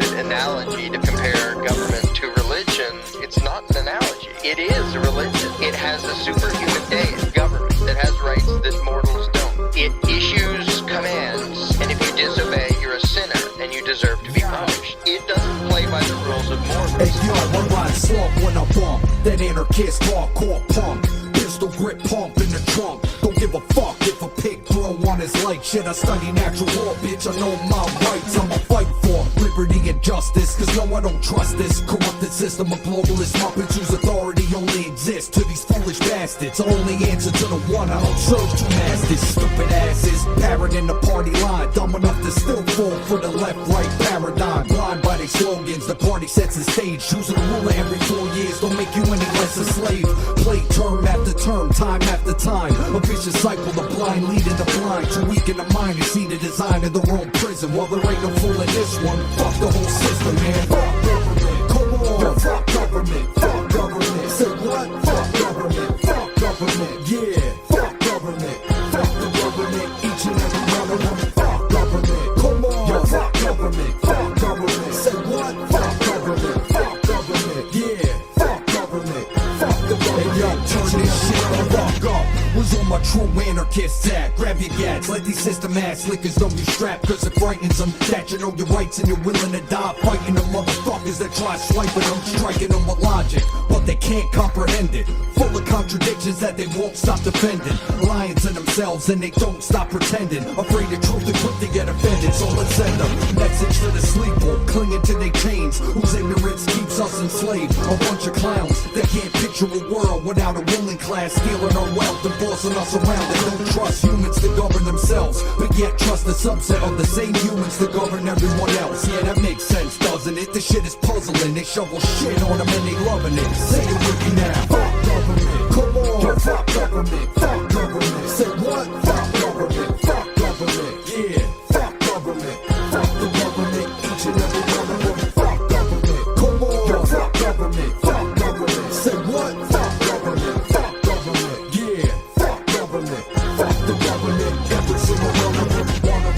good analogy to compare government to religion. It's not an analogy. It is a religion. It has a superhuman government that has rights that mortals don't. It issues commands, and if you disobey, you're a sinner, and you deserve to be punished. It doesn't play by the rules of mortals. Hey yo, I ride slump when I bump. That anarchist hardcore punk. Pistol grip pump in the trunk. Don't give a fuck if a pig throw on his leg. Shit, I study natural law, bitch. I know my rights. I'ma fight for liberty and justice. Cause no, I don't trust this corrupted system of globalist muppets whose authority only exists to these foolish bastards. Only answer to the one, I don't serve two masters. Stupid asses, parroting the party line. Dumb enough to still fall for the left-right paradigm. Blind by their slogans, the party sets the stage. Choosing a ruler every 4 years don't make you any less a slave. Play term after term, time after time. A vicious cycle, the blind leading the blind. Too weak in the mind to see the design of their own prison. Well, there ain't no fool in this one. Fuck the whole system, man. Fuck government, come on. Yo, fuck government, fuck government. Say what? Fuck government, fuck government. Yeah, fuck government, fuck the government. Each and every one of them. Fuck government, come on. Yo, fuck government, fuck government. Say what? Fuck government, fuck government. Yeah, fuck government, fuck the government. Hey, yo, turn this shit the fuck up. Was on my true anarchist act. Grab your gats, let these system ass lickers know you strapped. Cause it frightens them that you know your rights and you're willing to die fighting the motherfuckers that try swiping them, striking them with logic, but they can't comprehend it. Full of contradictions that they won't stop defending. Lying to themselves and they don't stop pretending. Afraid of truth and quick to get offended. So let's send them message to the sleeper, clinging to their chains, whose ignorance keeps us enslaved. A bunch of clowns that can't picture a world without a ruling class stealing our wealth and forcing us around. They don't trust humans to govern themselves, but yet trust a subset of the same humans to govern everyone else. Yeah, that makes sense, doesn't it? This shit is puzzling. They shovel shit on them and they loving it. Say it with me now. Fuck government, come on. Yo, fuck government, fuck government. Say what? Fuck government, fuck government. Yeah, fuck government, fuck the government. Each and every one of them. Fuck government, come on. Yo, fuck government, fuck government. Say what? Fuck government, fuck government. Yeah, fuck government, fuck the government. Every single one of them.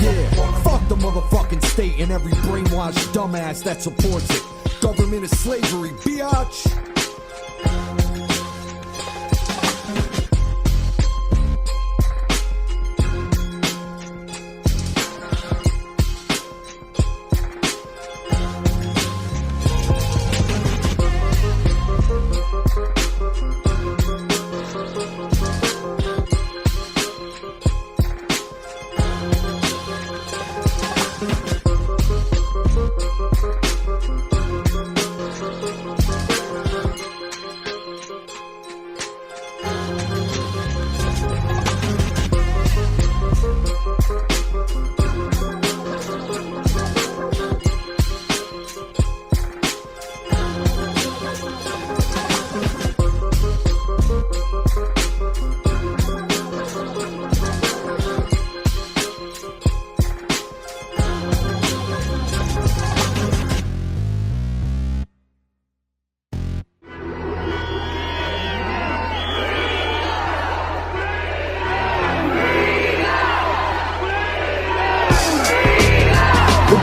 Yeah, fuck the motherfucking state and every brainwashed dumbass that supports it. Government is slavery, biatch.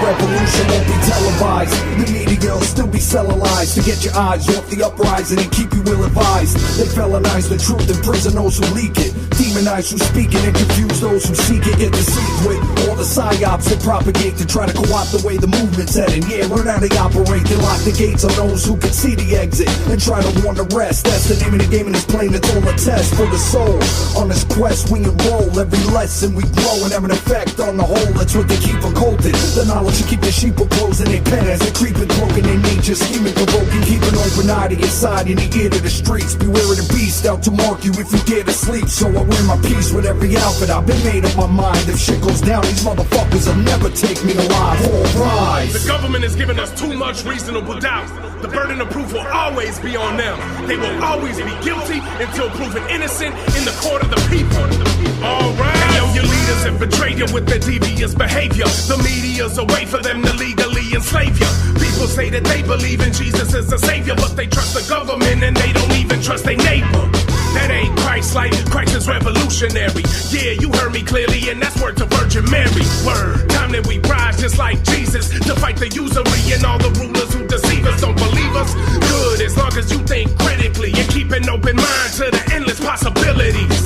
Revolution won't be televised. The media will still be selling lies to get your eyes off the uprising and keep you ill-advised. They felonize the truth and prison those who leak it, demonize who speak it and confuse those who seek it. Get deceived with all the psyops they propagate to try to co-opt the way the movement's heading. Yeah, learn how they operate. They lock the gates on those who can see the exit and try to warn the rest. That's the name of the game and it's plain. It's all a test for the soul. On this quest we enroll. Every lesson we grow and have an effect on the whole. That's what they keep occulted. The knowledge to keep the sheep closed in their pen as they creep and cloak in their nature, scheming, provoking, keep an open eye to your side in the ear to the streets. Beware of the beast out to mark you if you dare to sleep. So I wear my peace with every outfit. I've been made up my mind. If shit goes down, these motherfuckers will never take me alive. All rise. The government has given us too much reasonable doubt. The burden of proof will always be on them. They will always be guilty until proven innocent in the court of the people. Alright. And yo, your leaders have betrayed you with their devious behavior. The media's a way for them to legally enslave you. People say that they believe in Jesus as a savior, but they trust the government and they don't even trust their neighbor. That ain't Christ-like, Christ is revolutionary. Yeah, you heard me clearly, and that's word to Virgin Mary. Word, time that we rise just like Jesus to fight the usury and all the rulers who deceive us. Don't believe us? Good, as long as you think critically and keep an open mind to the endless possibilities.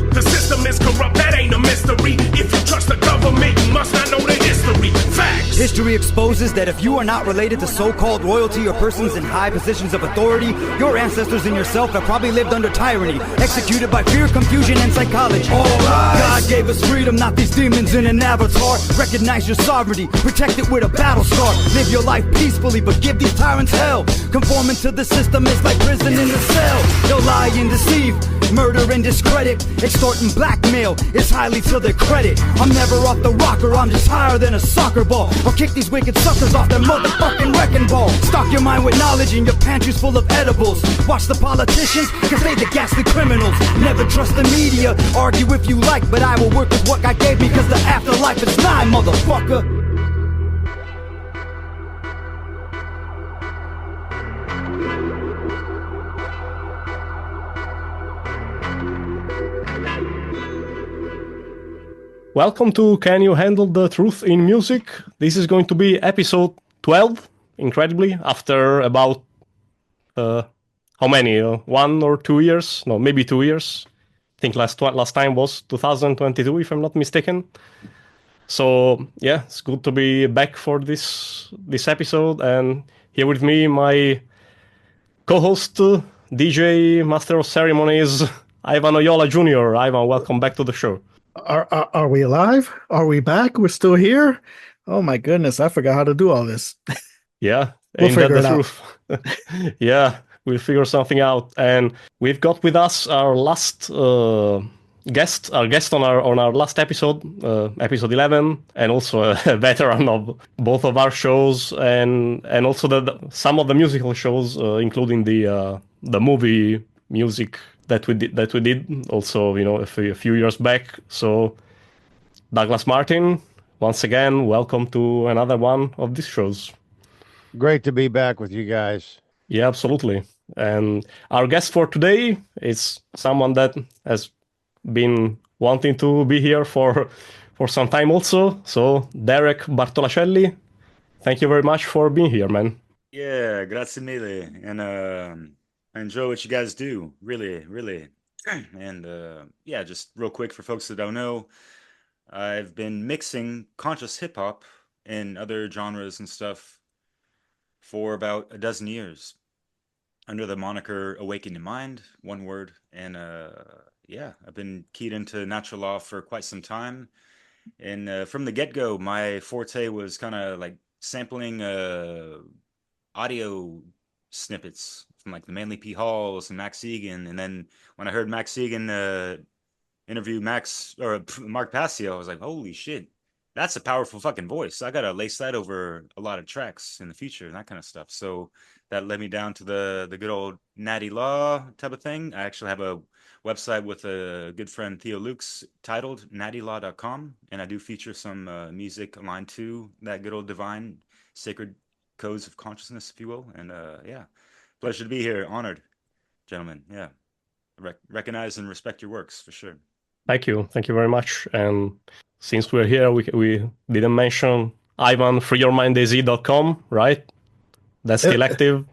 The system is corrupt, that ain't a mystery. If you trust the government, you must not know the history. Facts. History exposes that if you are not related to so-called royalty or persons in high positions of authority, your ancestors and yourself have probably lived under tyranny, executed by fear, confusion, and psychology. God gave us freedom, not these demons in an avatar. Recognize your sovereignty, protect it with a battle scar. Live your life peacefully, but give these tyrants hell. Conforming to the system is like prison in the cell. They'll lie and deceive, murder and discredit, extort and blackmail. It's highly to their credit. I'm never off the rocker, I'm just higher than a soccer ball. I'll kick these wicked suckers off their motherfucking wrecking ball. Stock your mind with knowledge and your pantry's full of edibles. Watch the politicians, cause they the ghastly criminals. Never trust the media, argue if you like, but I will work with what God gave me, cause the afterlife is nigh, motherfucker. Welcome to Can You Handle the Truth in Music? This is going to be episode 12, incredibly, after about, how many? 1 or 2 years? No, maybe 2 years. I think last time was 2022, if I'm not mistaken. So, yeah, it's good to be back for this episode. And here with me, my co-host, DJ, Master of Ceremonies, Ivan Oyola Jr. Ivan, welcome back to the show. Are we alive? Are we back? We're still here? Oh my goodness, I forgot how to do all this. Yeah, we'll figure it out. Yeah, we'll figure something out. And we've got with us our last guest on our last episode, episode 11, and also a veteran of both of our shows, and also some of the musical shows, including the movie music that we did also, a few years back. So Douglas Martin, once again, welcome to another one of these shows. Great to be back with you guys. Yeah, absolutely. And our guest for today is someone that has been wanting to be here for some time also. So Derek Bartolacelli, thank you very much for being here, man. Yeah, grazie mille. And I enjoy what you guys do, really, really. And yeah, just real quick for folks that don't know, I've been mixing conscious hip-hop and other genres and stuff for about a dozen years under the moniker AwakenYaMind, one word. And yeah, I've been keyed into natural law for quite some time. And from the get-go, my forte was kind of like sampling audio snippets from like the Manly P. Halls and Max Egan. And then when I heard Max Egan interview Mark Passio, I was like, holy shit, that's a powerful fucking voice. I gotta lace that over a lot of tracks in the future and that kind of stuff. So that led me down to the good old natty law type of thing. I actually have a website with a good friend Theo Lukes titled nattylaw.com, and I do feature some music aligned to that good old divine sacred codes of consciousness, if you will. And yeah, pleasure to be here. Honored, gentlemen. Yeah, recognize and respect your works for sure. Thank you very much. And since we're here, we didn't mention Ivan, freeyourmindaz.com, right? That's still active.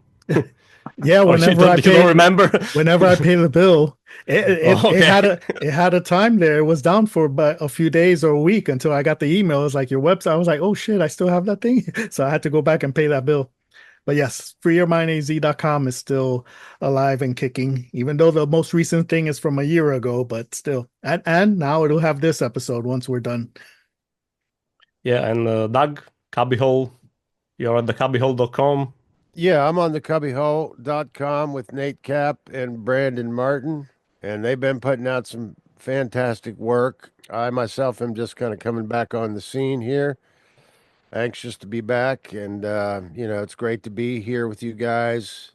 Yeah, whenever I pay the bill, it had a time there. It was down for about a few days or a week until I got the email. It was like your website. I was like, oh shit, I still have that thing. So I had to go back and pay that bill. But yes, freeyourmindaz.com is still alive and kicking, even though the most recent thing is from a year ago, but still. And now it'll have this episode once we're done. Yeah, and Doug, Cubbyhole, you're at the cubbyhole.com. Yeah, I'm on the cubbyhole.com with Nate Cap and Brandon Martin, and they've been putting out some fantastic work. I myself am just kind of coming back on the scene here. Anxious to be back, and it's great to be here with you guys.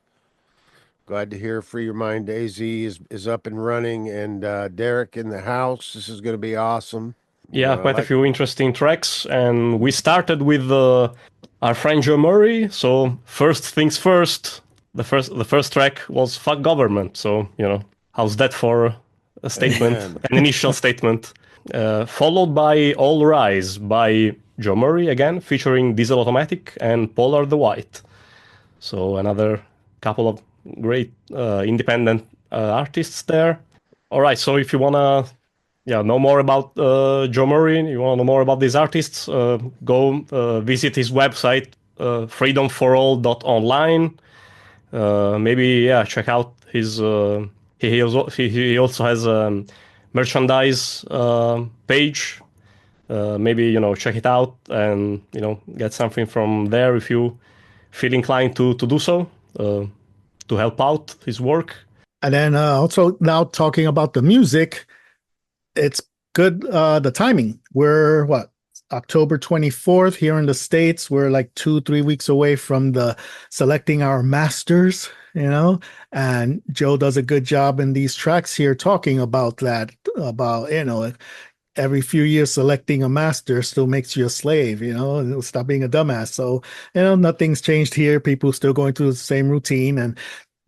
Glad to hear Free Your Mind AZ is up and running, and Derek in the house. This is going to be awesome. Yeah, quite a few interesting tracks, and we started with our friend Joe Murray. So first things first, the first track was "Fuck Government." So How's that for a statement, an initial statement? Followed by All Rise by Joe Murray, again, featuring Diesel Automatic and Polar the White. So another couple of great independent artists there. All right, so if you want to know more about Joe Murray, you want to know more about these artists, go visit his website, freedomforall.online. Maybe check out his. He also has a merchandise page. Maybe check it out and get something from there if you feel inclined to do so, to help out his work. And then also now talking about the music, it's good. The timing. We're October 24th here in the States. We're like 2-3 weeks away from the selecting our masters, and Joe does a good job in these tracks here talking about that, about, every few years selecting a master still makes you a slave, stop being a dumbass. So, nothing's changed here. People still going through the same routine, and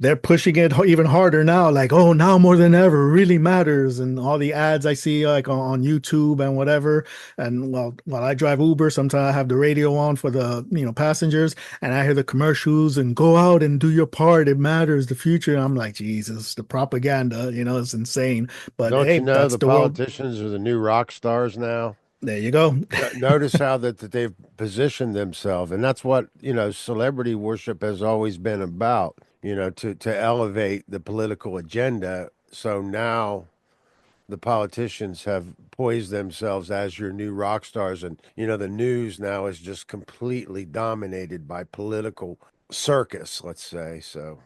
they're pushing it even harder now, like, oh, now more than ever really matters. And all the ads I see like on YouTube and whatever. And while I drive Uber, sometimes I have the radio on for the passengers, and I hear the commercials and go out and do your part. It matters, the future. And I'm like, Jesus, the propaganda, it's insane. But don't hey, you know the politicians are the new rock stars now? There you go. Notice how that they've positioned themselves, and that's what celebrity worship has always been about. To elevate the political agenda. So now the politicians have poised themselves as your new rock stars. And, the news now is just completely dominated by political circus, let's say. So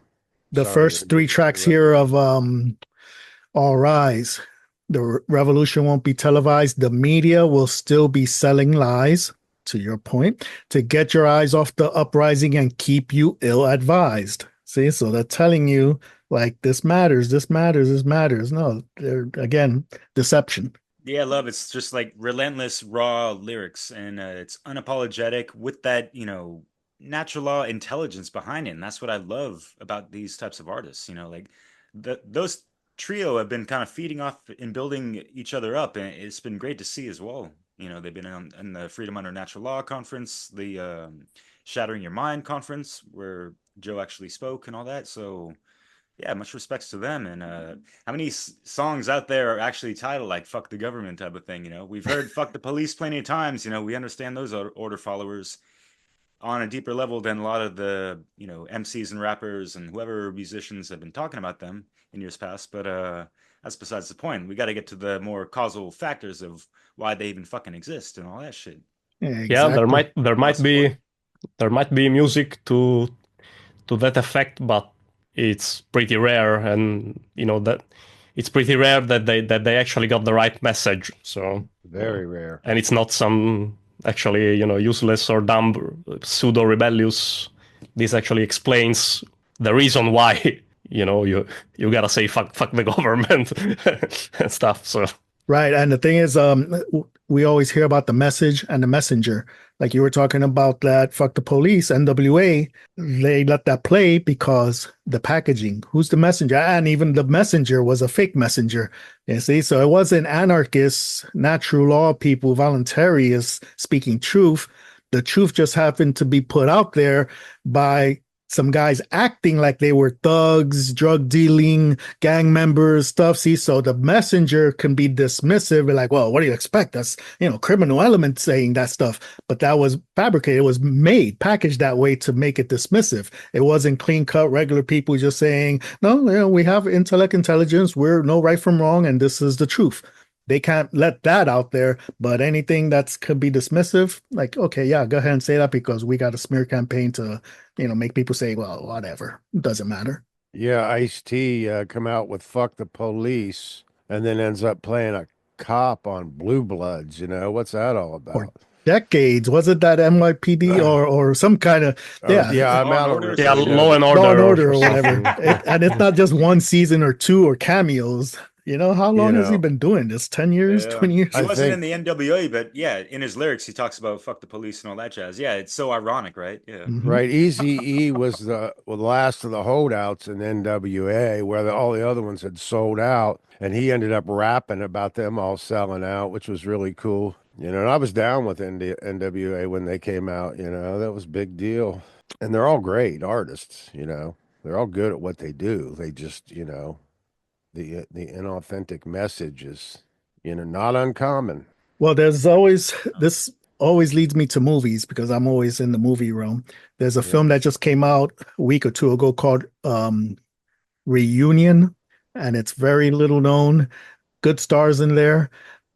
the first 3 tracks here of All Rise, the revolution won't be televised. The media will still be selling lies, to your point, to get your eyes off the uprising and keep you ill-advised. See, so they're telling you like this matters. No, they're again deception. Yeah, love. It's just like relentless, raw lyrics, and it's unapologetic with that natural law intelligence behind it. And that's what I love about these types of artists. Like those trio have been kind of feeding off and building each other up, and it's been great to see as well. They've been in the Freedom Under Natural Law conference, the Shattering Your Mind conference, where Joe actually spoke and all that. So yeah, much respects to them. And how many songs out there are actually titled like "fuck the government" type of thing? We've heard "fuck the police" plenty of times. We understand those order followers on a deeper level than a lot of the MCs and rappers and whoever musicians have been talking about them in years past. But that's besides the point. We got to get to the more causal factors of why they even fucking exist and all that shit. Yeah, exactly. Yeah, there might be music to that effect, but it's pretty rare, and that it's pretty rare that they actually got the right message. So very rare, and it's not some actually useless or dumb pseudo rebellious. This actually explains the reason why you gotta say fuck the government and stuff. So right, and the thing is, we always hear about the message and the messenger. Like you were talking about that, fuck the police, NWA, they let that play because the packaging, who's the messenger? And even the messenger was a fake messenger. You see, so it wasn't anarchists, natural law people, voluntarists speaking truth. The truth just happened to be put out there by some guys acting like they were thugs, drug dealing, gang members, stuff. See, so the messenger can be dismissive, like, well, what do you expect? That's, criminal element saying that stuff. But that was fabricated. It was made, packaged that way to make it dismissive. It wasn't clean cut, regular people just saying, no, we have intelligence. We're no right from wrong. And this is the truth. They can't let that out there, but anything that could be dismissive, like, okay, yeah, go ahead and say that because we got a smear campaign to, make people say, well, whatever, it doesn't matter. Yeah, Ice-T come out with "fuck the police" and then ends up playing a cop on Blue Bloods. What's that all about? For decades, was it that NYPD or some kind of I'm out of Law and Order or whatever. And it's not just one season or two or cameos. How long has he been doing this? 10 years, 20 years? He wasn't in the NWA, but yeah, in his lyrics, he talks about fuck the police and all that jazz. Yeah, it's so ironic, right? Yeah. Right. Eazy-E was the last of the holdouts in NWA, where all the other ones had sold out. And he ended up rapping about them all selling out, which was really cool. And I was down with NWA when they came out. That was a big deal. And they're all great artists. They're all good at what they do. They just, the inauthentic message is, not uncommon. Well, this always leads me to movies because I'm always in the movie realm. There's a film that just came out a week or two ago called Reunion, and it's very little known. Good stars in there.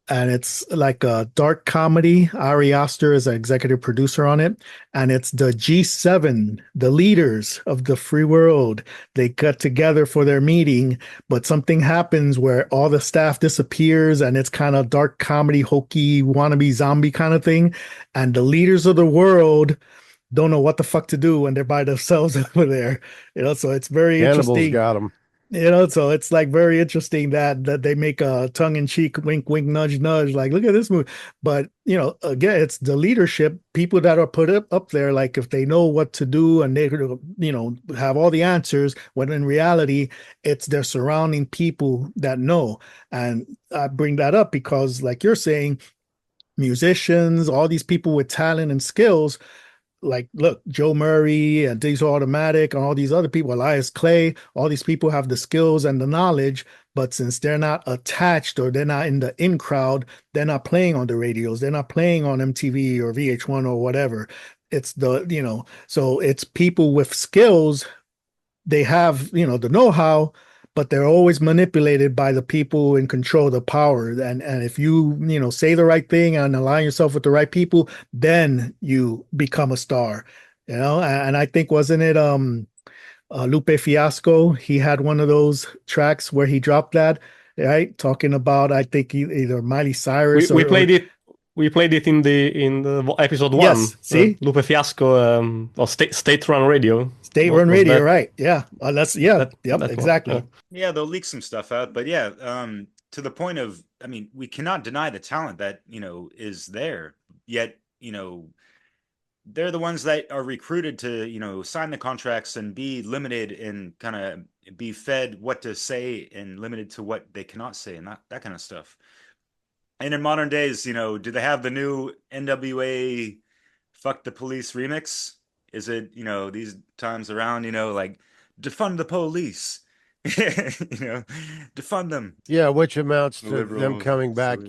And it's like a dark comedy. Ari Aster is an executive producer on it. And it's the G7, the leaders of the free world. They got together for their meeting, but something happens where all the staff disappears and it's kind of dark comedy, hokey, wannabe zombie kind of thing. And the leaders of the world don't know what the fuck to do when they're by themselves over there. So it's very interesting. Got them. So it's like very interesting that they make a tongue-in-cheek wink, wink, nudge, nudge, like, look at this movie. But, again, it's the leadership, people that are put up there, like if they know what to do and they, have all the answers, when in reality, it's their surrounding people that know. And I bring that up because, like you're saying, musicians, all these people with talent and skills, like, look, Joe Murray and Diesel Automatic and all these other people, Elias Clay, all these people have the skills and the knowledge, but since they're not attached or they're not in the in crowd, they're not playing on the radios, they're not playing on MTV or VH1 or whatever. It's so it's people with skills, they have, the know-how, but they're always manipulated by the people in control of the power. And if you, say the right thing and align yourself with the right people, then you become a star, and I think, wasn't it Lupe Fiasco? He had one of those tracks where he dropped that, right? Talking about, I think either Miley Cyrus. We played it. We played it in the episode 1. Yes, see? Lupe Fiasco, or State Run Radio. State Run Radio, right? Yeah, exactly. Yeah, they'll leak some stuff out, but yeah, to the point of, we cannot deny the talent that is there. Yet, they're the ones that are recruited to sign the contracts and be limited and kind of be fed what to say and limited to what they cannot say and that kind of stuff. And in modern days, do they have the new NWA "Fuck the Police" remix? Is it, these times around, like defund the police, defund them? Yeah, which amounts to them coming back,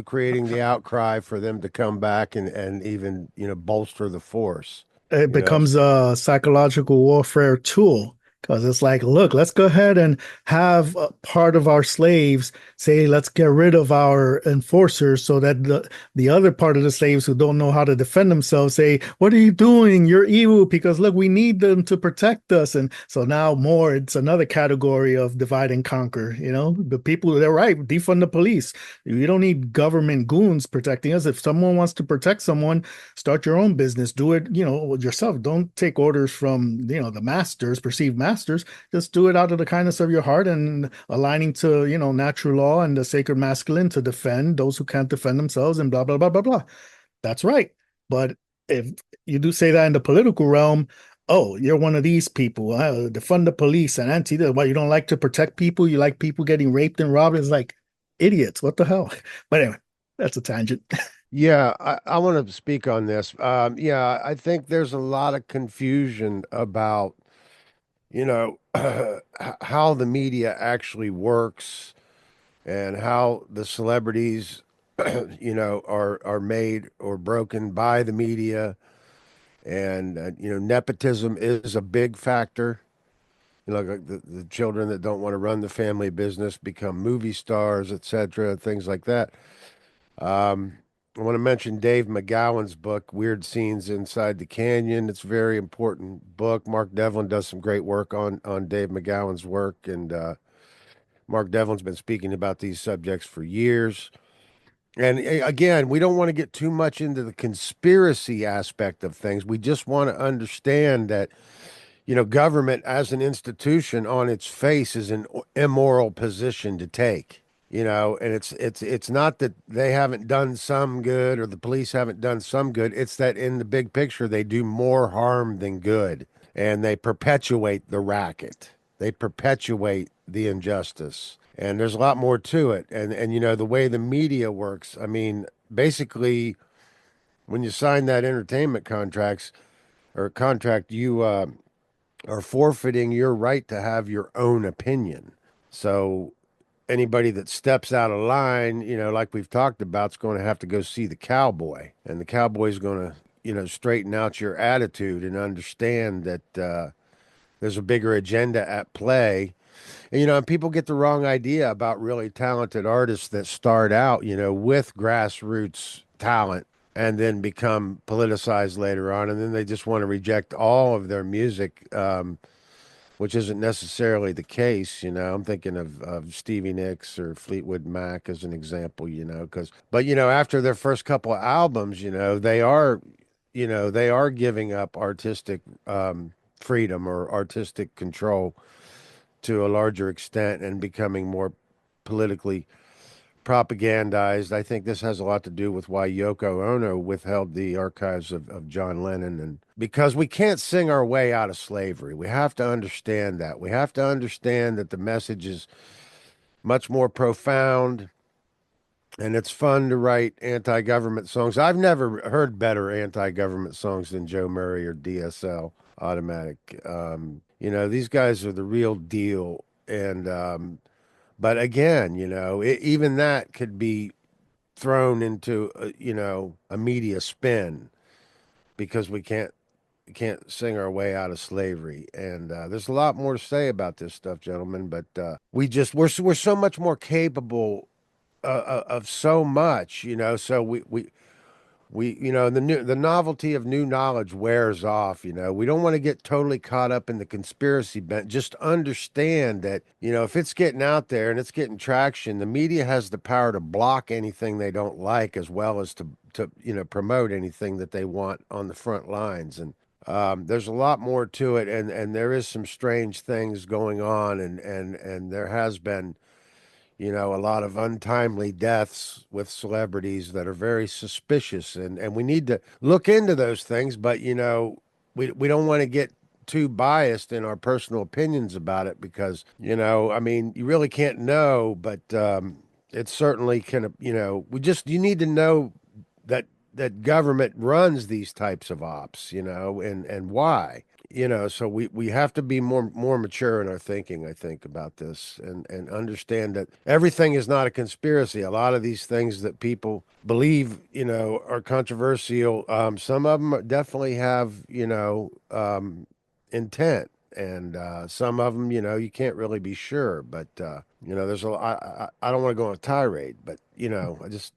creating the outcry for them to come back and even, bolster the force. It becomes a psychological warfare tool. Because it's like, look, let's go ahead and have part of our slaves say, let's get rid of our enforcers, so that the other part of the slaves who don't know how to defend themselves say, what are you doing? You're evil, because look, we need them to protect us. And so now it's another category of divide and conquer. The people, they're right, defund the police. You don't need government goons protecting us. If someone wants to protect someone, start your own business, do it, yourself. Don't take orders from, the masters, perceived masters. Just do it out of the kindness of your heart and aligning to, natural law and the sacred masculine to defend those who can't defend themselves and blah, blah, blah, blah, blah. That's right. But if you do say that in the political realm, oh, you're one of these people, defund the police and well, you don't like to protect people. You like people getting raped and robbed. It's like idiots. What the hell? But anyway, that's a tangent. Yeah, I want to speak on this. I think there's a lot of confusion about how the media actually works and how the celebrities, are made or broken by the media. And, nepotism is a big factor. Like the children that don't want to run the family business become movie stars, etc., things like that. I want to mention Dave McGowan's book, Weird Scenes Inside the Canyon. It's a very important book. Mark Devlin does some great work on Dave McGowan's work. And Mark Devlin's been speaking about these subjects for years. And again, we don't want to get too much into the conspiracy aspect of things. We just want to understand that, government as an institution on its face is an immoral position to take. you know, and it's not that they haven't done some good or the police haven't done some good. It's that in the big picture, they do more harm than good, and they perpetuate the racket. They perpetuate the injustice. And there's a lot more to it. And you know, the way the media works, I mean, basically when you sign that entertainment contract, you are forfeiting your right to have your own opinion. So anybody that steps out of line, you know, like we've talked about, is going to have to go see the cowboy, and the cowboy's going to, you know, straighten out your attitude and understand that there's a bigger agenda at play. And, you know, and people get the wrong idea about really talented artists that start out, you know, with grassroots talent and then become politicized later on, and then they just want to reject all of their music. Which isn't necessarily the case, you know. I'm thinking of Stevie Nicks or Fleetwood Mac as an example, you know, but you know, after their first couple of albums, you know, they are giving up artistic freedom or artistic control to a larger extent and becoming more politically propagandized. I think this has a lot to do with why Yoko Ono withheld the archives of John Lennon, and because we can't sing our way out of slavery. We have to understand that. We have to understand that the message is much more profound, and it's fun to write anti-government songs. I've never heard better anti-government songs than Joe Murray or DSL Automatic. You know, these guys are the real deal, and but again, you know, even that could be thrown into you know, a media spin because we can't sing our way out of slavery. And there's a lot more to say about this stuff, gentlemen. But we're so much more capable of so much, you know. So we you know, the novelty of new knowledge wears off. You know, we don't want to get totally caught up in the conspiracy bent. Just understand that, you know, if it's getting out there and it's getting traction, the media has the power to block anything they don't like, as well as to you know, promote anything that they want on the front lines. And there's a lot more to it, and there is some strange things going on, and there has been, you know, a lot of untimely deaths with celebrities that are very suspicious, and we need to look into those things. But you know, we don't want to get too biased in our personal opinions about it, because, you know, I mean, you really can't know, but it certainly can, you know, you need to know that government runs these types of ops, you know, and why. You know, so we have to be more mature in our thinking, I think, about this, and understand that everything is not a conspiracy. A lot of these things that people believe, you know, are controversial. Some of them definitely have, you know, intent, and some of them, you know, you can't really be sure. But you know, I don't want to go on a tirade, but you know, I just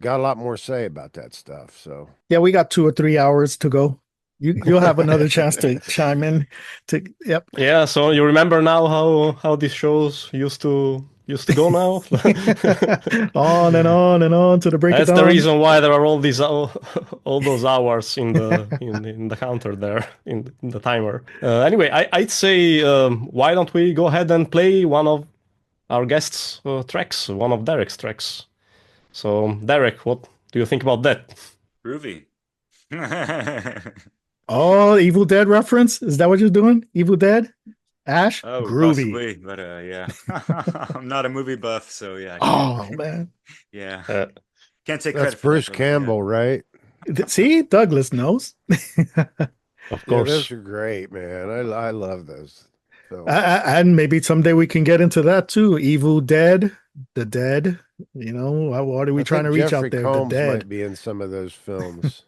got a lot more to say about that stuff. So yeah, we got 2 or 3 hours to go. You'll have another chance to chime in. Yep. Yeah. So you remember now how these shows used to go now? On and on and on to the break of dawn. That's the reason why there are all those hours in the counter there in the timer. Anyway, I'd say why don't we go ahead and play one of our guests' tracks, one of Derek's tracks. So Derek, what do you think about that? Groovy. Oh, Evil Dead reference? Is that what you're doing? Evil Dead? Ash? Oh, groovy. Possibly, but yeah. I'm not a movie buff, so yeah. Oh, man. Yeah. that's Can't take credit for Bruce that, Campbell, right? See, Douglas knows. Of course. Yeah, those are great, man. I love those films. And maybe someday we can get into that too. Evil Dead, the Dead. You know, what are we trying to reach Jeffrey out there? Combs The Dead might be in some of those films.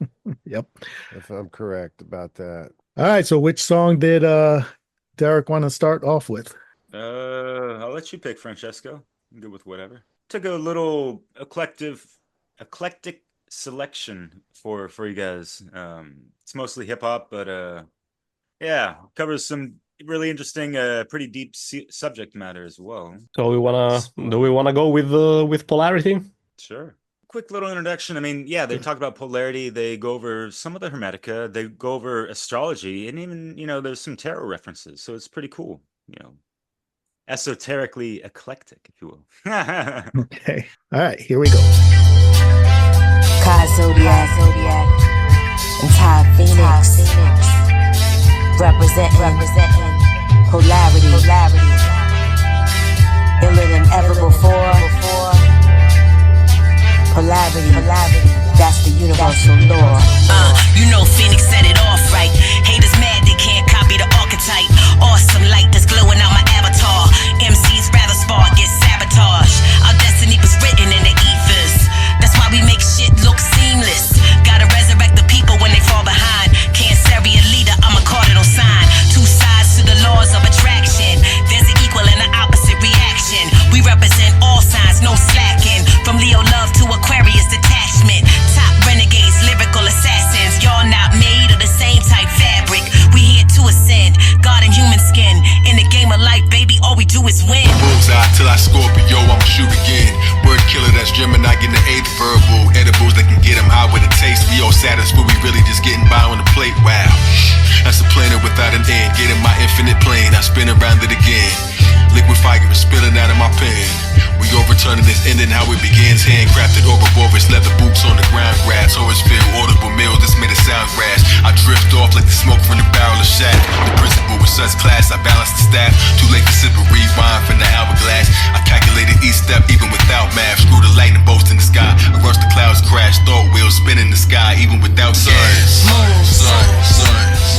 Yep. If I'm correct about that. All right. So which song did Derek want to start off with? I'll let you pick, Francesco. I'm good with whatever. Took a little eclectic selection for you guys. It's mostly hip hop, but yeah, covers some really interesting, pretty deep subject matter as well. So do we wanna go with Polarity? Sure. Quick little introduction. I mean, yeah, they talk about polarity. They go over some of the Hermetica. They go over astrology, and even, you know, there's some tarot references. So it's pretty cool, you know. esoterically eclectic, if you will. Okay. All right, here we go. Zodiac, and Ty Phoenix, representing polarity, iller than ever before. Polarity, that's the universal law. You know Phoenix set it off right. Haters mad they can't copy the archetype. Awesome light that's glowing out my avatar. MCs rather spar, get sabotage. Our destiny was written in the ethers. That's why we make shit look seamless. Gotta resurrect the people when they fall behind. Can't carry a leader, I'm a cardinal sign. Two sides to the laws of attraction. There's an equal and an opposite reaction. We represent all signs, no slacking. From Leo love to Aquarius detachment. Top renegades, lyrical assassins. Y'all not made of the same type fabric. We here to ascend, God in human skin. In the game of life, baby, all we do is win. Bullseye till I Scorpio, I'ma shoot again. Word killer, that's Gemini, getting the eighth verbal. Edibles that can get him high with a taste. We all satisfied, we really just getting by on the plate. Wow, that's a planet without an end. Getting my infinite plane, I spin around it again. Liquid fire is spilling out of my pen. We overturning this ending how it begins. Handcrafted Ouroboros, leather boots on the ground grass. Always feel audible meal, this made it sound rash. I drift off like the smoke from the barrel of shot. The principal with such class, I balance the staff. Too late to sip a rewind from the hourglass. I calculated each step even without math. Screw the lightning bolts in the sky. I rush the clouds crash. Thought wheels spin in the sky even without sun. Sun,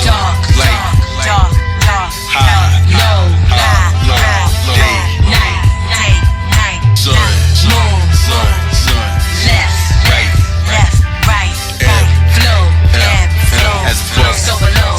Dark, light, dark, high, low, low, day, night, sun, left, right, right, flow, as above, so below.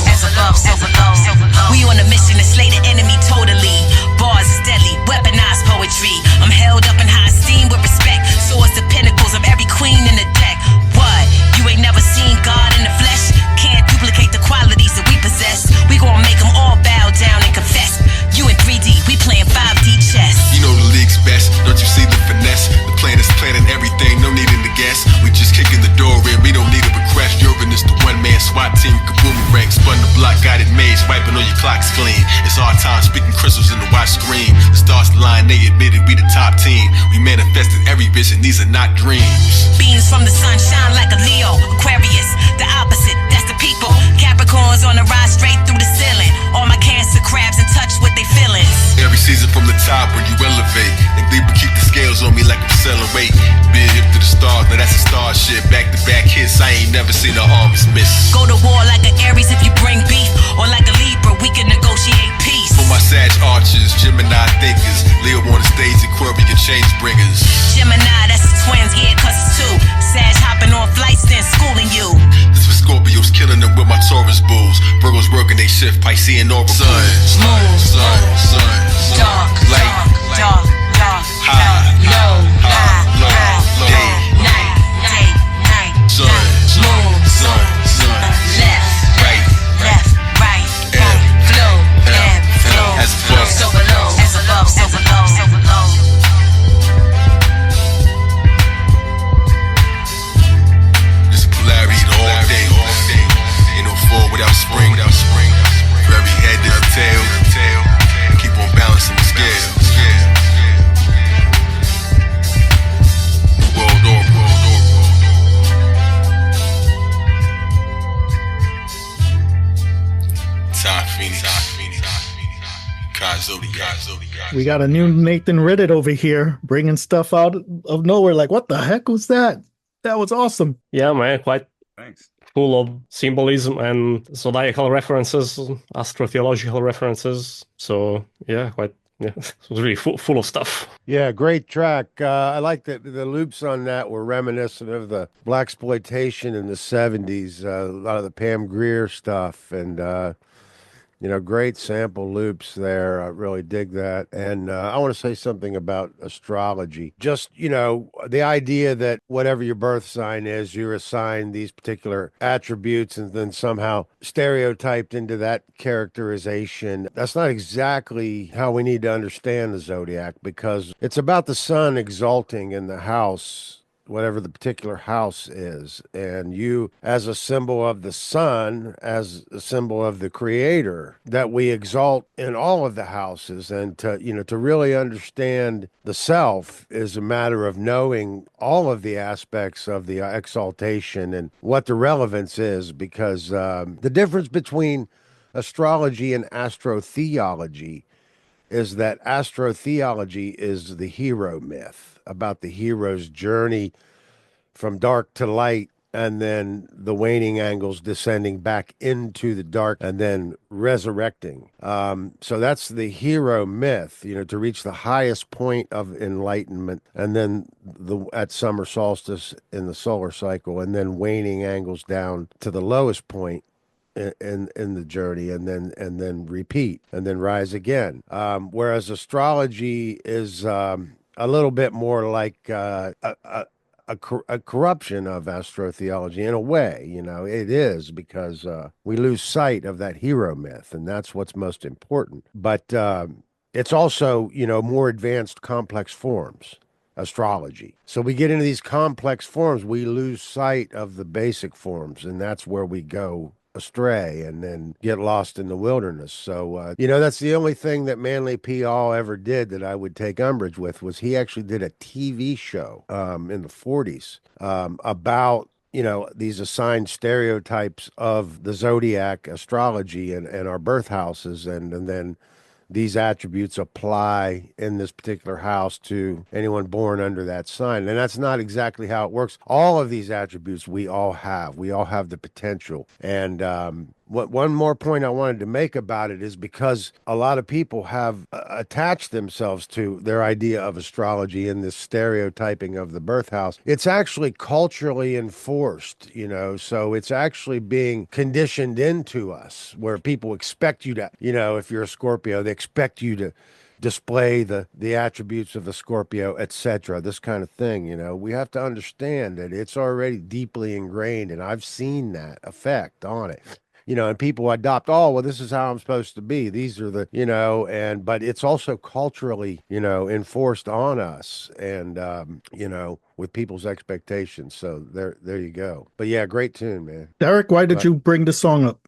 We on a mission to slay the enemy totally. Bars is deadly, weaponized poetry. I'm held up in high esteem with respect. Swords the pinnacles of every queen in the deck. What? You ain't never seen God in the flesh? Can't duplicate the qualities that we possess. We gon' make them all bow down and confess. You in 3D, we playing 5D chess. You know the league's best, don't you see the finesse? The plan is planning everything, no needing to guess. We just kicking the door in, we don't need a request. Uranus, the one-man SWAT team, kaboomerang. Spun the block, got it made, swiping all your clocks clean. It's our time, speaking crystals in the watch screen. The stars align, they admitted we the top team. We manifested every vision, these are not dreams. Beams from the sun shine like a Leo. Aquarius, the opposite, that's the people. Capricorns on the rise straight through the ceiling. All my Cancer crabs in touch with their feelings. Every season from the top when you elevate. And Libra keep the scales on me like I'm selling weight. Big hip to the stars, now that's a star shit. Back to back hits, I ain't never seen the arms miss. Go to war like an Aries if you bring beef. Or like a Libra, we can negotiate peace. For my Sag archers, Gemini thinkers. Leo on the stage, Aquarian change bringers. Gemini, that's the twins, yeah, cause it's two. Sag hopping on flights, then schooling you. This for Scorpios, killing them with my Taurus bulls. Virgos working they shift, Piscean Aura. Sun, dark, light, dark, high, low, day, night, sun, left, right, flow, as above, so below. this polarity the whole day. Ain't no fall without spring. For every head there's a tail. Keep on balancing the scale. World order. Ty Phoenix. Zodiac. We got a new Nathan Reddit over here bringing stuff out of nowhere. Like, what the heck was that? That was awesome. Yeah, man, quite Thanks. full of symbolism and zodiacal references, astrotheological references. So yeah, it was really full of stuff. Yeah, great track. I like that the loops on that were reminiscent of the blaxploitation in the 70s, a lot of the Pam Grier stuff, and great sample loops there. I really dig that. And I want to say something about astrology. Just, the idea that whatever your birth sign is, you're assigned these particular attributes and then somehow stereotyped into that characterization. That's not exactly how we need to understand the zodiac, because it's about the sun exalting in the house whatever the particular house is, and you as a symbol of the sun, as a symbol of the creator, that we exalt in all of the houses. And to really understand the self is a matter of knowing all of the aspects of the exaltation and what the relevance is, because the difference between astrology and astrotheology is that astrotheology is the hero myth about the hero's journey from dark to light, and then the waning angles descending back into the dark and then resurrecting. So that's the hero myth, to reach the highest point of enlightenment, and then at summer solstice in the solar cycle, and then waning angles down to the lowest point in the journey, and then repeat and then rise again. Whereas astrology is a little bit more like a corruption of astrotheology in a way. It is, because we lose sight of that hero myth, and that's what's most important. But it's also, more advanced, complex forms. Astrology. So we get into these complex forms, we lose sight of the basic forms, and that's where we go astray and then get lost in the wilderness. So that's the only thing that Manly P. Hall ever did that I would take umbrage with, was he actually did a TV show in the 40s about these assigned stereotypes of the zodiac astrology and our birth houses, and then these attributes apply in this particular house to anyone born under that sign. And that's not exactly how it works. All of these attributes we all have. We all have the potential. And one more point I wanted to make about it is, because a lot of people have attached themselves to their idea of astrology in this stereotyping of the birth house. It's actually culturally enforced, so it's actually being conditioned into us, where people expect you to, if you're a Scorpio, they expect you to display the attributes of the Scorpio, etc. This kind of thing. We have to understand that it's already deeply ingrained, and I've seen that effect on it. And people adopt, oh, well, this is how I'm supposed to be. These are but it's also culturally, enforced on us, and, with people's expectations. So there you go. But yeah, great tune, man. Derek, why did you bring the song up?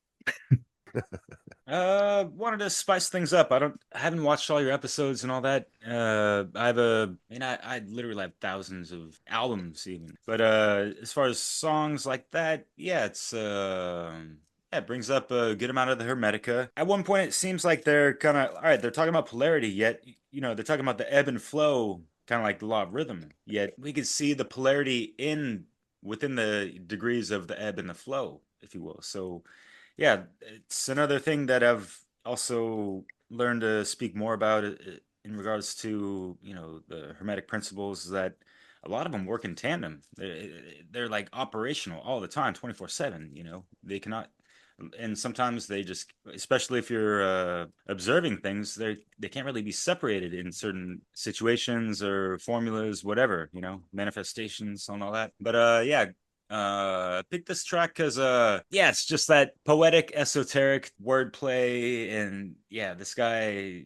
Wanted to spice things up. I haven't watched all your episodes and all that. I literally have thousands of albums even. But as far as songs like that, yeah, it brings up a good amount of the Hermetica. At one point, it seems like they're kind of, all right, they're talking about polarity, yet, they're talking about the ebb and flow, kind of like the law of rhythm. Yet we could see the polarity within the degrees of the ebb and the flow, if you will. So, yeah, it's another thing that I've also learned to speak more about in regards to, the Hermetic principles, that a lot of them work in tandem. They're like operational all the time, 24/7, they cannot. And sometimes they just, especially if you're observing things, they can't really be separated in certain situations or formulas, whatever, manifestations and all that. But I picked this track because it's just that poetic, esoteric wordplay, and this guy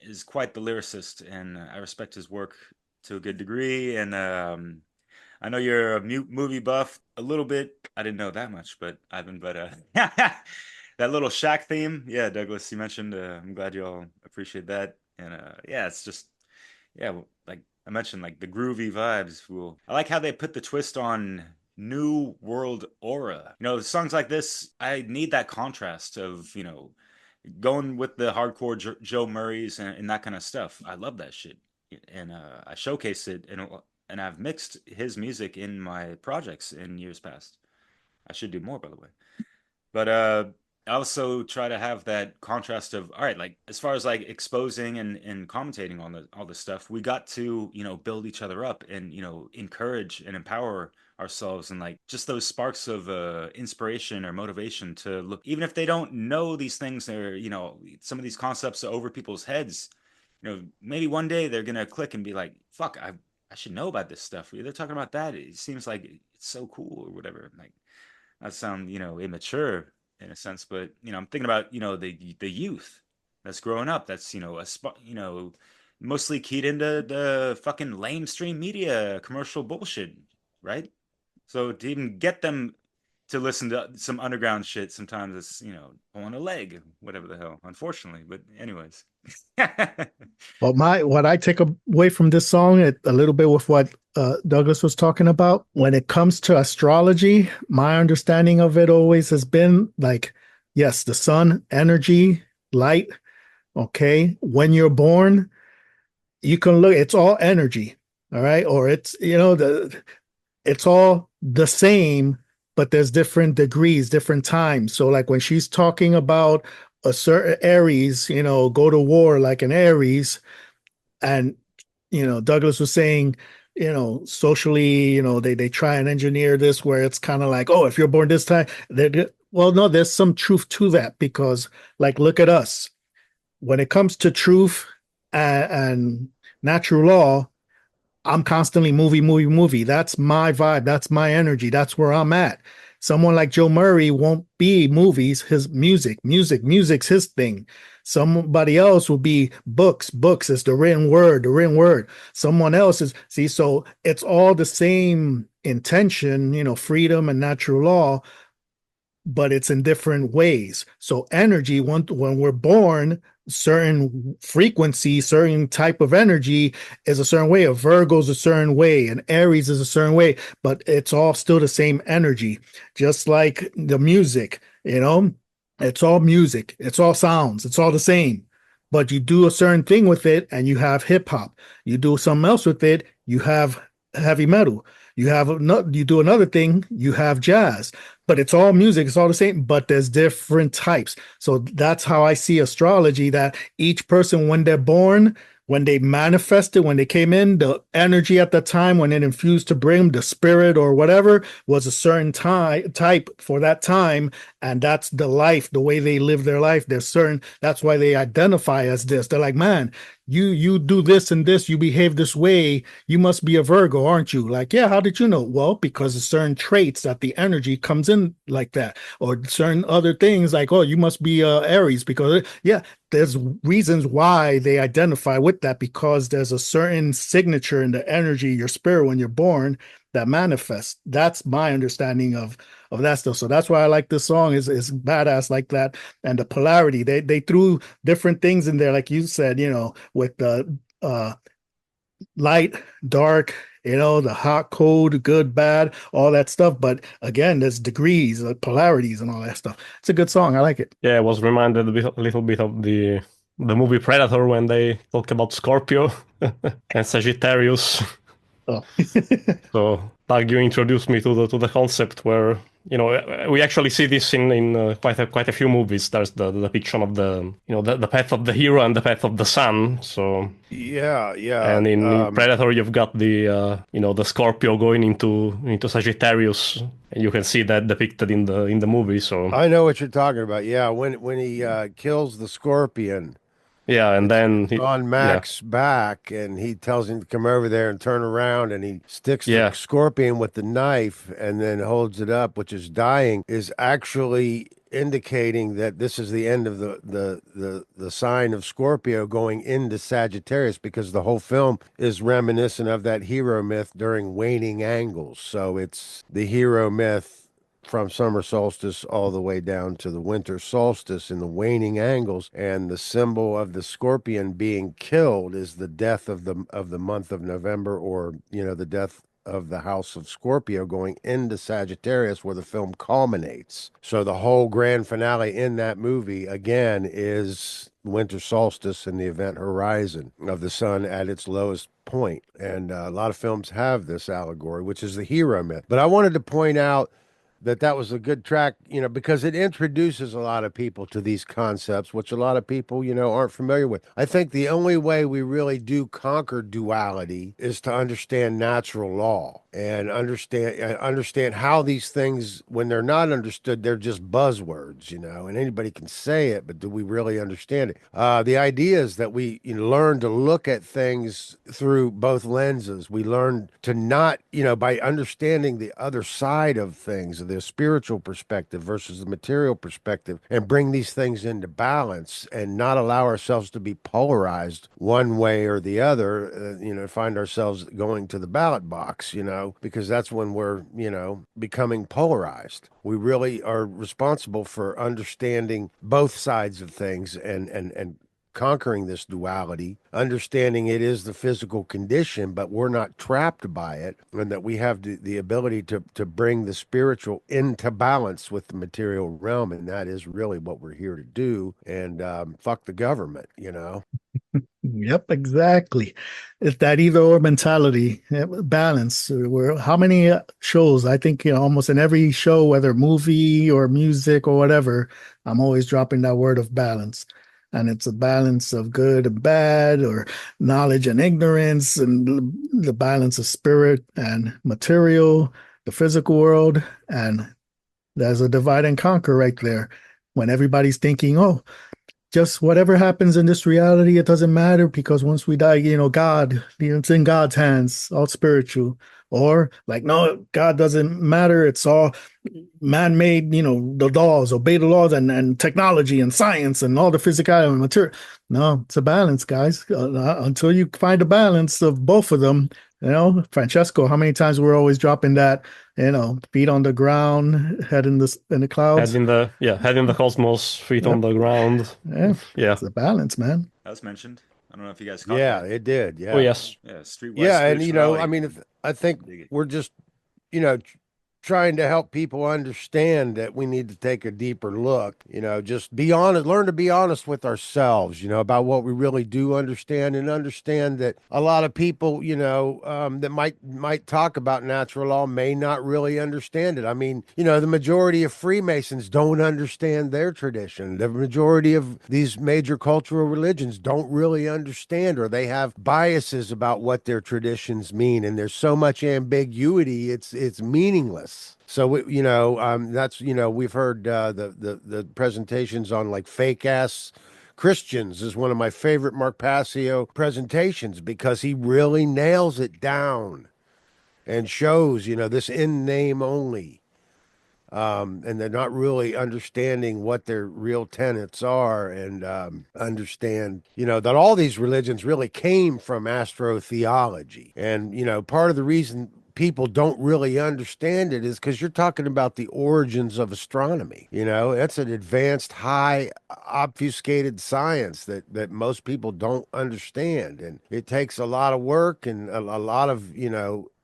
is quite the lyricist, and I respect his work to a good degree. And I know you're a movie buff a little bit. I didn't know that much, but that little Shaq theme. Yeah, Douglas, you mentioned, I'm glad you all appreciate that. And it's just, like I mentioned, like the groovy vibes. I like how they put the twist on New World aura. Songs like this, I need that contrast of, going with the hardcore Joe Murrays and that kind of stuff. I love that shit. And I showcase it, and I've mixed his music in my projects in years past. I should do more, by the way. But I also try to have that contrast of, all right, like as far as like exposing and commentating on all this stuff, we got to, build each other up and, encourage and empower ourselves, and like just those sparks of inspiration or motivation to look, even if they don't know these things, or, some of these concepts are over people's heads, maybe one day they're going to click and be like, fuck, I should know about this stuff. They're talking about that. It seems like it's so cool or whatever. Like, that sound, immature in a sense, but, I'm thinking about, the youth that's growing up. That's, mostly keyed into the fucking lamestream media commercial bullshit. right? So to even get them to listen to some underground shit, sometimes it's, you know, pulling a leg, whatever the hell, unfortunately. But anyways. Well, what I take away from this song, a little bit with what Douglas was talking about, when it comes to astrology, my understanding of it always has been like, yes, the sun, energy, light. Okay, when you're born, you can look; it's all energy. All right, or it's it's all the same, but there's different degrees, different times. So, like when she's talking about a certain Aries, go to war like an Aries, and Douglas was saying, socially, they try and engineer this where it's kind of like, oh, if you're born this time, well, no, there's some truth to that, because like, look at us. When it comes to truth and natural law, I'm constantly movie. That's my vibe. That's my energy. That's where I'm at. Someone like Joe Murray won't be movies, his music's his thing. Somebody else will be books is the written word. Someone else is, see, so it's all the same intention, freedom and natural law, but it's in different ways. So energy, when we're born, certain frequency, certain type of energy is a certain way. A Virgo's a certain way, and Aries is a certain way, but it's all still the same energy. Just like the music, it's all music, it's all sounds, it's all the same. But you do a certain thing with it, and you have hip hop. You do something else with it, you have heavy metal. You do another thing, you have jazz. But it's all music, it's all the same, but there's different types. So that's how I see astrology, that each person, when they're born, when they manifested, when they came in, the energy at the time, when it infused to bring the spirit or whatever, was a certain type for that time. And that's the life, the way they live their life. That's why they identify as this. They're like, man, you do this and this, you behave this way, you must be a Virgo, aren't you? Like, yeah, how did you know? Well, because of certain traits that the energy comes in like that, or certain other things like, oh, you must be Aries, because there's reasons why they identify with that, because there's a certain signature in the energy, your spirit, when you're born, that manifests. That's my understanding of that stuff. So that's why I like this song. Is badass like that. And the polarity, they threw different things in there, like you said, with the light, dark, the hot, cold, good, bad, all that stuff. But again, there's degrees, polarities, and all that stuff. It's a good song. I like it. Yeah, I was reminded a little bit of the movie Predator, when they talk about Scorpio and Sagittarius. Oh. So, Doug, you introduced me to the concept where, we actually see this in quite a few movies. There's the depiction of the path of the hero and the path of the sun. So yeah. And in Predator, you've got the the Scorpio going into Sagittarius, and you can see that depicted in the movie. So I know what you're talking about. Yeah, when he kills the scorpion. Yeah, and then on Mac's back, and he tells him to come over there and turn around, and he sticks the scorpion with the knife and then holds it up, which is dying, is actually indicating that this is the end of the sign of Scorpio going into Sagittarius, because the whole film is reminiscent of that hero myth during waning angles. So it's the hero myth from summer solstice all the way down to the winter solstice in the waning angles, and the symbol of the scorpion being killed is the death of the month of November, or the death of the house of Scorpio going into Sagittarius, where the film culminates. So the whole grand finale in that movie again is winter solstice and the event horizon of the sun at its lowest point. And a lot of films have this allegory, which is the hero myth. But I wanted to point out that was a good track, because it introduces a lot of people to these concepts, which a lot of people, aren't familiar with. I think the only way we really do conquer duality is to understand natural law and understand how these things, when they're not understood, they're just buzzwords, and anybody can say it, but do we really understand it? The idea is that we learn to look at things through both lenses. We learn to not, by understanding the other side of things, the spiritual perspective versus the material perspective, and bring these things into balance and not allow ourselves to be polarized one way or the other, find ourselves going to the ballot box, because that's when we're, becoming polarized. We really are responsible for understanding both sides of things and conquering this duality, understanding it is the physical condition, but we're not trapped by it, and that we have the ability to bring the spiritual into balance with the material realm, and that is really what we're here to do. And fuck the government, Yep, exactly. It's that either or mentality, balance. How many shows? I think almost in every show, whether movie or music or whatever, I'm always dropping that word of balance. And it's a balance of good and bad, or knowledge and ignorance, and the balance of spirit and material, the physical world. And there's a divide and conquer right there. When everybody's thinking, oh, just whatever happens in this reality, it doesn't matter, because once we die, God, it's in God's hands, all spiritual. Or like, no, God doesn't matter. It's all man-made, the laws, obey the laws, and technology and science and all the physicality and material. No, it's a balance, guys. Until you find a balance of both of them, Francesco, how many times we're always dropping that, feet on the ground, head in the clouds. Head in the cosmos, feet on the ground. Yeah. It's a balance, man. That was mentioned. I don't know if you guys caught that. that. It did. Yeah. Oh, yes. Yeah, streetwise. Yeah, and I think we're just, trying to help people understand that we need to take a deeper look, just be honest, learn to be honest with ourselves, about what we really do understand, and understand that a lot of people, that might talk about natural law may not really understand it. I mean, the majority of Freemasons don't understand their tradition. The majority of these major cultural religions don't really understand, or they have biases about what their traditions mean. And there's so much ambiguity, it's meaningless. So, that's, we've heard the presentations on like fake ass Christians is one of my favorite Mark Passio presentations, because he really nails it down and shows, this in name only. And they're not really understanding what their real tenets are, and understand, that all these religions really came from astrotheology. And, part of the reason people don't really understand it is because you're talking about the origins of astronomy. It's an advanced, high obfuscated science that most people don't understand. And it takes a lot of work and a lot of,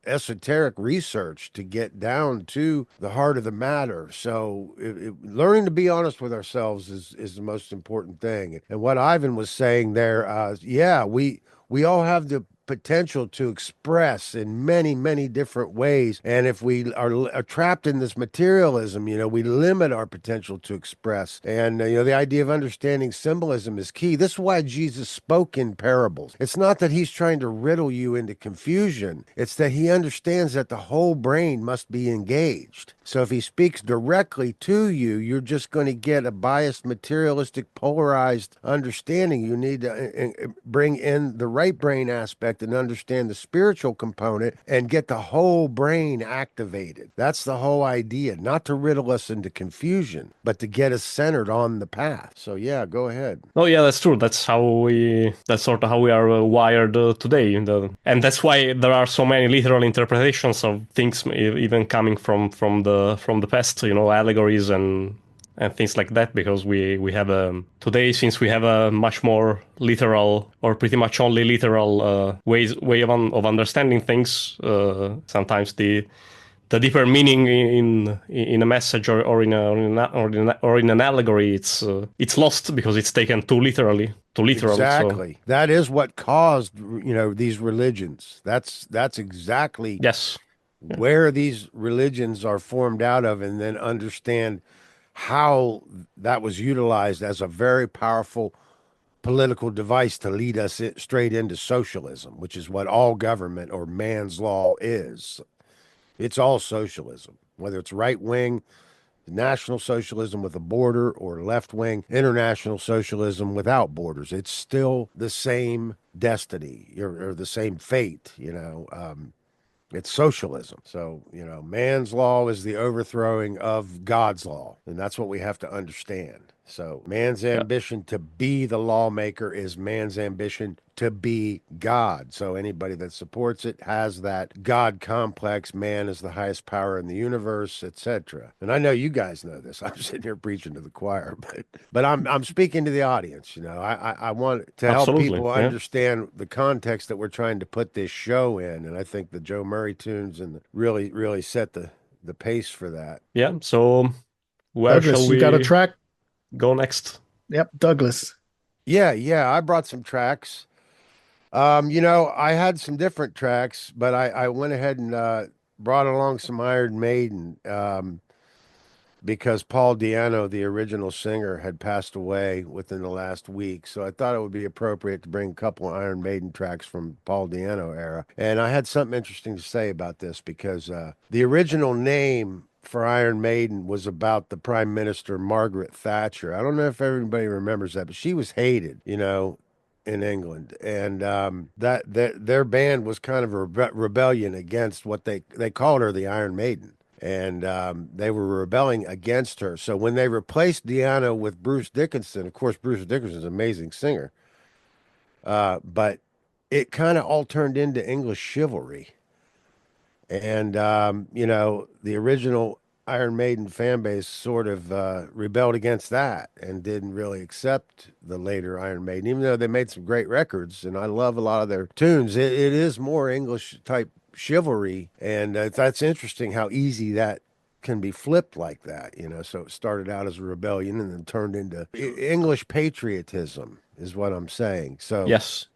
esoteric research to get down to the heart of the matter. So learning to be honest with ourselves is the most important thing. And what Ivan was saying there, we all have the potential to express in many, many different ways. And if we are trapped in this materialism, we limit our potential to express. And, the idea of understanding symbolism is key. This is why Jesus spoke in parables. It's not that he's trying to riddle you into confusion. It's that he understands that the whole brain must be engaged. So if he speaks directly to you, you're just going to get a biased, materialistic, polarized understanding. You need to bring in the right brain aspect and understand the spiritual component and get the whole brain activated. That's the whole idea, not to riddle us into confusion, but to get us centered on the path. So yeah, go ahead. Oh yeah, that's true. That's sort of how we are wired today. And that's why there are so many literal interpretations of things, even coming from the past, allegories and things like that, because we have today, since we have a much more literal, or pretty much only literal way of understanding things. Sometimes the deeper meaning in a message or in an allegory, it's lost because it's taken too literal. Exactly. So. That is what caused these religions. That's exactly where these religions are formed out of, and then understand how that was utilized as a very powerful political device to lead us straight into socialism, which is what all government or man's law is. It's all socialism, whether it's right-wing National socialism with a border or left-wing international socialism without borders. It's still the same destiny or the same fate, you know. It's socialism. So, man's law is the overthrowing of God's law. And that's what we have to understand. So man's ambition to be the lawmaker is man's ambition to be God. So anybody that supports it has that God complex. Man is the highest power in the universe, etc. And I know you guys know this. I'm sitting here preaching to the choir, but I'm speaking to the audience. I want to help people understand the context that we're trying to put this show in. And I think the Joe Murray tunes and really set the pace for that. Yeah. So where Douglas, shall we you got a track? Go next. Yep, Douglas. Yeah, I brought some tracks. I had some different tracks, but I went ahead and brought along some Iron Maiden because Paul Di'Anno, the original singer, had passed away within the last week. So I thought it would be appropriate to bring a couple of Iron Maiden tracks from Paul Di'Anno era. And I had something interesting to say about this because the original name for Iron Maiden was about the Prime Minister Margaret Thatcher. I don't know if everybody remembers that, but she was hated, in England, and that their band was kind of a rebellion against what they called her the Iron Maiden, and they were rebelling against her. So when they replaced Di'Anno with Bruce Dickinson, of course Bruce Dickinson's an amazing singer, but it kind of all turned into English chivalry. And, the original Iron Maiden fan base sort of rebelled against that and didn't really accept the later Iron Maiden, even though they made some great records. And I love a lot of their tunes. It is more English type chivalry. And that's interesting how easy that can be flipped like that, So it started out as a rebellion and then turned into English patriotism is what I'm saying. So, yes.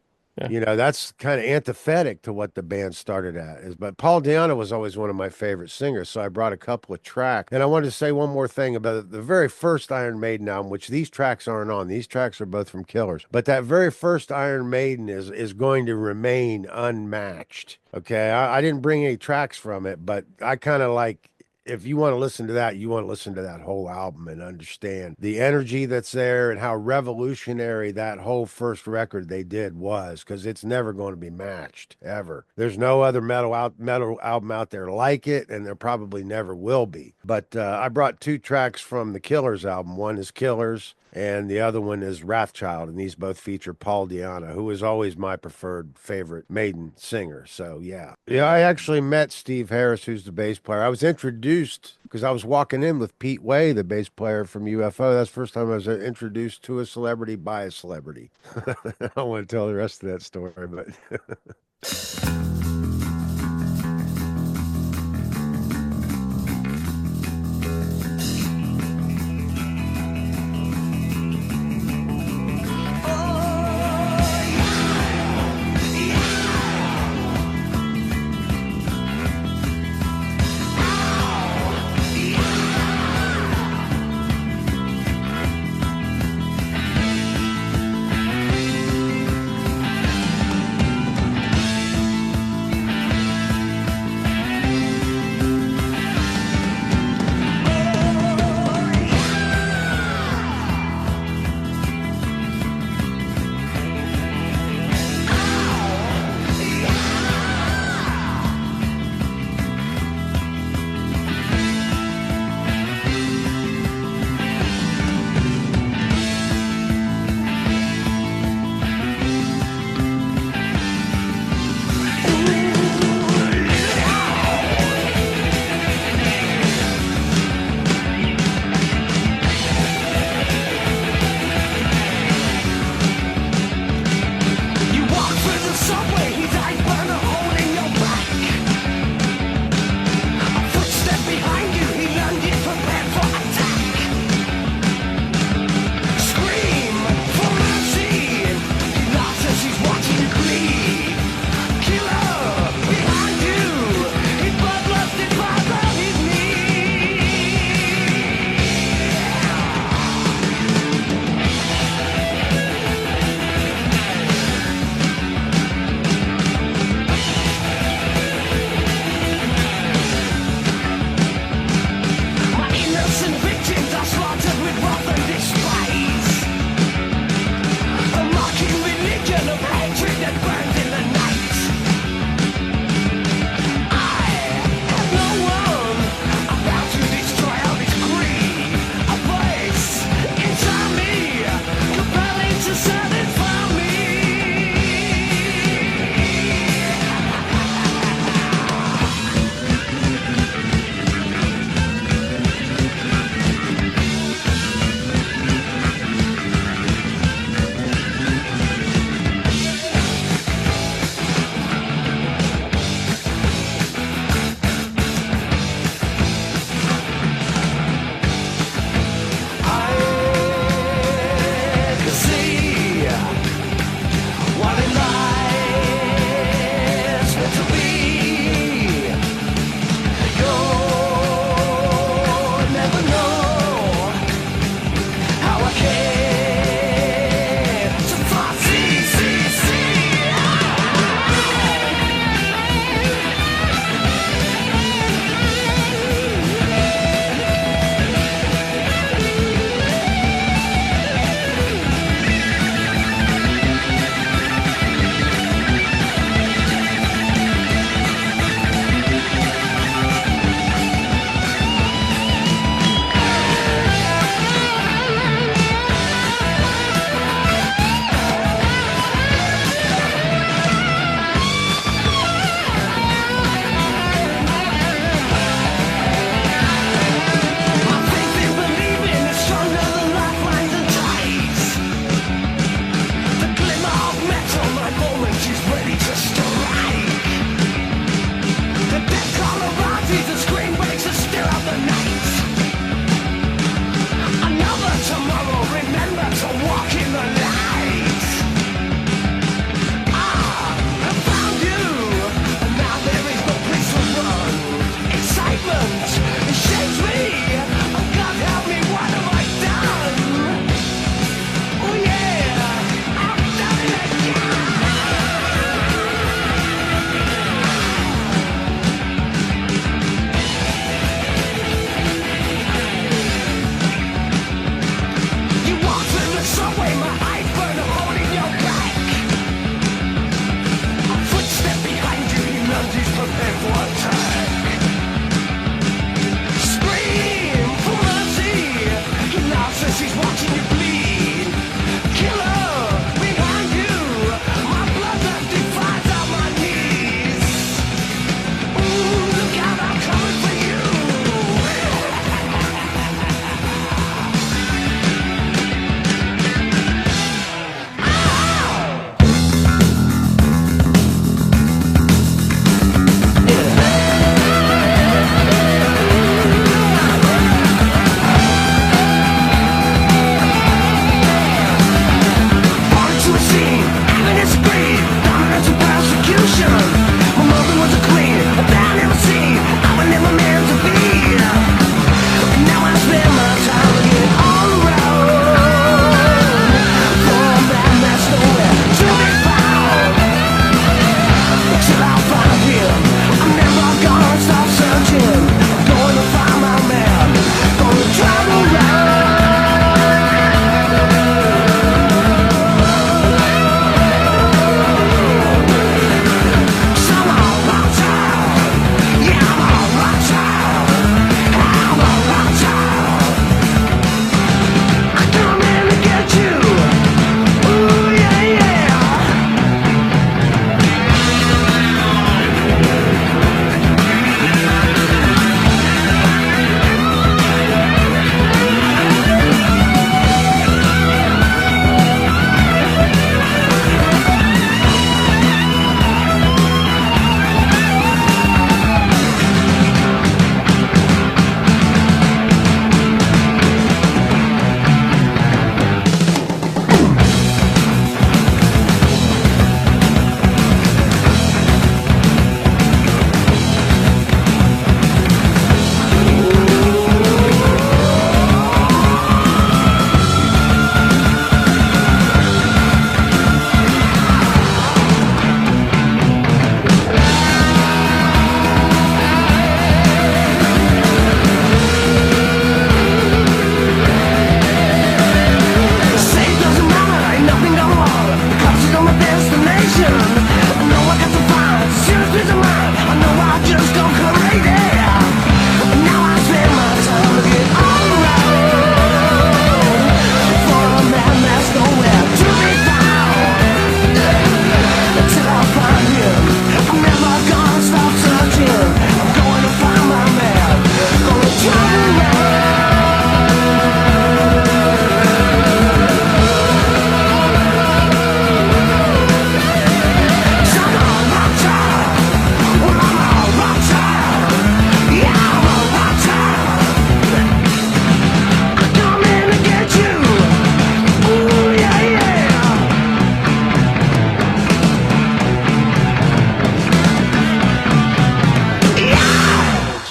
Yeah. That's kind of antithetic to what the band started at. But Paul Di'Anno was always one of my favorite singers, so I brought a couple of tracks. And I wanted to say one more thing about the very first Iron Maiden album, which these tracks aren't on. These tracks are both from Killers. But that very first Iron Maiden is going to remain unmatched. Okay, I didn't bring any tracks from it, but I kind of like, if you want to listen to that, you want to listen to that whole album and understand the energy that's there and how revolutionary that whole first record they did was, because it's never going to be matched, ever. There's no other metal album out there like it, and there probably never will be. But I brought two tracks from the Killers album. One is Killers, and the other one is Wrathchild, and these both feature Paul Di'Anno, who is always my preferred favorite Maiden singer. So, yeah, I actually met Steve Harris, who's the bass player. I was introduced because I was walking in with Pete Way, the bass player from UFO. That's the first time I was introduced to a celebrity by a celebrity. I don't want to tell the rest of that story, but...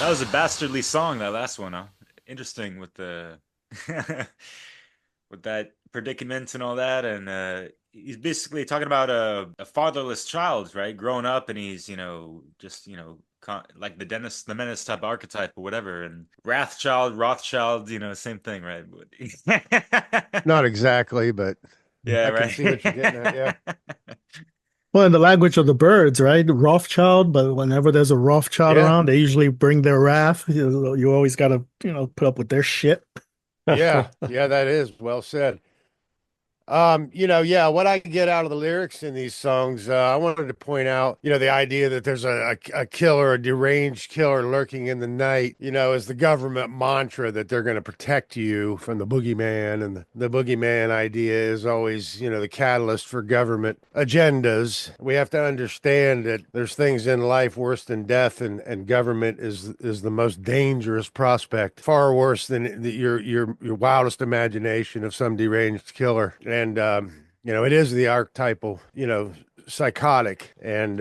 That was a bastardly song, that last one, huh? Interesting with the with that predicament and all that, and he's basically talking about a fatherless child, right? Growing up, and he's just like the Menace type archetype or whatever, and Rothschild, same thing, right? Not exactly, but yeah, I right. can see what you're getting at. Yeah. Well, in the language of the birds, right? Rothschild, but whenever there's a Rothschild Yeah. around, they usually bring their wrath. You always got to, put up with their shit. Yeah, that is well said. What I get out of the lyrics in these songs, I wanted to point out, the idea that there's a killer, a deranged killer lurking in the night, is the government mantra that they're going to protect you from the boogeyman. And the boogeyman idea is always, the catalyst for government agendas. We have to understand that there's things in life worse than death, and government is the most dangerous prospect, far worse than your wildest imagination of some deranged killer. And it is the archetypal, psychotic, and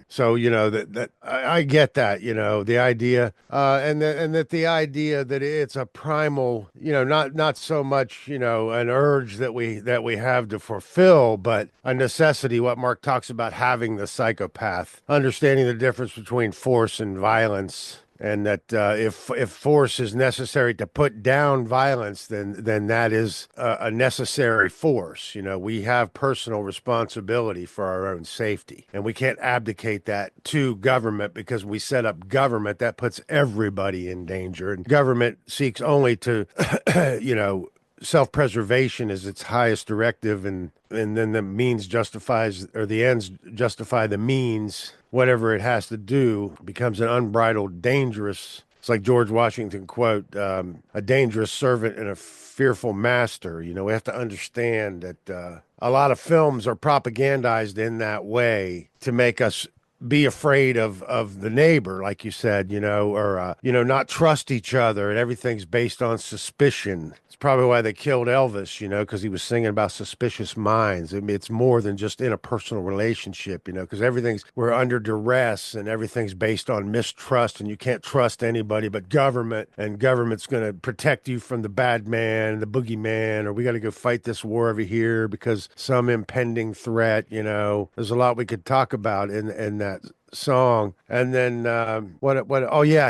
so that I get that, the idea, and that the idea that it's a primal, not so much, an urge that we have to fulfill, but a necessity. What Mark talks about, having the psychopath, understanding the difference between force and violence. And that if force is necessary to put down violence, then that is a necessary force. We have personal responsibility for our own safety, and we can't abdicate that to government, because we set up government that puts everybody in danger. And government seeks only to, self-preservation is its highest directive, and then the means justifies, or the ends justify the means. Whatever it has to do becomes an unbridled, dangerous. It's like George Washington quote, a dangerous servant and a fearful master. We have to understand that a lot of films are propagandized in that way to make us be afraid of the neighbor, like you said, or not trust each other, and everything's based on suspicion. It's probably why they killed Elvis, because he was singing about suspicious minds. I mean, it's more than just in a personal relationship, because we're under duress, and everything's based on mistrust, and you can't trust anybody but government, and government's going to protect you from the bad man, the boogeyman, or we got to go fight this war over here because some impending threat. There's a lot we could talk about in that song. And then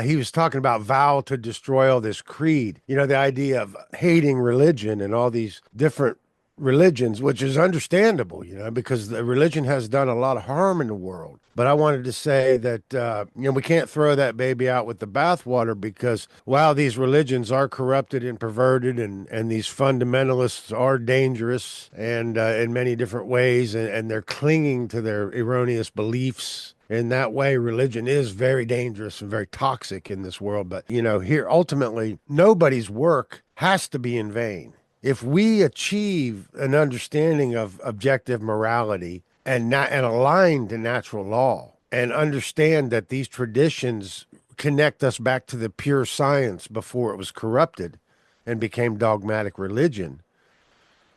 he was talking about vow to destroy all this creed, the idea of hating religion and all these different religions, which is understandable, because the religion has done a lot of harm in the world. But I wanted to say that, we can't throw that baby out with the bathwater, because while these religions are corrupted and perverted, and these fundamentalists are dangerous and in many different ways, and they're clinging to their erroneous beliefs. In that way, religion is very dangerous and very toxic in this world. But, here, ultimately, nobody's work has to be in vain. If we achieve an understanding of objective morality and align to natural law, and understand that these traditions connect us back to the pure science before it was corrupted and became dogmatic religion,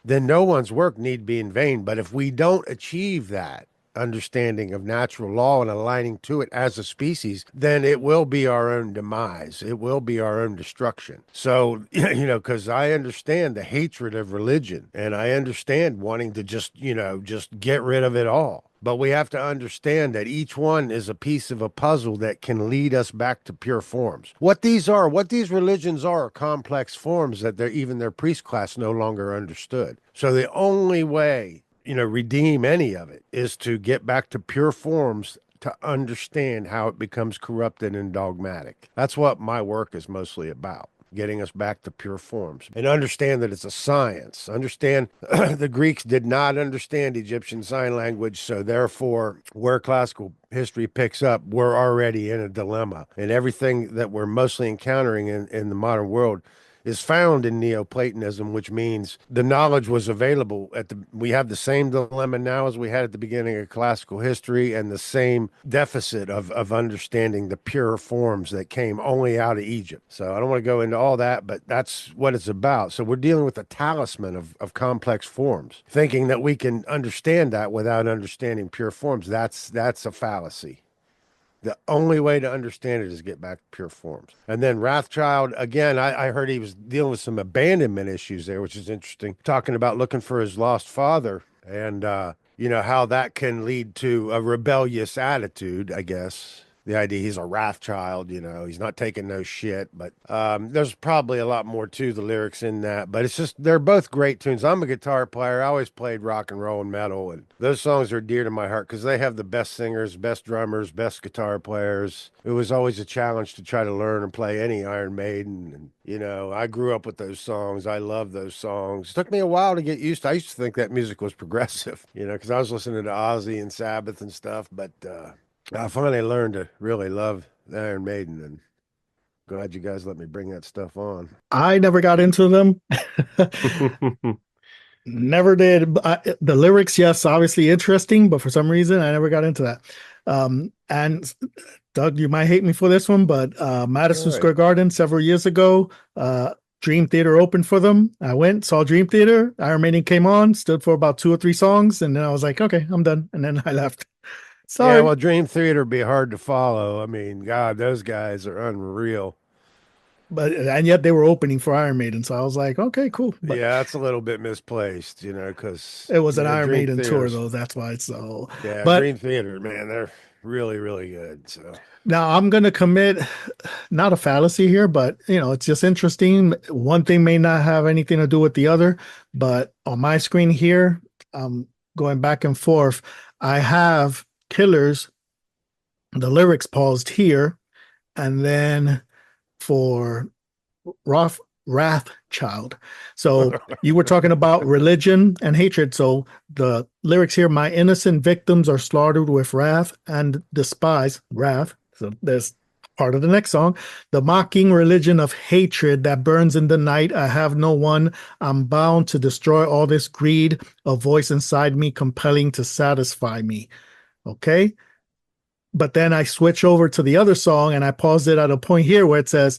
then no one's work need be in vain. But if we don't achieve that understanding of natural law and aligning to it as a species, then it will be our own demise. It will be our own destruction. So, because I understand the hatred of religion, and I understand wanting to just get rid of it all. But we have to understand that each one is a piece of a puzzle that can lead us back to pure forms. What these religions are complex forms that even their priest class no longer understood. So the only way redeem any of it is to get back to pure forms, to understand how it becomes corrupted and dogmatic. That's what my work is mostly about, getting us back to pure forms, and understand that it's a science. Understand the Greeks did not understand Egyptian sign language, so therefore where classical history picks up, we're already in a dilemma, and everything that we're mostly encountering in the modern world is found in Neoplatonism, which means the knowledge was available we have the same dilemma now as we had at the beginning of classical history, and the same deficit of understanding the pure forms that came only out of Egypt. So I don't want to go into all that, but that's what it's about. So we're dealing with a talisman of complex forms, thinking that we can understand that without understanding pure forms. That's a fallacy. The only way to understand it is get back to pure forms. And then Wrathchild, again, I heard he was dealing with some abandonment issues there, which is interesting. Talking about looking for his lost father and, how that can lead to a rebellious attitude, I guess. The idea he's a Wrathchild, he's not taking no shit. But there's probably a lot more to the lyrics in that. But it's just, they're both great tunes. I'm a guitar player. I always played rock and roll and metal. And those songs are dear to my heart because they have the best singers, best drummers, best guitar players. It was always a challenge to try to learn and play any Iron Maiden. And, I grew up with those songs. I love those songs. It took me a while to get used to. I used to think that music was progressive, because I was listening to Ozzy and Sabbath and stuff. But, I finally learned to really love Iron Maiden, and glad you guys let me bring that stuff on. I never got into them. Never did. The lyrics, yes, obviously interesting, but for some reason I never got into that. And Doug, you might hate me for this one, but Madison Square Garden several years ago, Dream Theater opened for them. I went, saw Dream Theater, Iron Maiden came on, stood for about 2 or 3 songs, and then I was like, okay, I'm done. And then I left. Sorry. Yeah, well, Dream Theater would be hard to follow. I mean, God, those guys are unreal. And yet they were opening for Iron Maiden, so I was like, okay, cool. But yeah, that's a little bit misplaced, because it was an Iron Maiden tour, though. That's why it's so. Yeah, but Dream Theater, man, they're really, really good. So now I'm going to commit, not a fallacy here, but it's just interesting. One thing may not have anything to do with the other, but on my screen here, going back and forth, I have Killers, the lyrics paused here, and then for Wrathchild. So you were talking about religion and hatred. So the lyrics here, my innocent victims are slaughtered with wrath and despise wrath. So there's part of the next song. The mocking religion of hatred that burns in the night. I have no one. I'm bound to destroy all this greed. A voice inside me compelling to satisfy me. Okay. But then I switch over to the other song and I paused it at a point here where it says,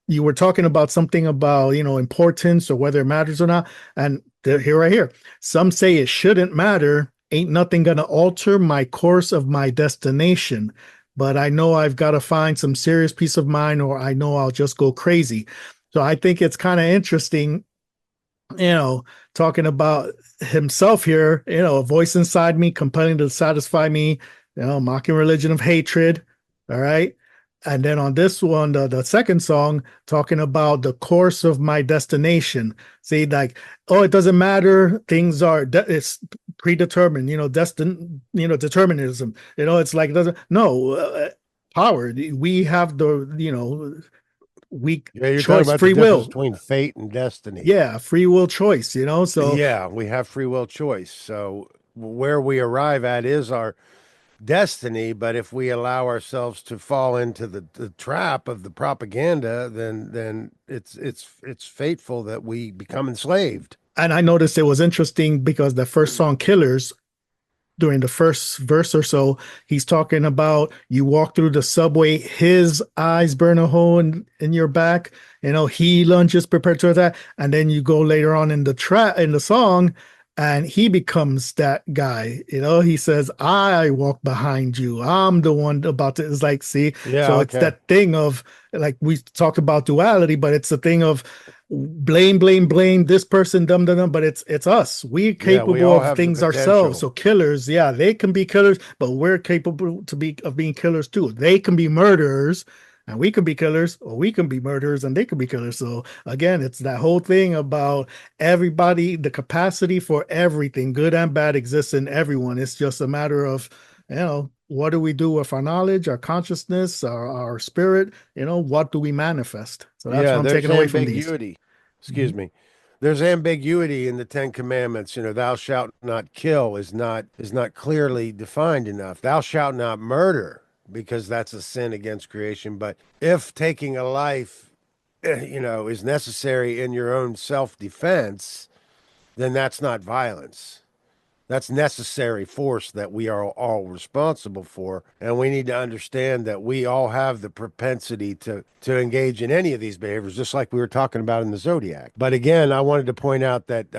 you were talking about something about, importance or whether it matters or not. And here, right here, some say it shouldn't matter. Ain't nothing going to alter my course of my destination. But I know I've got to find some serious peace of mind or I know I'll just go crazy. So I think it's kind of interesting, talking about himself here, a voice inside me compelling to satisfy me, mocking religion of hatred. All right. And then on this one, the second song, talking about the course of my destination. See, like, it doesn't matter. Things are, it's predetermined, determinism. It's like, power. We have the, you're choice, talking about free the will between fate and destiny. Yeah, free will choice, so. Yeah, we have free will choice. So where we arrive at is our destiny, but if we allow ourselves to fall into the trap of the propaganda, then it's fateful that we become enslaved. And I noticed it was interesting because the first song, Killers, during the first verse or so, he's talking about you walk through the subway, his eyes burn a hole in your back, he lunges prepared to that, and then you go later on in the song, and he becomes that guy, he says, I walk behind you. I'm the one about to, it's like, see, It's that thing of, like we talked about duality, but it's the thing of blame this person, but it's us. We're capable of things ourselves. So killers, they can be killers, but we're capable of being killers too. They can be murderers, and we can be killers, or we can be murderers and they can be killers. So again, it's that whole thing about everybody, the capacity for everything, good and bad, exists in everyone. It's just a matter of, what do we do with our knowledge, our consciousness, our spirit? What do we manifest? So that's what I'm taking away from these. Excuse me. There's ambiguity in the 10 Commandments. Thou shalt not kill is not clearly defined enough. Thou shalt not murder, because that's a sin against creation. But if taking a life, is necessary in your own self-defense, then that's not violence. That's necessary force that we are all responsible for. And we need to understand that we all have the propensity to engage in any of these behaviors, just like we were talking about in the Zodiac. But again, I wanted to point out that,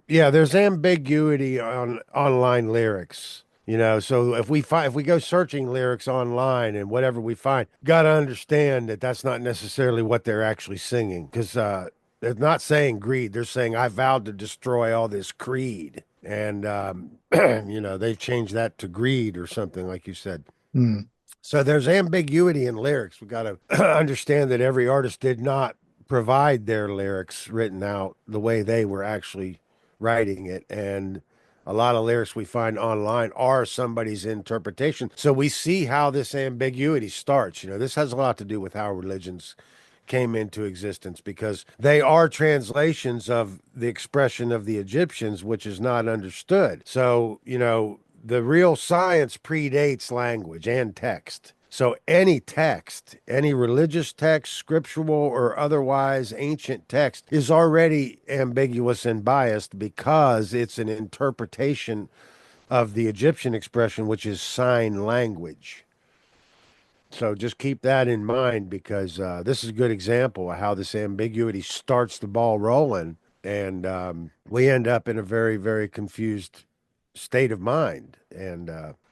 there's ambiguity on online lyrics. You know, so if we go searching lyrics online and whatever we find, got to understand that that's not necessarily what they're actually singing, because they're not saying greed. They're saying, I vowed to destroy all this creed. And, you know, they've changed that to greed or something, like you said. Mm. So there's ambiguity in lyrics. We got to understand that every artist did not provide their lyrics written out the way they were actually writing it. And a lot of lyrics we find online are somebody's interpretation. So we see how this ambiguity starts. You know, this has a lot to do with how religions came into existence, because they are translations of the expression of the Egyptians, which is not understood. So, you know, the real science predates language and text. So any text, any religious text, scriptural or otherwise ancient text, is already ambiguous and biased because it's an interpretation of the Egyptian expression, which is sign language. So just keep that in mind, because this is a good example of how this ambiguity starts the ball rolling, and we end up in a very, very confused state of mind. And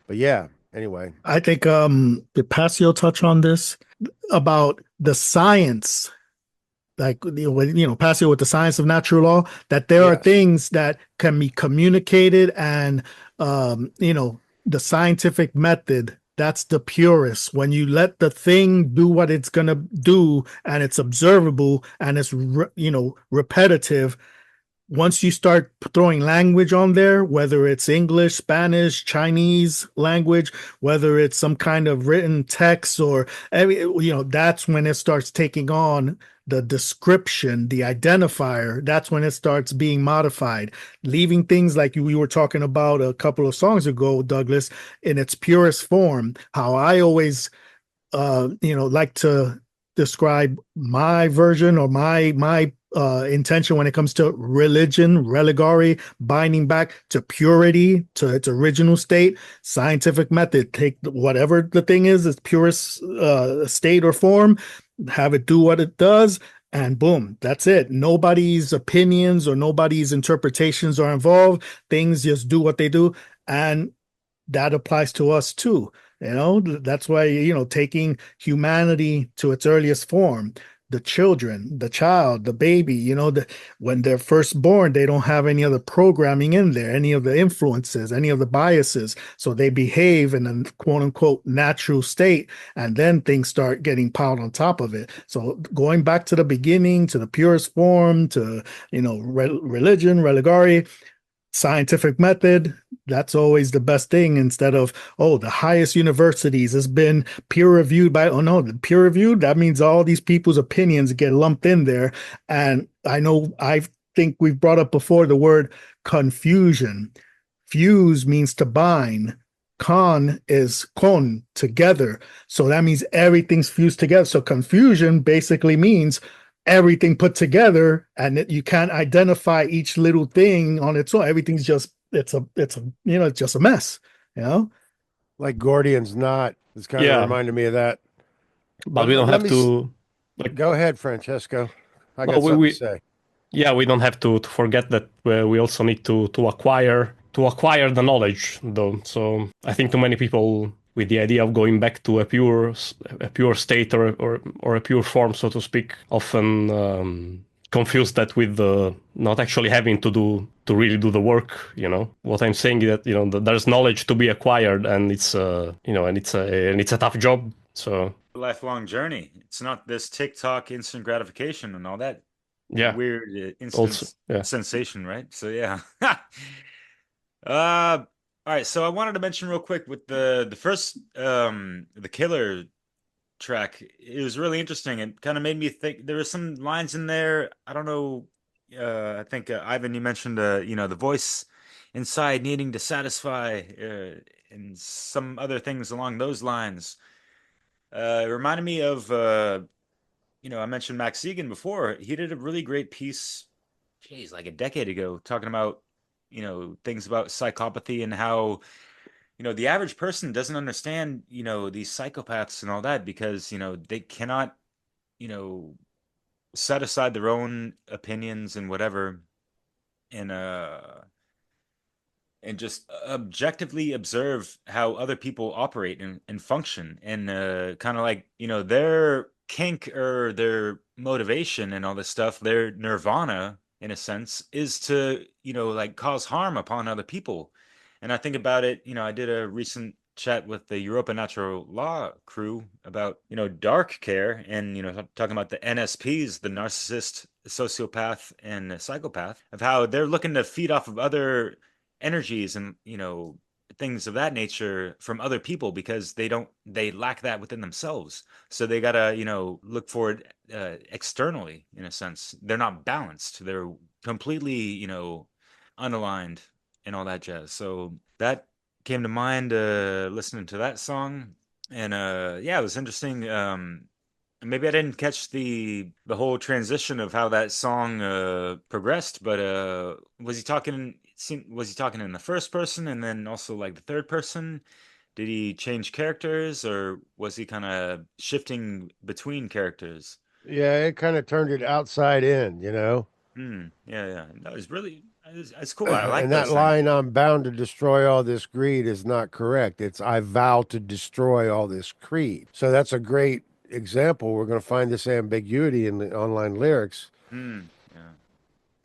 but yeah, anyway, I think did Passio touch on this about the science, like Passio with the science of natural law, that there are things that can be communicated, and the scientific method, that's the purest. When you let the thing do what it's gonna do, and it's observable, and it's repetitive. Once you start throwing language on there, whether it's English, Spanish, Chinese language, whether it's some kind of written text, or that's when it starts taking on the description, the identifier. That's when it starts being modified, leaving things like we were talking about a couple of songs ago, Douglas, in its purest form. How I always like to describe my version, or my intention when it comes to religion, religory, binding back to purity, to its original state, scientific method. Take whatever the thing is, its purest state or form, have it do what it does, and boom, that's it. Nobody's opinions or nobody's interpretations are involved. Things just do what they do, and that applies to us too. That's why, taking humanity to its earliest form, the children, the child, the baby, when they're first born, they don't have any other programming in there, any of the influences, any of the biases. So they behave in a quote unquote natural state, and then things start getting piled on top of it. So going back to the beginning, to the purest form, to, religion, religory, scientific method, that's always the best thing, instead of, the highest universities has been peer reviewed by, the peer reviewed, that means all these people's opinions get lumped in there. And I think we've brought up before the word confusion. Fuse means to bind. Con is con, together. So that means everything's fused together. So confusion basically means everything put together, and you can't identify each little thing on its own. Everything's just it's just a mess, like Gordian's knot. It's kind of reminded me of that. But we don't have to go ahead, Francesco. I got something to say. Yeah, we don't have to forget that we also need to acquire the knowledge, though. So I think too many people, with the idea of going back to a pure state or a pure form, so to speak, often confuse that with not actually having to really do the work. What I'm saying is that there's knowledge to be acquired, and it's it's a tough job. So lifelong journey. It's not this TikTok instant gratification and all that. Yeah, weird instant sensation, right? So yeah. All right, so I wanted to mention real quick with the first the Killer track. It was really interesting. It kind of made me think. There were some lines in there. I don't know. I think Ivan, you mentioned the voice inside needing to satisfy, and some other things along those lines. It reminded me of I mentioned Max Egan before. He did a really great piece, like a decade ago, talking about things about psychopathy and how the average person doesn't understand these psychopaths and all that, because they cannot set aside their own opinions and whatever, and and just objectively observe how other people operate and function, and kind of like, their kink or their motivation and all this stuff, their nirvana in a sense is to, like cause harm upon other people. And I think about it, I did a recent chat with the Europa Natural Law crew about, dark care, and, talking about the NSPs, the narcissist, sociopath, and psychopath, of how they're looking to feed off of other energies and, things of that nature from other people, because they lack that within themselves. So they gotta, look for it externally. In a sense, they're not balanced, they're completely, unaligned and all that jazz. So that came to mind listening to that song. And yeah, it was interesting. Maybe I didn't catch the whole transition of how that song progressed, but was he talking in the first person and then also like the third person? Did he change characters, or was he kind of shifting between characters? Yeah, it kind of turned it outside in, Yeah. That was really, it's cool. I like And that those things. line, "I'm bound to destroy all this greed," is not correct. It's, "I vow to destroy all this creed." So that's a great example. We're going to find this ambiguity in the online lyrics. Yeah.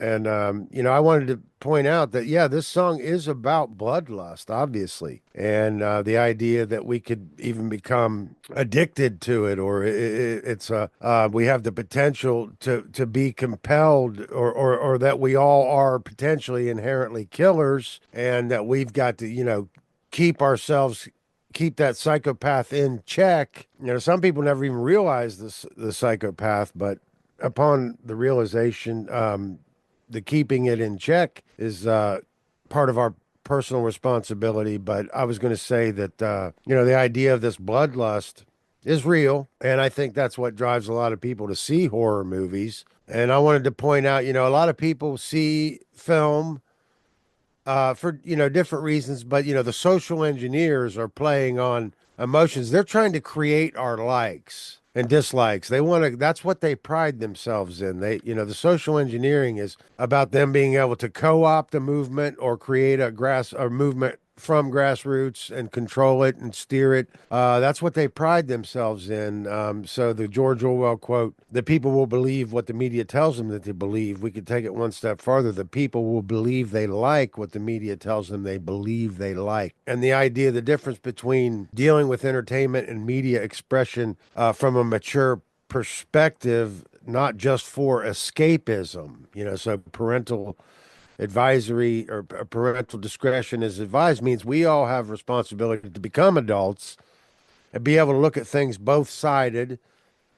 And, I wanted to point out that, yeah, this song is about bloodlust, obviously. And the idea that we could even become addicted to it, or we have the potential to be compelled, or that we all are potentially inherently killers, and that we've got to, keep that psychopath in check. Some people never even realize the psychopath, but upon the realization, the keeping it in check is part of our personal responsibility. But I was going to say that, the idea of this bloodlust is real. And I think that's what drives a lot of people to see horror movies. And I wanted to point out, a lot of people see film for, different reasons. But, the social engineers are playing on emotions. They're trying to create our likes and dislikes. They want to, that's what they pride themselves in. The social engineering is about them being able to co-opt a movement or create a movement from grassroots and control it and steer it. That's what they pride themselves in. So the George Orwell quote, "The people will believe what the media tells them that they believe." We could take it one step farther. The people will believe they like what the media tells them they believe they like. And the idea, the difference between dealing with entertainment and media expression from a mature perspective, not just for escapism, so parental advisory or parental discretion is advised, means we all have responsibility to become adults and be able to look at things both sided,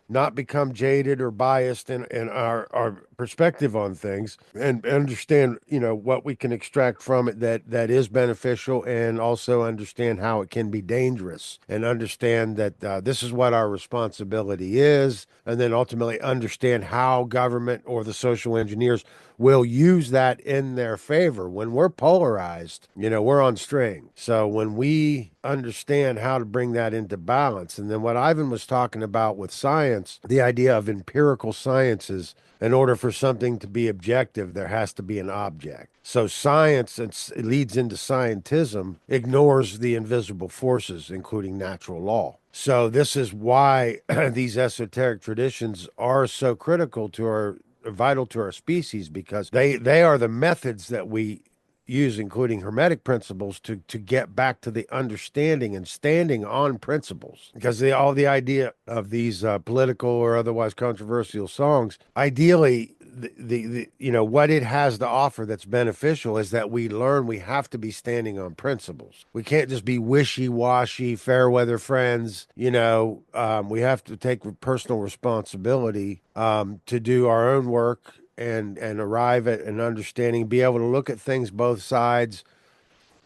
not become jaded or biased in our perspective on things, and understand, what we can extract from it that is beneficial, and also understand how it can be dangerous, and understand that this is what our responsibility is, and then ultimately understand how government or the social engineers will use that in their favor. When we're polarized, we're on string. So when we understand how to bring that into balance, and then what Ivan was talking about with science, the idea of empirical sciences, in order for something to be objective, there has to be an object. So science, it leads into scientism, ignores the invisible forces, including natural law. So this is why these esoteric traditions are so critical to vital to our species, because they are the methods that we use, including hermetic principles, to get back to the understanding and standing on principles. Because all the idea of these political or otherwise controversial songs, ideally, the what it has to offer that's beneficial is that we learn we have to be standing on principles. We can't just be wishy-washy, fair weather friends. We have to take personal responsibility to do our own work and arrive at an understanding, be able to look at things both sides,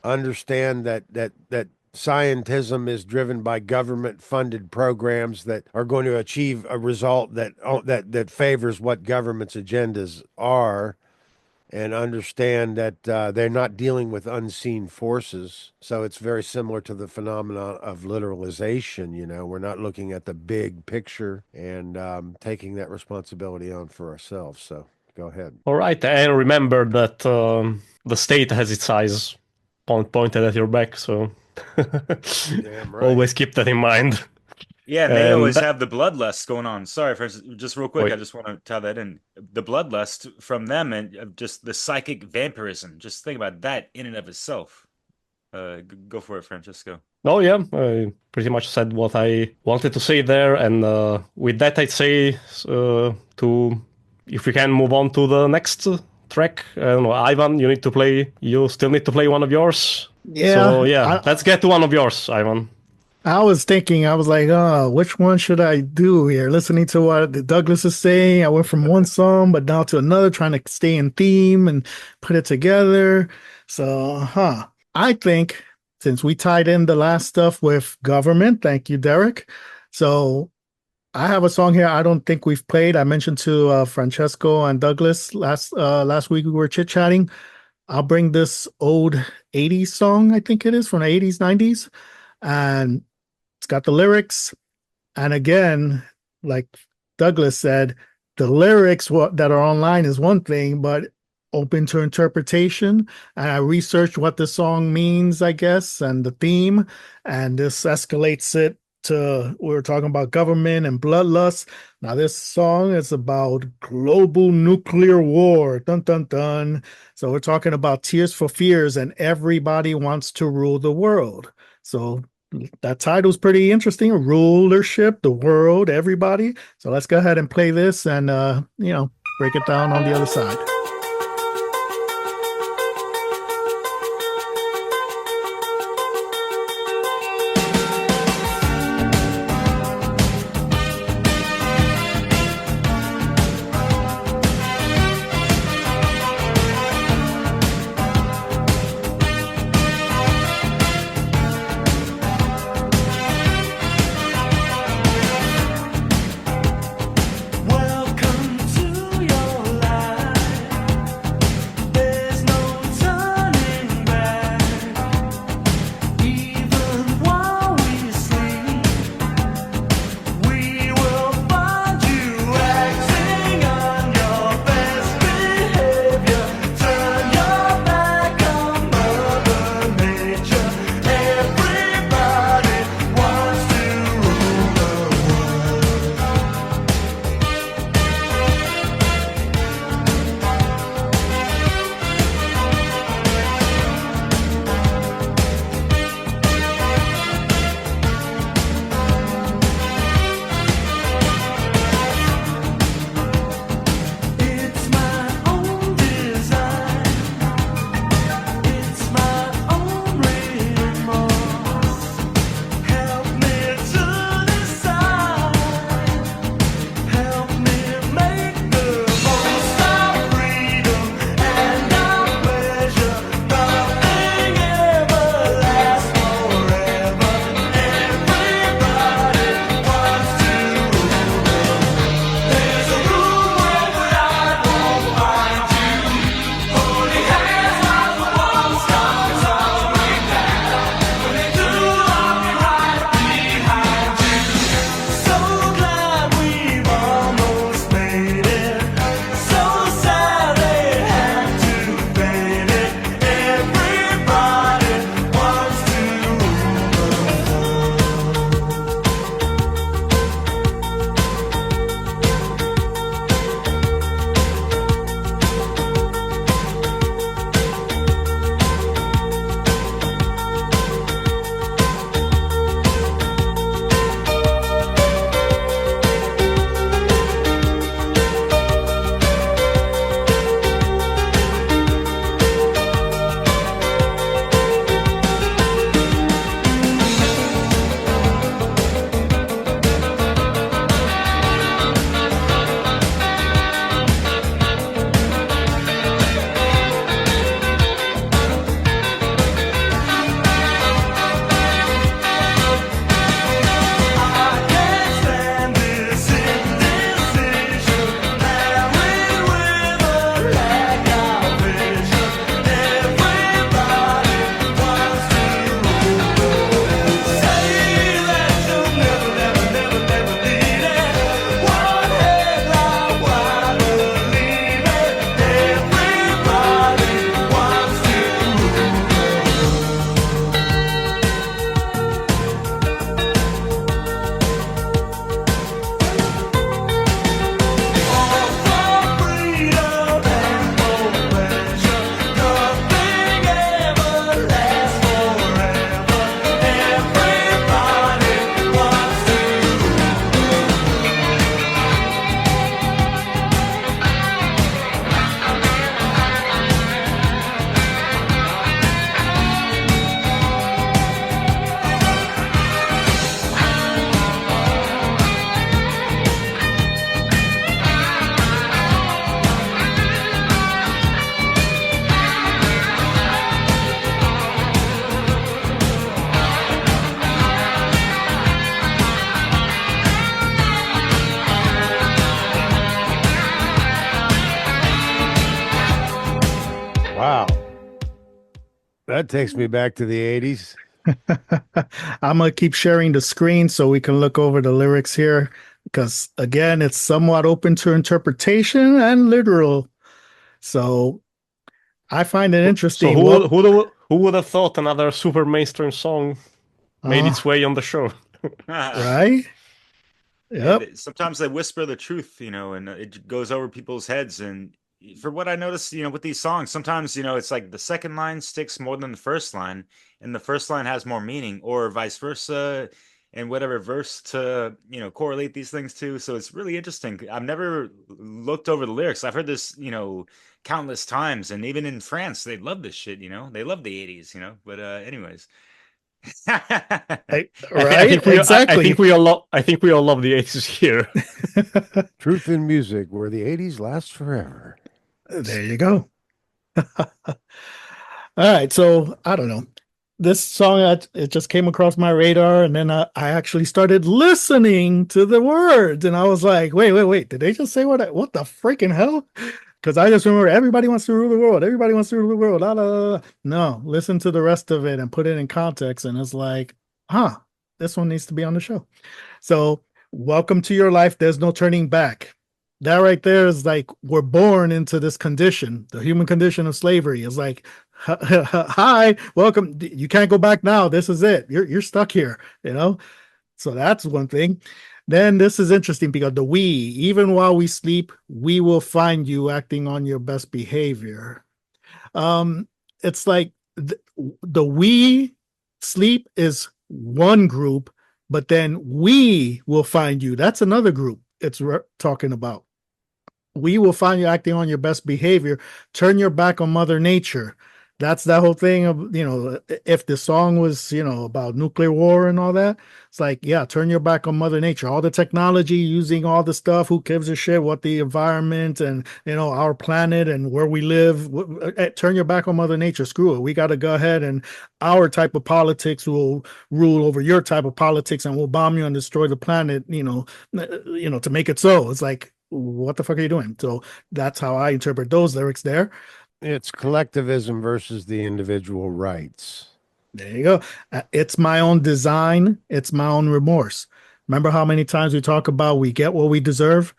understand that scientism is driven by government funded programs that are going to achieve a result that favors what government's agendas are, and understand that they're not dealing with unseen forces. So it's very similar to the phenomenon of literalization. We're not looking at the big picture and taking that responsibility on for ourselves. So go ahead. All right, and remember that the state has its eyes pointed at your back. So Damn right. always keep that in mind. Yeah, and they always have the bloodlust going on. Sorry, just real quick, Wait. I just want to tie that in. The bloodlust from them and just the psychic vampirism. Just think about that in and of itself. Go for it, Francesco. Oh yeah, I pretty much said what I wanted to say there, and with that I'd say to if we can move on to the next track. I don't know, Ivan, you still need to play one of yours. Yeah. So yeah, let's get to one of yours, Ivan. I was thinking, I was like, which one should I do here? Listening to what Douglas is saying, I went from one song, but now to another, trying to stay in theme and put it together. So, I think since we tied in the last stuff with government, thank you, Derek. So I have a song here I don't think we've played. I mentioned to Francesco and Douglas last week we were chit-chatting. I'll bring this old 80s song, I think it is, from the 80s, 90s. And it's got the lyrics. And again, like Douglas said, the lyrics that are online is one thing, but open to interpretation. And I researched what the song means, I guess, and the theme. And this escalates it to, we were talking about government and bloodlust. Now this song is about global nuclear war. Dun, dun, dun. So we're talking about Tears for Fears and everybody wants to rule the world. So that title's pretty interesting. Rulership, the world, everybody. So let's go ahead and play this and, break it down on the other side. Welcome to your life. That takes me back to the 80s. I'm going to keep sharing the screen so we can look over the lyrics here because, again, it's somewhat open to interpretation and literal. So I find it interesting. So who would have thought another super mainstream song made its way on the show? Right? Yep. Sometimes they whisper the truth, and it goes over people's heads. And for what I noticed, with these songs, sometimes, it's like the second line sticks more than the first line, and the first line has more meaning, or vice versa, and whatever verse to, correlate these things to. So it's really interesting. I've never looked over the lyrics. I've heard this, countless times, and even in France, they love this shit, they love the 80s, but anyways. Right? Exactly. I think we all love the 80s here. Truth in music, where the 80s last forever. There you go. All right, so I don't know. This song, it just came across my radar, and then I actually started listening to the words, and I was like, wait, did they just say what the freaking hell? Because I just remember everybody wants to rule the world. Everybody wants to rule the world. La, la, la. No, listen to the rest of it and put it in context. And it's like, this one needs to be on the show. So welcome to your life. There's no turning back. That right there is like, we're born into this condition, the human condition of slavery. Is like, hi, welcome. You can't go back now. This is it. You're stuck here, So that's one thing. Then this is interesting because even while we sleep, we will find you acting on your best behavior. It's like the we sleep is one group, but then we will find you. That's another group it's talking about. We will find you acting on your best behavior. Turn your back on Mother Nature. That's that whole thing of, if the song was, about nuclear war and all that, it's like, yeah, turn your back on Mother Nature. All the technology, using all the stuff, who gives a shit what the environment and, our planet and where we live, turn your back on Mother Nature. Screw it. We got to go ahead, and our type of politics will rule over your type of politics, and we'll bomb you and destroy the planet, to make it so. It's like, what the fuck are you doing? So that's how I interpret those lyrics there. It's collectivism versus the individual rights. There you go. It's my own design. It's my own remorse. Remember how many times we talk about we get what we deserve?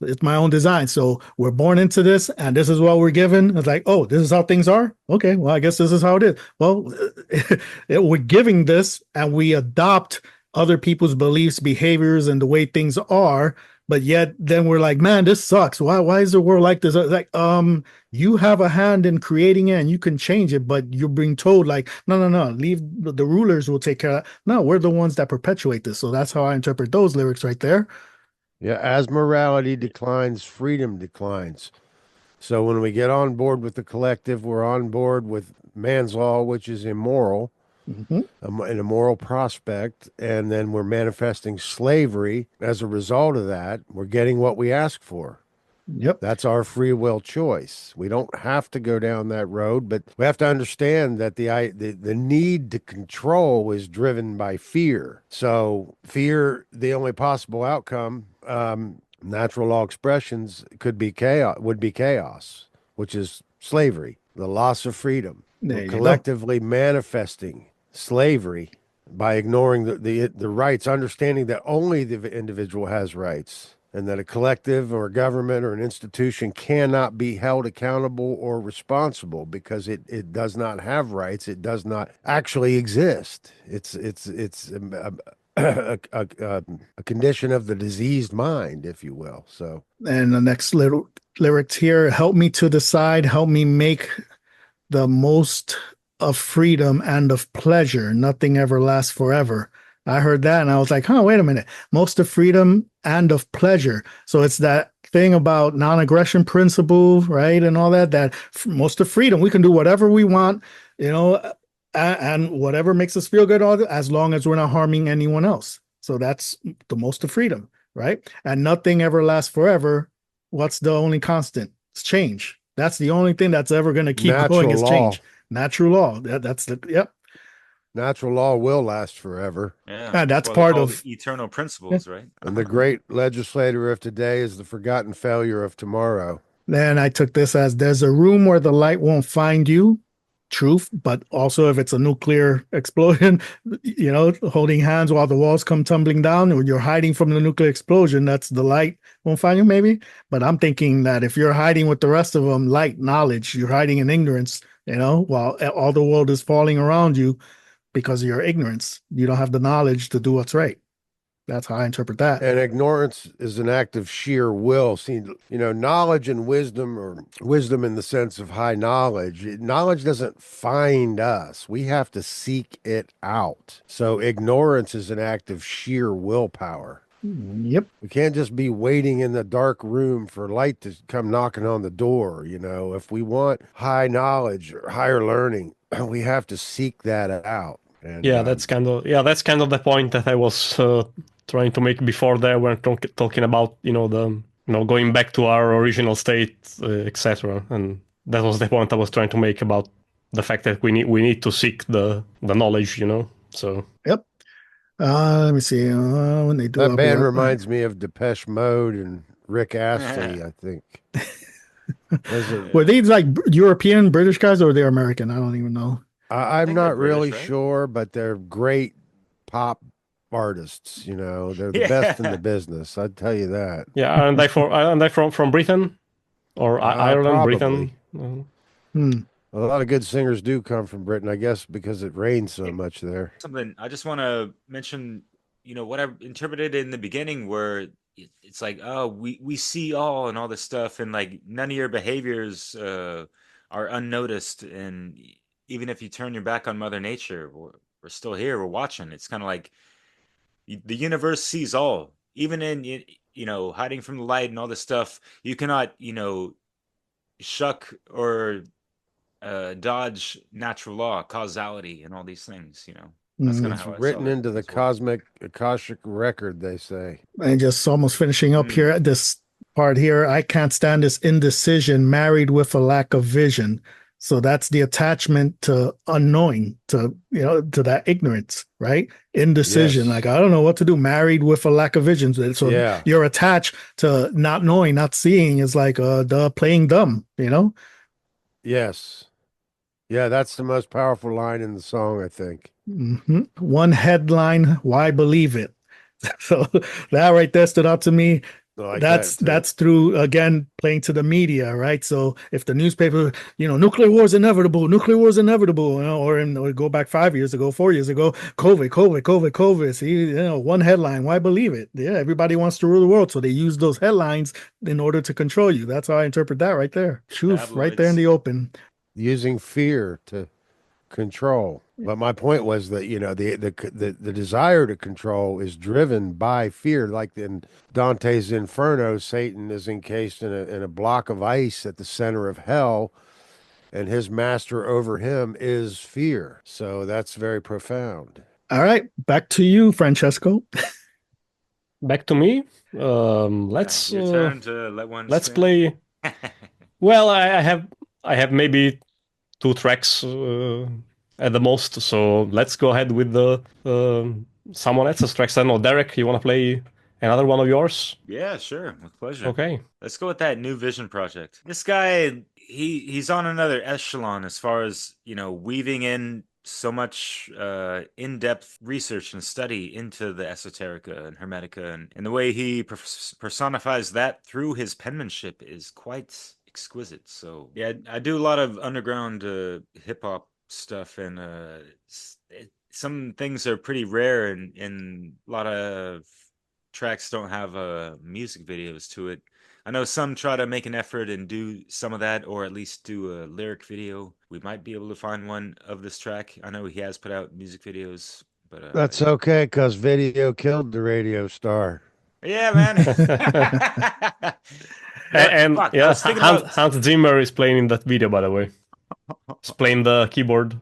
It's my own design. So we're born into this, and this is what we're given. It's like, oh, this is how things are? Okay, well, I guess this is how it is. Well, we're giving this, and we adopt other people's beliefs, behaviors, and the way things are. But yet then we're like, man, this sucks. Why is the world like this? Like, you have a hand in creating it and you can change it, but you're being told like, no, leave, the rulers will take care of that. No, we're the ones that perpetuate this. So that's how I interpret those lyrics right there. Yeah, as morality declines, freedom declines. So when we get on board with the collective, we're on board with man's law, which is immoral. An immoral prospect, and then we're manifesting slavery as a result of that. We're getting what we ask for. Yep. That's our free will choice. We don't have to go down that road, but we have to understand that the need to control is driven by fear. So fear, the only possible outcome, natural law expressions would be chaos, which is slavery, the loss of freedom. We're collectively manifesting slavery by ignoring the rights, understanding that only the individual has rights, and that a collective or a government or an institution cannot be held accountable or responsible because it does not have rights. It does not actually exist. It's a condition of the diseased mind, if you will. So, and the next little lyrics here: help me to decide, help me make the most of freedom and of pleasure. Nothing ever lasts forever. I heard that and I was like, wait a minute. Most of freedom and of pleasure. So it's that thing about non-aggression principle, right? And all that most of freedom, we can do whatever we want, and whatever makes us feel good, as long as we're not harming anyone else. So that's the most of freedom, right? And nothing ever lasts forever. What's the only constant? It's change. That's the only thing that's ever going to keep going is change. Natural law. That's the, yep. Natural law will last forever. Yeah, and that's part of eternal principles, right? And the great legislator of today is the forgotten failure of tomorrow. Then I took this as: there's a room where the light won't find you. truth, but also if it's a nuclear explosion, holding hands while the walls come tumbling down, or you're hiding from the nuclear explosion, that's the light won't find you, maybe. But I'm thinking that if you're hiding with the rest of them, light, knowledge, you're hiding in ignorance, while all the world is falling around you because of your ignorance. You don't have the knowledge to do what's right. That's how I interpret that. And ignorance is an act of sheer will. See, knowledge and wisdom, or wisdom in the sense of high knowledge, knowledge doesn't find us. We have to seek it out. So ignorance is an act of sheer willpower. Yep. We can't just be waiting in the dark room for light to come knocking on the door. If we want high knowledge or higher learning, we have to seek that out. And, that's kind of the point that I was trying to make before there when talking about going back to our original state, etc. And that was the point I was trying to make about the fact that we need to seek the knowledge. So yep. Let me see. When they do that band reminds me of Depeche Mode and Rick Astley, I think. Were these like European, British guys, or were they American? I don't even know. I'm not really sure, but they're great pop artists. They're the best in the business. I'd tell you that. Yeah, and they from Britain or Ireland, probably. Britain. A lot of good singers do come from Britain, I guess, because it rains so much there. Something I just want to mention, what I interpreted in the beginning, where it's like, oh, we see all and all this stuff, and like none of your behaviors are unnoticed, and even if you turn your back on Mother Nature, we're still here, we're watching. It's kind of like the universe sees all, even in hiding from the light and all this stuff. You cannot shuck or dodge natural law, causality, and all these things. That's kind of how it's written into the cosmic Akashic record, they say. And just almost finishing up here at this part here, I can't stand this indecision married with a lack of vision. So that's the attachment to unknowing, to that ignorance, right? Indecision, Yes. like I don't know what to do, married with a lack of vision. So you're attached to not knowing, not seeing, is like playing dumb, Yes. Yeah, that's the most powerful line in the song, I think. Mm-hmm. One headline, why believe it? So that right there stood out to me. Like that's through, again, playing to the media, right? So if the newspaper, nuclear war is inevitable, or go back 5 years ago, 4 years ago, COVID. See, one headline, why believe it? Yeah, everybody wants to rule the world, so they use those headlines in order to control you. That's how I interpret that right there. Truth, right there in the open. Using fear to control. But my point was that the desire to control is driven by fear. Like in Dante's Inferno, Satan is encased in a block of ice at the center of hell, and his master over him is fear. So that's very profound. All right, back to you, Francesco. Back to me. Let's your turn to let one let's spin. play. Well, I have maybe 2 tracks at the most, so let's go ahead with the someone else's tracks. I don't know, Derek, you want to play another one of yours? Yeah, sure, with pleasure. Okay. Let's go with that New Vision project. This guy, he's on another echelon as far as, weaving in so much in-depth research and study into the Esoterica and Hermetica, and the way he personifies that through his penmanship is quite exquisite. So yeah, I do a lot of underground hip-hop stuff, and some things are pretty rare, and a lot of tracks don't have music videos to it. I know some try to make an effort and do some of that, or at least do a lyric video. We might be able to find one of this track. I know he has put out music videos, but that's okay, because video killed the radio star. Yeah, man. And yeah, Hans Zimmer is playing in that video, by the way. He's playing the keyboard.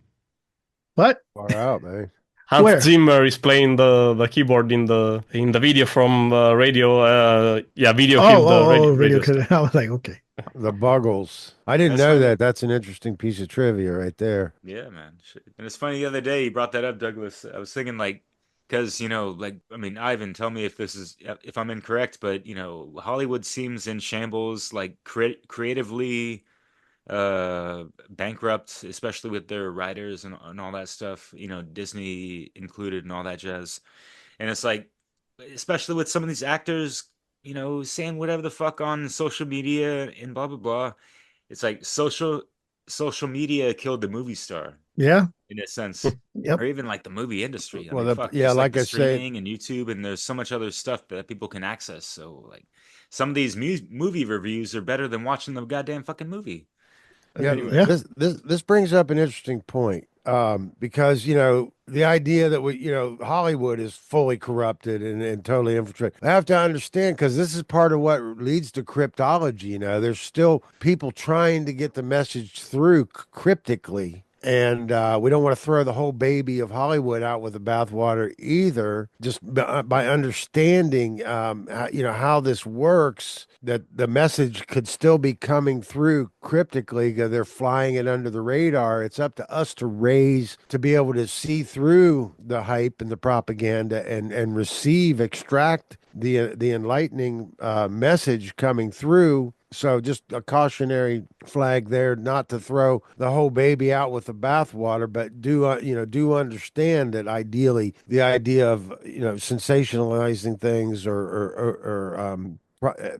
What? Far out, man. Hans Zimmer is playing the keyboard in the video from radio. Video killed the radio star. I was like, okay. The Buggles. I didn't know that. That's an interesting piece of trivia right there. Yeah, man. And it's funny, the other day you brought that up, Douglas. I was thinking, like, because Ivan, tell me if I'm incorrect, but Hollywood seems in shambles, like creatively, bankrupt, especially with their writers and all that stuff, you know, Disney included and all that jazz. And it's like, especially with some of these actors, you know, saying whatever the fuck on social media and blah blah blah. It's like social media killed the movie star. Yeah. In a sense. Yep. Or even like the movie industry. I Well, mean, fuck, yeah, just like the I streaming say, and YouTube, and there's so much other stuff that people can access. So like, some of these movie reviews are better than watching the goddamn fucking movie. yeah, Anyway. this brings up an interesting point, because you know the idea that we, you know, Hollywood is fully corrupted and totally infiltrated. I have to understand, because this is part of what leads to cryptology. You know, there's still people trying to get the message through cryptically. And we don't want to throw the whole baby of Hollywood out with the bathwater either. Just by understanding, you know, how this works, that the message could still be coming through cryptically because they're flying it under the radar. It's up to us to be able to see through the hype and the propaganda and extract the enlightening message coming through. So just a cautionary flag there, not to throw the whole baby out with the bathwater, but do understand that ideally the idea of, you know, sensationalizing things or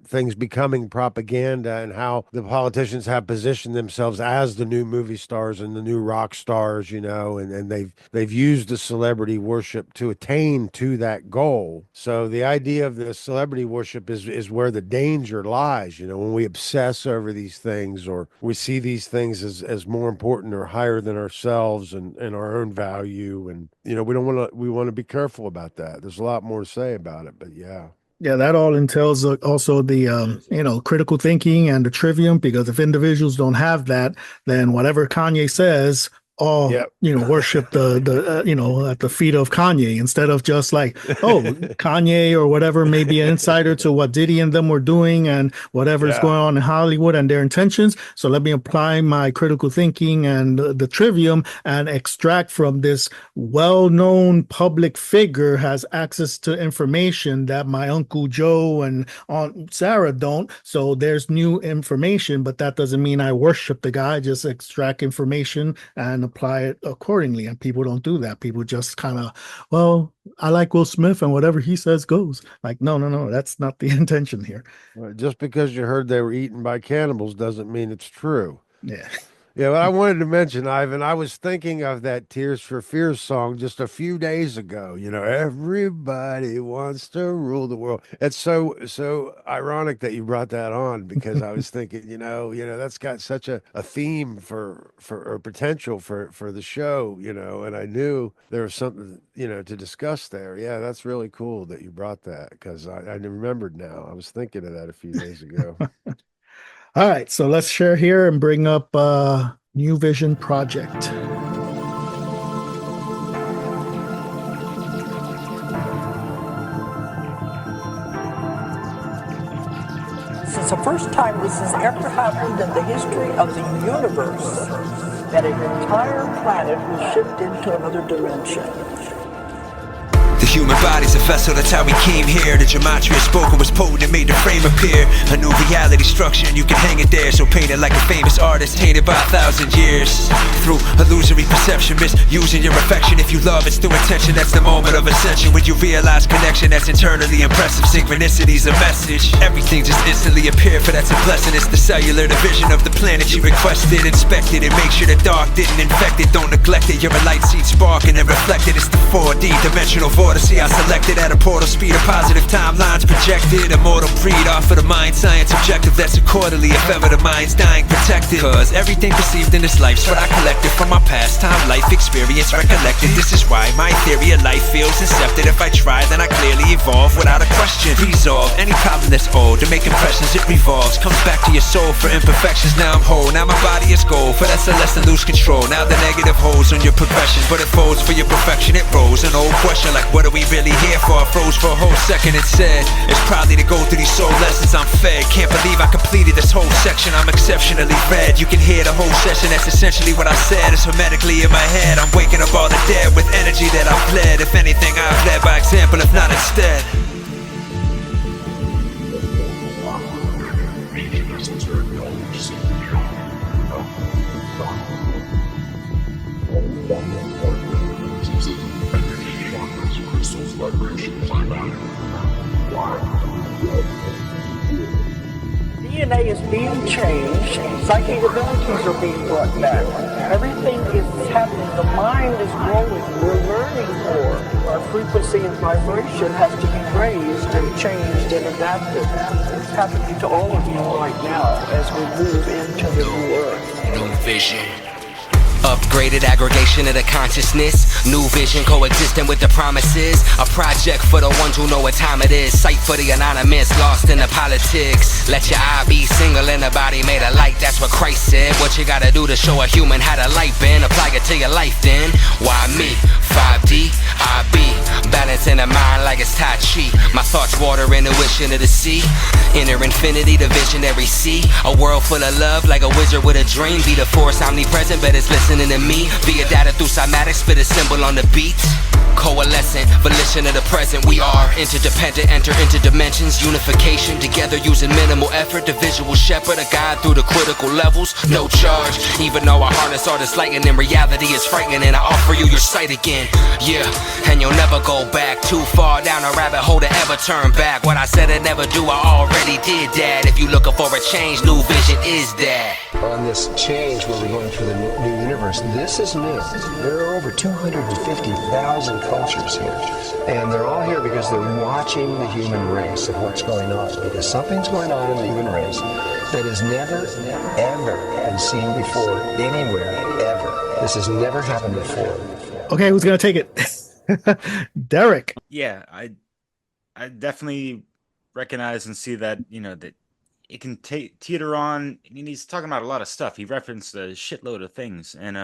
things becoming propaganda, and how the politicians have positioned themselves as the new movie stars and the new rock stars, you know, and they've used the celebrity worship to attain to that goal. So the idea of the celebrity worship is where the danger lies, you know, when we obsess over these things, or we see these things as more important or higher than ourselves and our own value. And, you know, we want to be careful about that. There's a lot more to say about it, but yeah. Yeah, that all entails also the you know, critical thinking and the trivium, because if individuals don't have that, then whatever Kanye says, all you know, worship the you know, at the feet of Kanye, instead of just like, oh, Kanye or whatever may be an insider to what Diddy and them were doing and whatever's going on in Hollywood and their intentions. So let me apply my critical thinking and the trivium and extract from this well-known public figure has access to information that my Uncle Joe and Aunt Sarah don't. So there's new information, but that doesn't mean I worship the guy. Just extract information and apply it accordingly. And people don't do that. People just kind of, well, I like Will Smith and whatever he says goes. Like, no, that's not the intention here. Well, just because you heard they were eaten by cannibals doesn't mean it's true. Yeah. Yeah, but I wanted to mention, Ivan, I was thinking of that Tears for Fears song just a few days ago. You know, everybody wants to rule the world. It's so ironic that you brought that on, because I was thinking, you know, that's got such a theme for or potential for the show, you know, and I knew there was something, you know, to discuss there. Yeah, that's really cool that you brought that, because I remembered now. I was thinking of that a few days ago. All right, so let's share here and bring up New Vision Project. It's the first time this has ever happened in the history of the universe that an entire planet will shift into another dimension. The human body's a vessel, that's how we came here. The gematria spoken was potent, it made the frame appear. A new reality structure and you can hang it there. So painted like a famous artist, tainted by 1,000 years. Through illusory perception, misusing your affection. If you love, it's through attention, that's the moment of ascension. When you realize connection, that's internally impressive. Synchronicity's a message, everything just instantly appeared. For that's a blessing, it's the cellular division of the planet you requested. Inspect it and make sure the dark didn't infect it. Don't neglect it, you're a light seed sparking and reflected. It's the 4D dimensional void. See, I selected at a portal speed of positive timelines projected. Immortal breed off of the mind science objective. That's accordingly if ever the mind's dying protected. Cause everything perceived in this life's what I collected from my past time life experience recollected. This is why my theory of life feels incepted. If I try, then I clearly evolve without a question. Resolve any problem that's old. To make impressions it revolves. Comes back to your soul for imperfections. Now I'm whole, now my body is gold. For that's a lesson, lose control. Now the negative holds on your progression, but it folds for your perfection. It rolls an old question like, what are we really here for? I froze for a whole second and said, it's probably to go through these soul lessons I'm fed. Can't believe I completed this whole section, I'm exceptionally read. You can hear the whole session, that's essentially what I said. It's hermetically in my head, I'm waking up all the dead with energy that I've led. If anything, I've led by example, if not instead. DNA is being changed, psychic abilities are being brought back. Everything is happening, the mind is growing, we're learning more. Our frequency and vibration has to be raised and changed and adapted. It's happening to all of you right now as we move into the new earth. New vision. Upgraded aggregation of the consciousness. New vision coexisting with the promises. A project for the ones who know what time it is. Sight for the anonymous, lost in the politics. Let your eye be single and the body made a light. That's what Christ said. What you gotta do to show a human how to light bend. Apply it to your life then. Why me? 5D, I be. Balancing the mind like it's Tai Chi. My thoughts water intuition of the sea. Inner infinity, the visionary sea. A world full of love like a wizard with a dream. Be the force omnipresent, but it's listening to me. Via data through cymatics, spit a symbol on the beat. Coalescent, volition of the present. We are interdependent, enter into dimensions. Unification, together using minimal effort. The visual shepherd, a guide through the critical levels. No charge, even though I harness all this light. And in reality it's frightening, and I offer you your sight again. Yeah, and you'll never go back too far down a rabbit hole to ever turn back. What I said I'd never do, I already did that. If you looking for a change, new vision is that. On this change where we're going through the new universe, this is new. There are over 250,000 cultures here. And they're all here because they're watching the human race and what's going on. Because something's going on in the human race that has never, ever been seen before, anywhere, ever. This has never happened before. Okay, who's going to take it? Derek. Yeah, I definitely recognize and see that, you know, that it can teeter on. I mean, he's talking about a lot of stuff. He referenced a shitload of things. And,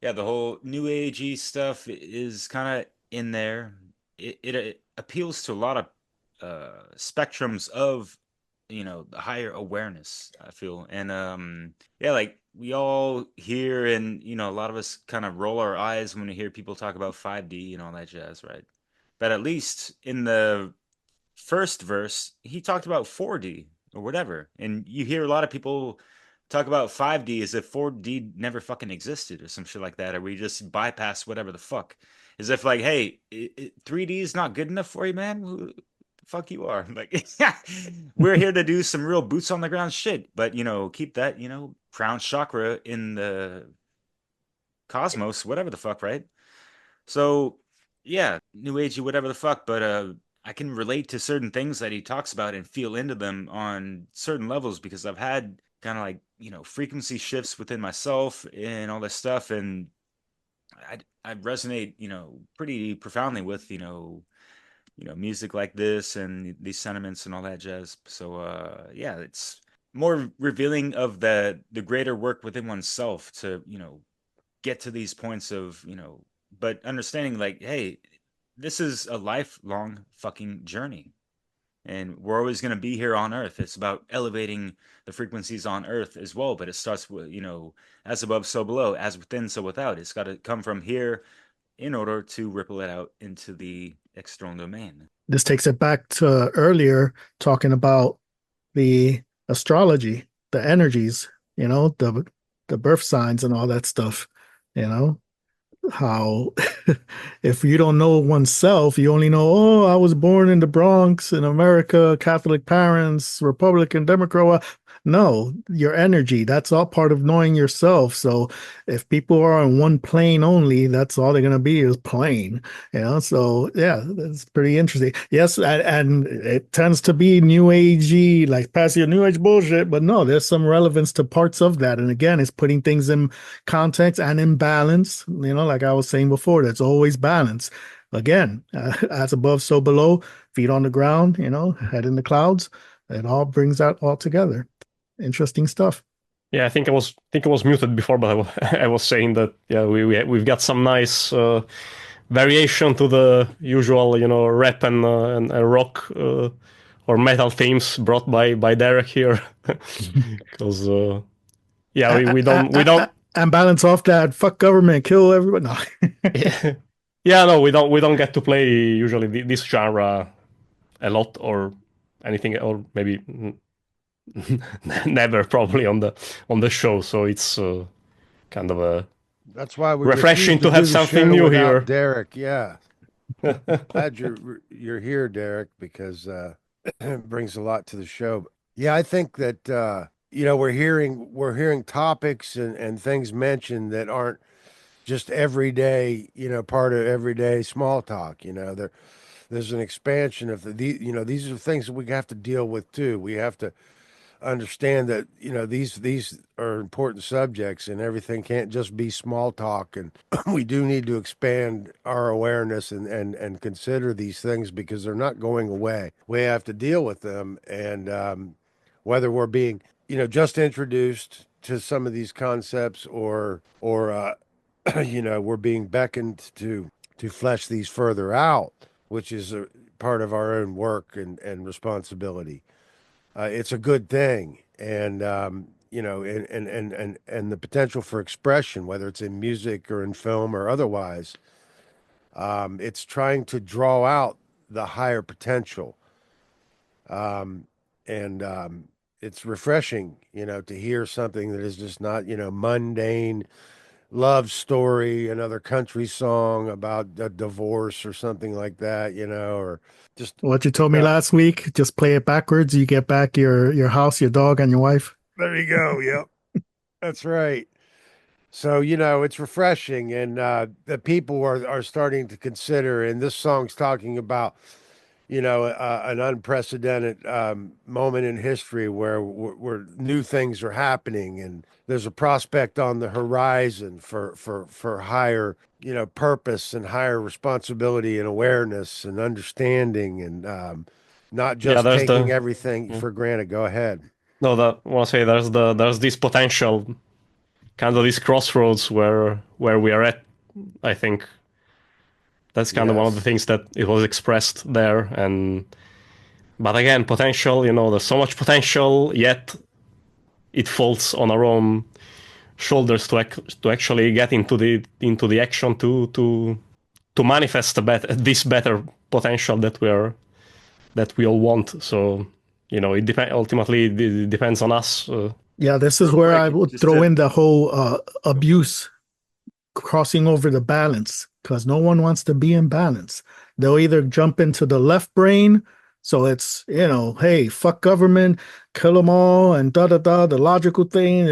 yeah, the whole new agey stuff is kind of in there. It appeals to a lot of spectrums of, you know, the higher awareness, I feel. And, yeah, like we all hear, and, you know, a lot of us kind of roll our eyes when we hear people talk about 5D and all that jazz, right? But at least in the first verse, he talked about 4D or whatever. And you hear a lot of people talk about 5D as if 4D never fucking existed or some shit like that, or we just bypass whatever the fuck. As if like, hey, 3D is not good enough for you, man? Who the fuck you are? Like, we're here to do some real boots on the ground shit, but, you know, keep that, you know, crown chakra in the cosmos, whatever the fuck, right? So, yeah, new agey, whatever the fuck, but I can relate to certain things that he talks about and feel into them on certain levels, because I've had kind of like, you know, frequency shifts within myself and all this stuff, and I resonate, you know, pretty profoundly with, you know, music like this and these sentiments and all that jazz. So yeah, it's more revealing of the greater work within oneself to, you know, get to these points of, you know, but understanding like, hey, this is a lifelong fucking journey. And we're always going to be here on Earth. It's about elevating the frequencies on Earth as well. But it starts with, you know, as above, so below, as within, so without. It's got to come from here in order to ripple it out into the external domain. This takes it back to earlier talking about the astrology, the energies, you know, the birth signs and all that stuff, you know. How if you don't know oneself, you only know, oh, I was born in the Bronx in America, Catholic parents, Republican, Democrat. No, your energy, that's all part of knowing yourself. So if people are on one plane only, that's all they're going to be is plane, you know. So yeah, that's pretty interesting. Yes, and it tends to be new agey, like past your new age bullshit, but no, there's some relevance to parts of that. And again, it's putting things in context and in balance, you know, like I was saying before, that's always balance. Again, as above, so below, feet on the ground, you know, head in the clouds. It all brings that all together. Interesting stuff. Yeah, I think I was muted before, but I was saying that yeah, we've got some nice variation to the usual, you know, rap and rock or metal themes brought by Derek here, because yeah, we don't and balance off that fuck government, kill everybody. No. Yeah, no, we don't get to play usually this genre a lot or anything, or maybe never probably on the show. So it's kind of a that's why we refreshing to have something new here. Derek, yeah. Glad you're here, Derek, because it brings a lot to the show. Yeah, I think that we're hearing topics and things mentioned that aren't just everyday, part of everyday small talk. There's an expansion of these are things that we have to deal with too. We have to understand that these are important subjects, and everything can't just be small talk, and we do need to expand our awareness and consider these things, because they're not going away. We have to deal with them, and whether we're being just introduced to some of these concepts, or we're being beckoned to flesh these further out, which is a part of our own work and responsibility. It's a good thing, and and the potential for expression, whether it's in music or in film or otherwise, it's trying to draw out the higher potential, and it's refreshing, to hear something that is just not mundane love story, another country song about a divorce or something like that, or just what you told me last week. Just play it backwards. You get back your house, your dog, and your wife. There you go. Yep, that's right. So it's refreshing, and the people are starting to consider. And this song's talking about an unprecedented moment in history where new things are happening, and there's a prospect on the horizon for higher, purpose and higher responsibility and awareness and understanding, and not just taking everything for granted. Go ahead. No, I want to say there's this potential, kind of this crossroads where we are at. I think that's kind of one of the things that it was expressed there. But again, potential, there's so much potential, yet it falls on our own shoulders to actually get into the action to manifest this better potential that we all want. So ultimately it depends on us. Yeah, this is where I would throw in the whole abuse crossing over the balance, because no one wants to be in balance. They'll either jump into the left brain, so it's hey, fuck government, kill them all, and the logical thing,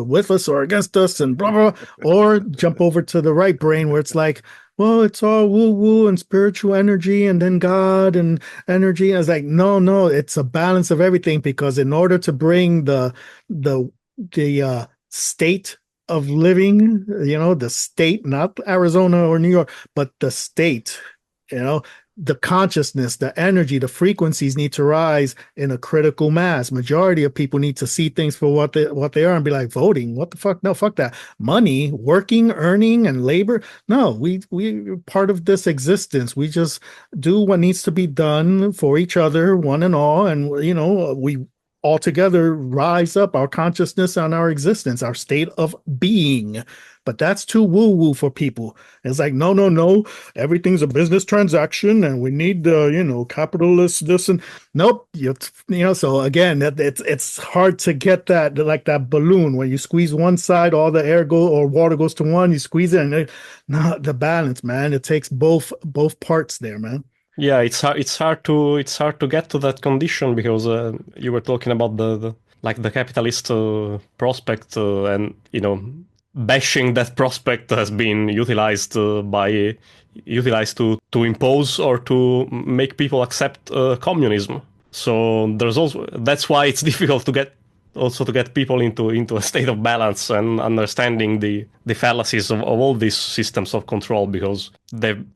with us or against us, and blah blah, or jump over to the right brain where it's like, well, it's all woo woo and spiritual energy, and then God and energy. And it's like, no, it's a balance of everything, because in order to bring the state of living, the state, not Arizona or New York, but the state, the consciousness, the energy, the frequencies need to rise in a critical mass. Majority of people need to see things for what they are and be like, voting, what the fuck? No, fuck that. Money, working, earning, and labor. No, we're part of this existence. We just do what needs to be done for each other, one and all. And, we all together rise up our consciousness and our existence, our state of being. But that's too woo-woo for people. It's like, no, everything's a business transaction, and we need the, capitalist this, and nope. So again, it's hard to get that, like that balloon where you squeeze one side, all the air or water goes to one, you squeeze it, and not the balance, man. It takes both parts there, man. Yeah, it's hard to get to that condition, because you were talking about the capitalist prospect, and bashing that prospect has been utilized to impose or to make people accept communism. So that's why it's difficult to get people into a state of balance and understanding the fallacies of all these systems of control, because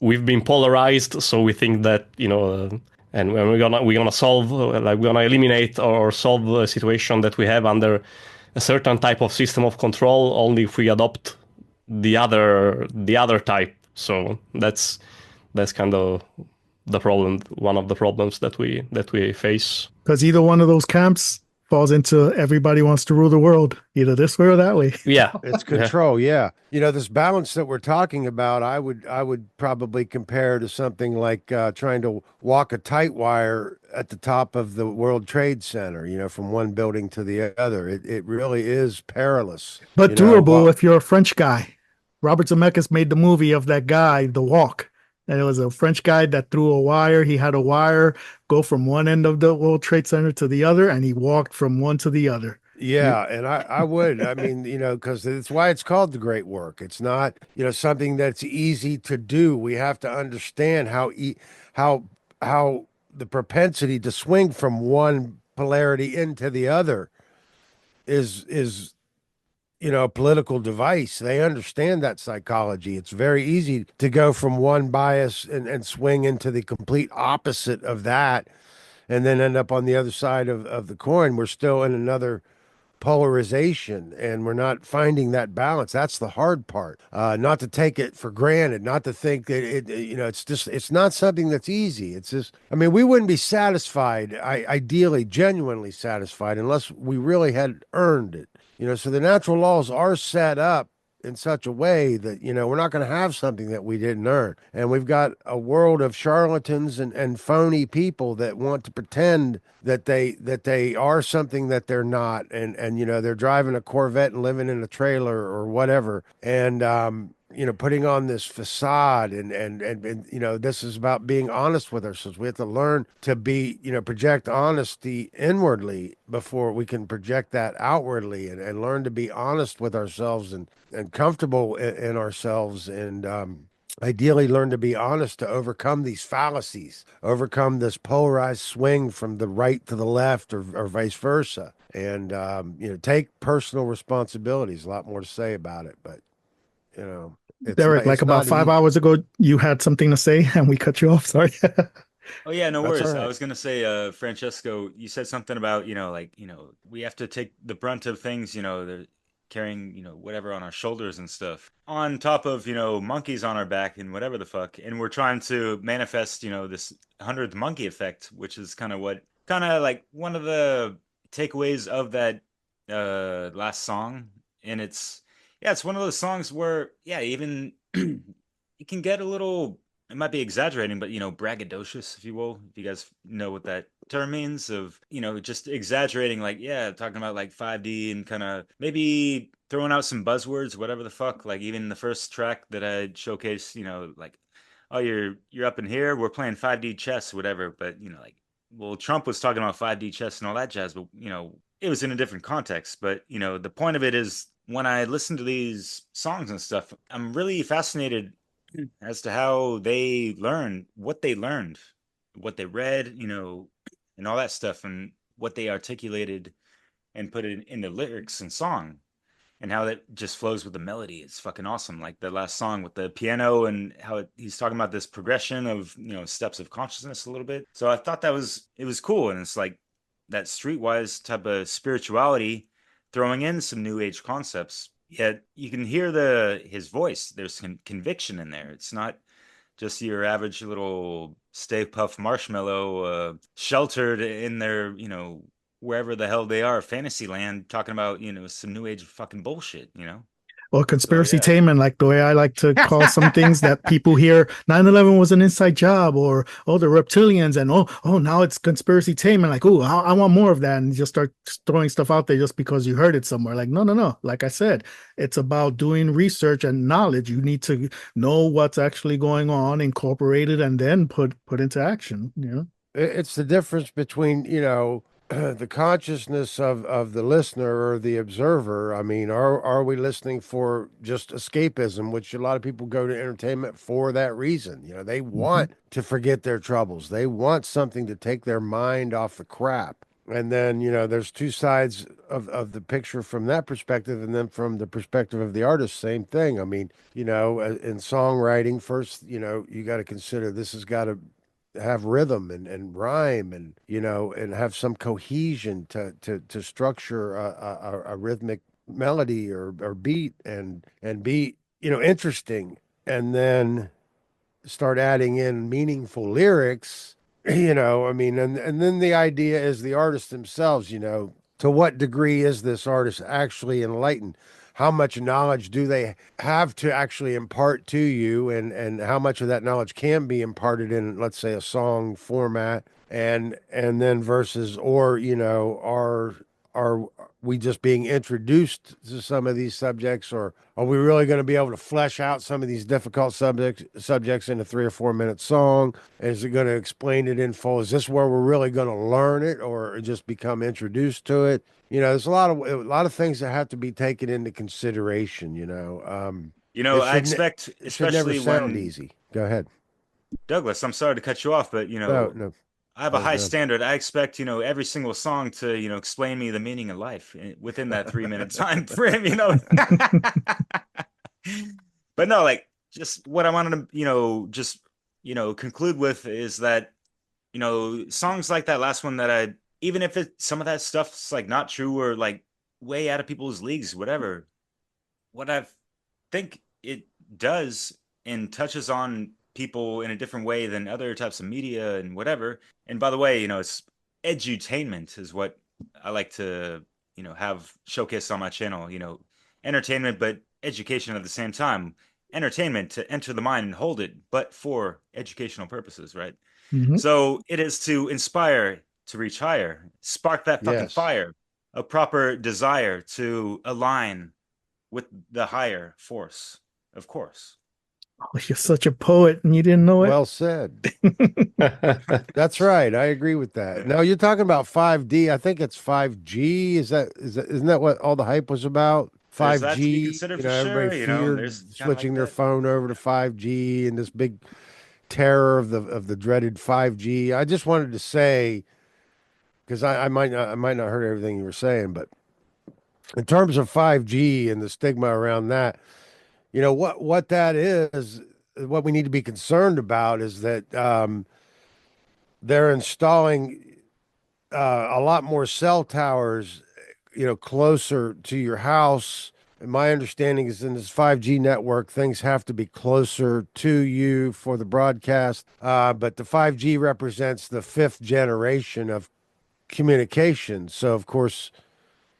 we've been polarized. So we think that and we're gonna solve, we're gonna eliminate or solve the situation that we have under a certain type of system of control only if we adopt the other type. So that's kind of the problem, one of the problems that we face. Because either one of those camps falls into everybody wants to rule the world, either this way or that way. Yeah, it's control. Yeah. This balance that we're talking about, I would probably compare to something like trying to walk a tight wire at the top of the World Trade Center, from one building to the other. It really is perilous. But doable if you're a French guy. Robert Zemeckis made the movie of that guy, The Walk. And it was a French guy that threw a wire. He had a wire go from one end of the World Trade Center to the other, and he walked from one to the other. Yeah, and I would. I mean, because it's why it's called the great work. It's not, something that's easy to do. We have to understand how the propensity to swing from one polarity into the other is a political device. They understand that psychology. It's very easy to go from one bias and swing into the complete opposite of that and then end up on the other side of the coin. We're still in another polarization and we're not finding that balance. That's the hard part. Not to take it for granted, not to think that it's not something that's easy. It's just, we wouldn't be satisfied, ideally, genuinely satisfied, unless we really had earned it. So the natural laws are set up in such a way that, we're not going to have something that we didn't earn. And we've got a world of charlatans and phony people that want to pretend that they are something that they're not. And they're driving a Corvette and living in a trailer or whatever. And, putting on this facade and this is about being honest with ourselves. We have to learn to be, project honesty inwardly before we can project that outwardly and learn to be honest with ourselves and comfortable in ourselves and, ideally learn to be honest to overcome these fallacies, overcome this polarized swing from the right to the left or vice versa. And, take personal responsibilities. A lot more to say about it, but Derek, like about 5 hours ago, you had something to say and we cut you off. Sorry. Oh yeah, no worries. Right. I was gonna say, Francesco, you said something about, we have to take the brunt of things, they're carrying, whatever on our shoulders and stuff. On top of, monkeys on our back and whatever the fuck. And we're trying to manifest, this 100th monkey effect, which is kind of like one of the takeaways of that last song. And it's one of those songs where, even you can get a little, it might be exaggerating, but, braggadocious, if you will, if you guys know what that term means of, just exaggerating, talking about like 5D and kind of maybe throwing out some buzzwords, whatever the fuck, like even the first track that I showcased, like, oh, you're up in here, we're playing 5D chess, whatever. But, well, Trump was talking about 5D chess and all that jazz, but, it was in a different context. But, the point of it is, when I listen to these songs and stuff, I'm really fascinated as to how they learned, what they read, and all that stuff, and what they articulated and put it in the lyrics and song, and how that just flows with the melody. It's fucking awesome. Like the last song with the piano and how he's talking about this progression of, steps of consciousness a little bit. So I thought it was cool. And it's like that streetwise type of spirituality throwing in some new age concepts, yet you can hear his voice. There's conviction in there. It's not just your average little Stay Puft Marshmallow, sheltered in their, wherever the hell they are, fantasy land, talking about, some new age fucking bullshit, Or conspiracy tainment, like the way I like to call some things that people hear 9/11 was an inside job, or the reptilians, and oh now it's conspiracy tainment, like, oh, I want more of that, and just start throwing stuff out there just because you heard it somewhere. Like, no, like I said, it's about doing research and knowledge. You need to know what's actually going on, incorporate it, and then put into action. It's the difference between the consciousness of the listener or the observer. I mean, are we listening for just escapism, which a lot of people go to entertainment for that reason? They want to forget their troubles. They want something to take their mind off the crap. And then, there's two sides of the picture from that perspective. And then from the perspective of the artist, same thing. I mean, in songwriting, first, you got to consider this has got to have rhythm and rhyme and and have some cohesion to structure a rhythmic melody or beat and be interesting, and then start adding in meaningful lyrics. I mean, and then the idea is the artists themselves To what degree is this artist actually enlightened? How much knowledge do they have to actually impart to you, and how much of that knowledge can be imparted in, let's say, a song format, and then versus, or are we just being introduced to some of these subjects, or are we really going to be able to flesh out some of these difficult subjects in a 3 or 4 minute song? Is it going to explain it in full? Is this where we're really going to learn it, or just become introduced to it? There's a lot of things that have to be taken into consideration. I expect, it should never especially sound when easy. Go ahead, Douglas. I'm sorry to cut you off, but no. I have a high standard. I expect, every single song to, explain me the meaning of life within that 3 minute time frame, But no, like, just what I wanted to, conclude with is that, songs like that last one that even if some of that stuff's like not true or like way out of people's leagues, whatever, what I think it does and touches on people in a different way than other types of media and whatever. And by the way, it's edutainment is what I like to, have showcased on my channel, entertainment, but education at the same time. Entertainment to enter the mind and hold it, but for educational purposes, right? Mm-hmm. So it is to inspire to reach higher, spark that fucking fire, a proper desire to align with the higher force, of course. Oh, you're such a poet and you didn't know it. Well said. That's right. I agree with that. Now you're talking about 5D. I think it's 5G. Isn't that what all the hype was about? 5G. Everybody feared switching their phone over to 5G and this big terror of the dreaded 5G. I just wanted to say, because I might not heard everything you were saying, but in terms of 5G and the stigma around that, what that is, what we need to be concerned about is that they're installing a lot more cell towers, closer to your house. And my understanding is in this 5G network, things have to be closer to you for the broadcast. But the 5G represents the 5th generation of communication. So, of course,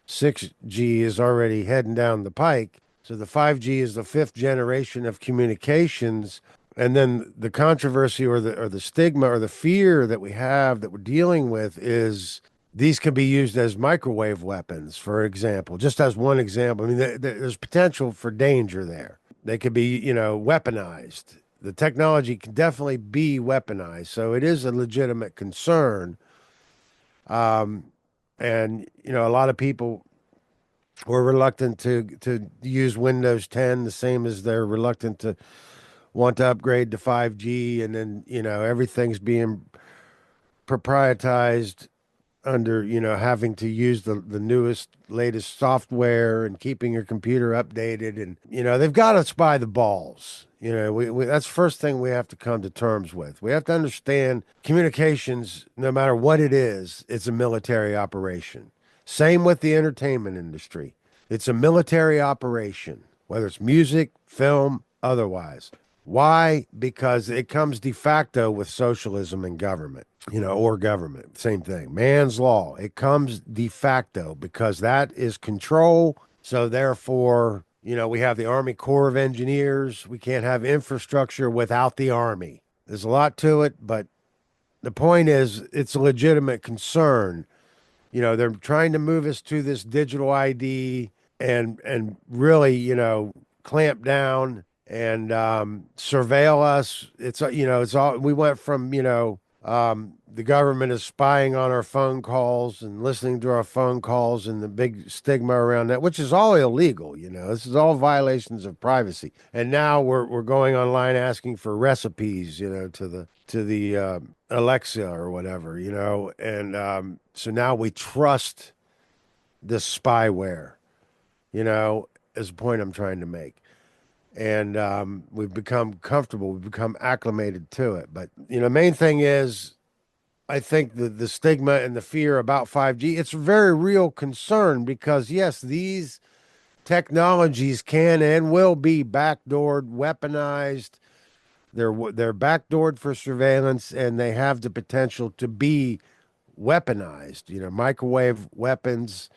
6G is already heading down the pike. So the 5G is the 5th generation of communications. And then the controversy or the stigma or the fear that we have that we're dealing with is these can be used as microwave weapons, for example, just as one example. I mean, there's potential for danger there. They could be, weaponized. The technology can definitely be weaponized. So it is a legitimate concern. And, a lot of people were reluctant to use Windows 10, the same as they're reluctant to want to upgrade to 5G. And then, everything's being proprietized under, having to use the newest, latest software and keeping your computer updated. And, they've got us by the balls. That's the first thing we have to come to terms with. We have to understand communications, no matter what it is, it's a military operation. Same with the entertainment industry. It's a military operation, whether it's music, film, otherwise. Why? Because it comes de facto with socialism and government, or government. Same thing. Man's law. It comes de facto because that is control. So therefore, we have the Army Corps of Engineers. We can't have infrastructure without the Army. There's a lot to it, but the point is it's a legitimate concern. They're trying to move us to this digital ID and really, clamp down and surveil us. It's all we went from, the government is spying on our phone calls and listening to our phone calls and the big stigma around that, which is all illegal. This is all violations of privacy. And now we're going online asking for recipes, to the Alexa or whatever, and so now we trust this spyware, is the point I'm trying to make. And we've become comfortable, we've become acclimated to it. But, main thing is, I think the stigma and the fear about 5G, it's a very real concern because, yes, these technologies can and will be backdoored, weaponized. They're backdoored for surveillance, and they have the potential to be weaponized, microwave weapons,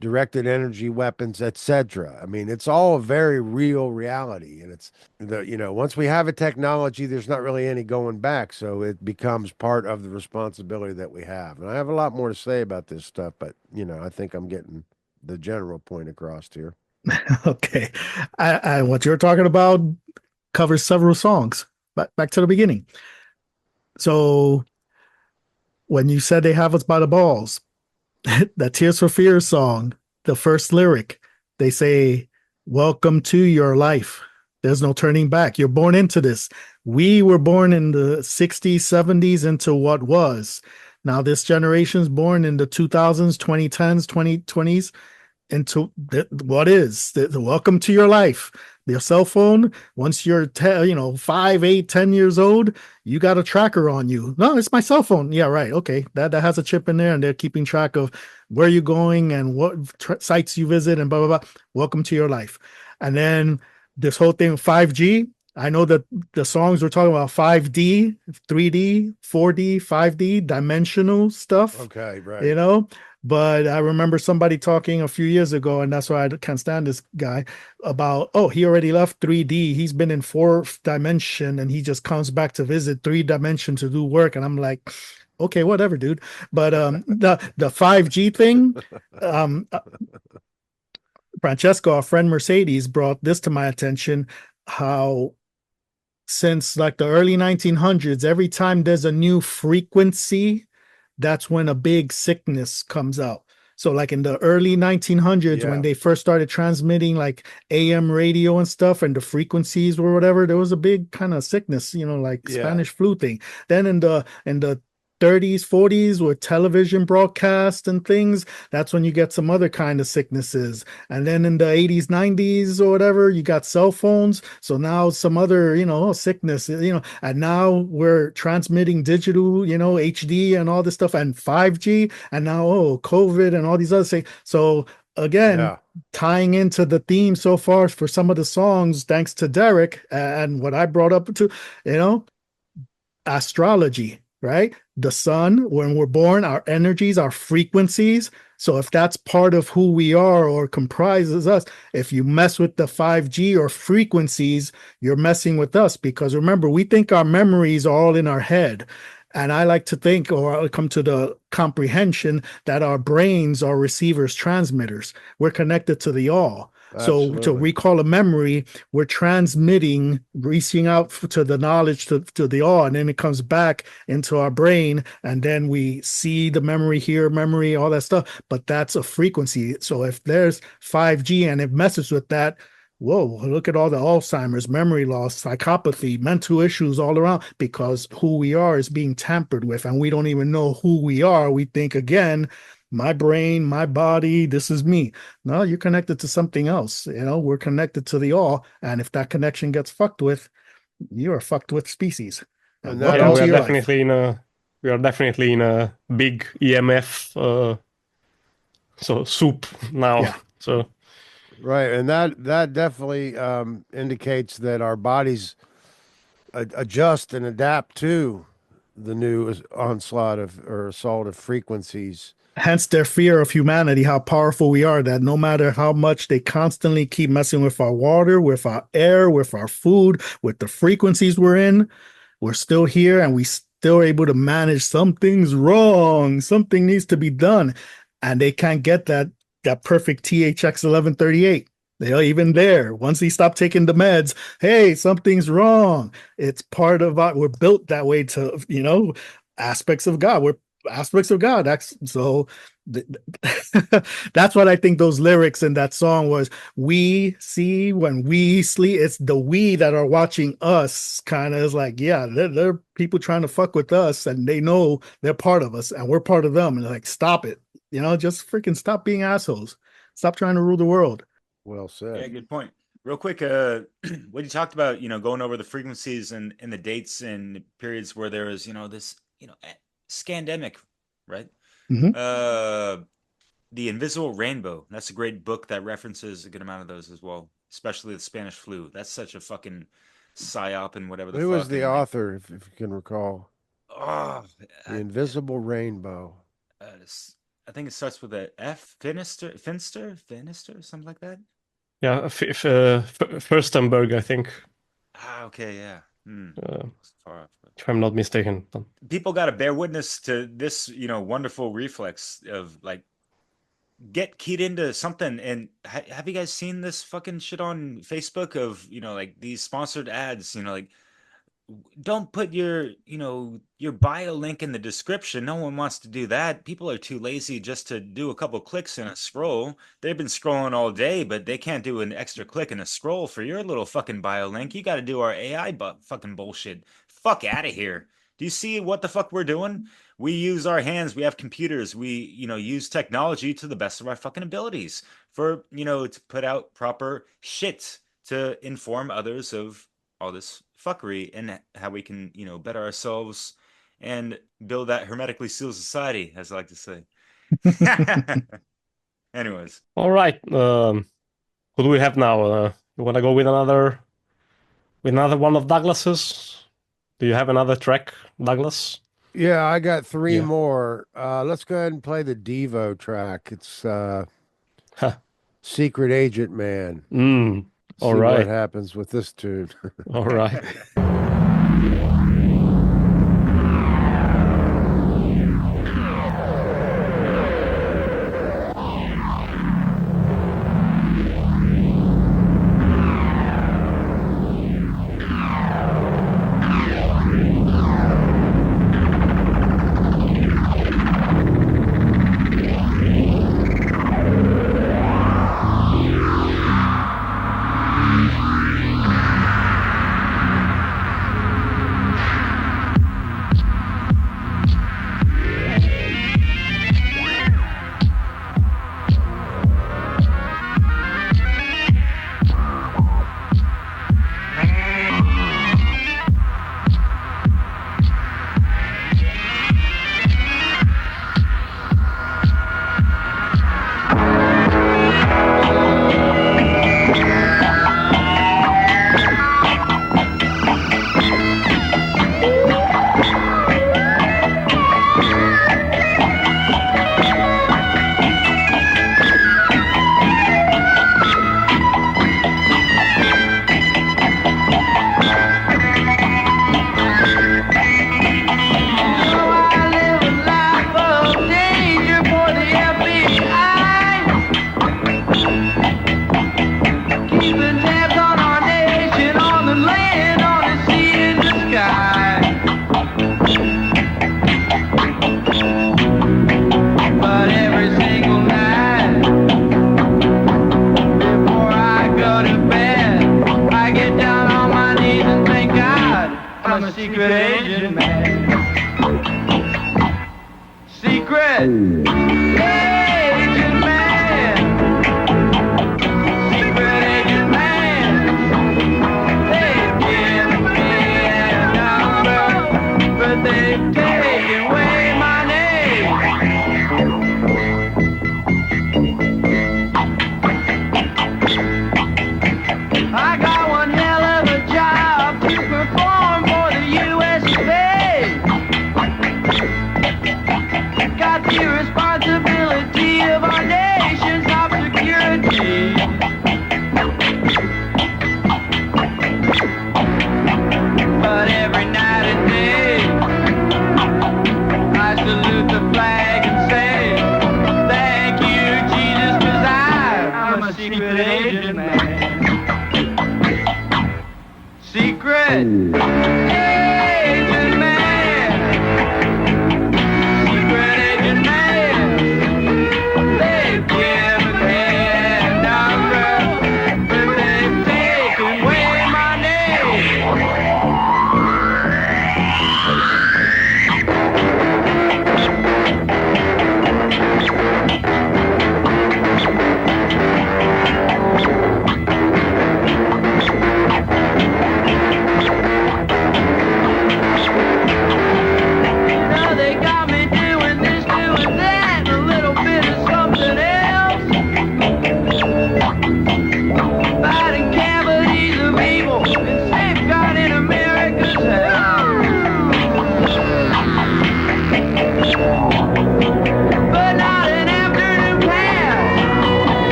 directed energy weapons, etc. I mean, it's all a very real reality. And it's once we have a technology, there's not really any going back. So it becomes part of the responsibility that we have. And I have a lot more to say about this stuff, but I think I'm getting the general point across here. Okay. I what you're talking about covers several songs. Back to the beginning. So when you said they have us by the balls, that Tears for Fears song, the first lyric, they say, "Welcome to your life. There's no turning back. You're born into this." We were born in the 60s, 70s into what was. Now this generation's born in the 2000s, 2010s, 2020s into what is the welcome to your life. Your cell phone, once you're 5, 8, 10 years old, you got a tracker on you. No, it's my cell phone. Yeah, right. Okay, that has a chip in there, and they're keeping track of where you're going and what sites you visit and blah blah blah. Welcome to your life. And then this whole thing 5G. I know that the songs we're talking about 5D, 3D, 4D, 5D, dimensional stuff. Okay, right. But I remember somebody talking a few years ago, and that's why I can't stand this guy, about, he already left 3D. He's been in 4th dimension, and he just comes back to visit 3 dimension to do work. And I'm like, okay, whatever, dude. But the 5G thing, Francesco, our friend Mercedes, brought this to my attention, how since like the early 1900s, every time there's a new frequency, that's when a big sickness comes out. So like in the early 1900s, when they first started transmitting like AM radio and stuff, and the frequencies or whatever, there was a big kind of sickness, like Spanish flu thing. Then in the 30s, 40s with television broadcast and things, that's when you get some other kind of sicknesses. And then in the 80s, 90s or whatever, you got cell phones. So now some other, sickness, and now we're transmitting digital, HD and all this stuff, and 5G, and now, COVID and all these other things. So again, tying into the theme so far for some of the songs, thanks to Derek and what I brought up to, astrology, right? The sun, when we're born, our energies, our frequencies. So if that's part of who we are or comprises us, if you mess with the 5G or frequencies, you're messing with us. Because remember, we think our memories are all in our head. And I like to think, or I'll come to the comprehension, that our brains are receivers, transmitters. We're connected to the all. Absolutely. So to recall a memory, we're transmitting, reaching out to the knowledge, to the all, and then it comes back into our brain, and then we see the memory, hear memory, all that stuff. But that's a frequency. So if there's 5G and it messes with that, whoa, look at all the Alzheimer's, memory loss, psychopathy, mental issues all around, because who we are is being tampered with, and we don't even know who we are. We think, again, my brain, my body, this is me. No, you're connected to something else. We're connected to the all. And if that connection gets fucked with, you are fucked with species. And we are definitely in a big EMF soup now. Yeah. So right, and that definitely indicates that our bodies adjust and adapt to the new onslaught or assault of frequencies. Hence their fear of humanity, how powerful we are, that no matter how much they constantly keep messing with our water, with our air, with our food, with the frequencies we're in, we're still here, and we still able to manage. Something's wrong. Something needs to be done. And they can't get that perfect THX 1138. Even there, once he stopped taking the meds, hey, something's wrong. It's part of we're built that way to, aspects of God. We're aspects of God. That's what I think those lyrics in that song was. We see when we sleep, it's the we that are watching us, kind of is like, yeah, they're people trying to fuck with us, and they know they're part of us and we're part of them, and like, stop it, just freaking stop being assholes. Stop trying to rule the world. Well said. Yeah, good point. Real quick, when you talked about, going over the frequencies and the dates and periods where there is, this, scandemic, right? Mm-hmm. The Invisible Rainbow. That's a great book that references a good amount of those as well, especially the Spanish flu. That's such a fucking psyop and whatever. Who was the author, if you can recall? Oh, The Invisible Rainbow. I think it starts with a F. Finster, something like that. Yeah, Furstenberg, I think. Ah, okay, yeah. Far off, but... If I'm not mistaken. People got to bear witness to this, wonderful reflex of like get keyed into something. And have you guys seen this fucking shit on Facebook of like these sponsored ads? Like, don't put your bio link in the description. No one wants to do that. People are too lazy just to do a couple clicks and a scroll. They've been scrolling all day, but they can't do an extra click and a scroll for your little fucking bio link. You got to do our AI fucking bullshit. Fuck out of here. Do you see what the fuck we're doing? We use our hands. We have computers. We, use technology to the best of our fucking abilities for, to put out proper shit to inform others of all this fuckery and how we can, better ourselves and build that hermetically sealed society, as I like to say. Anyways. All right. Who do we have now? You want to go with another one of Douglas's? Do you have another track, Douglas? Yeah, I got three more. Let's go ahead and play the Devo track. It's Secret Agent Man. All See right. what happens with this tune. All right.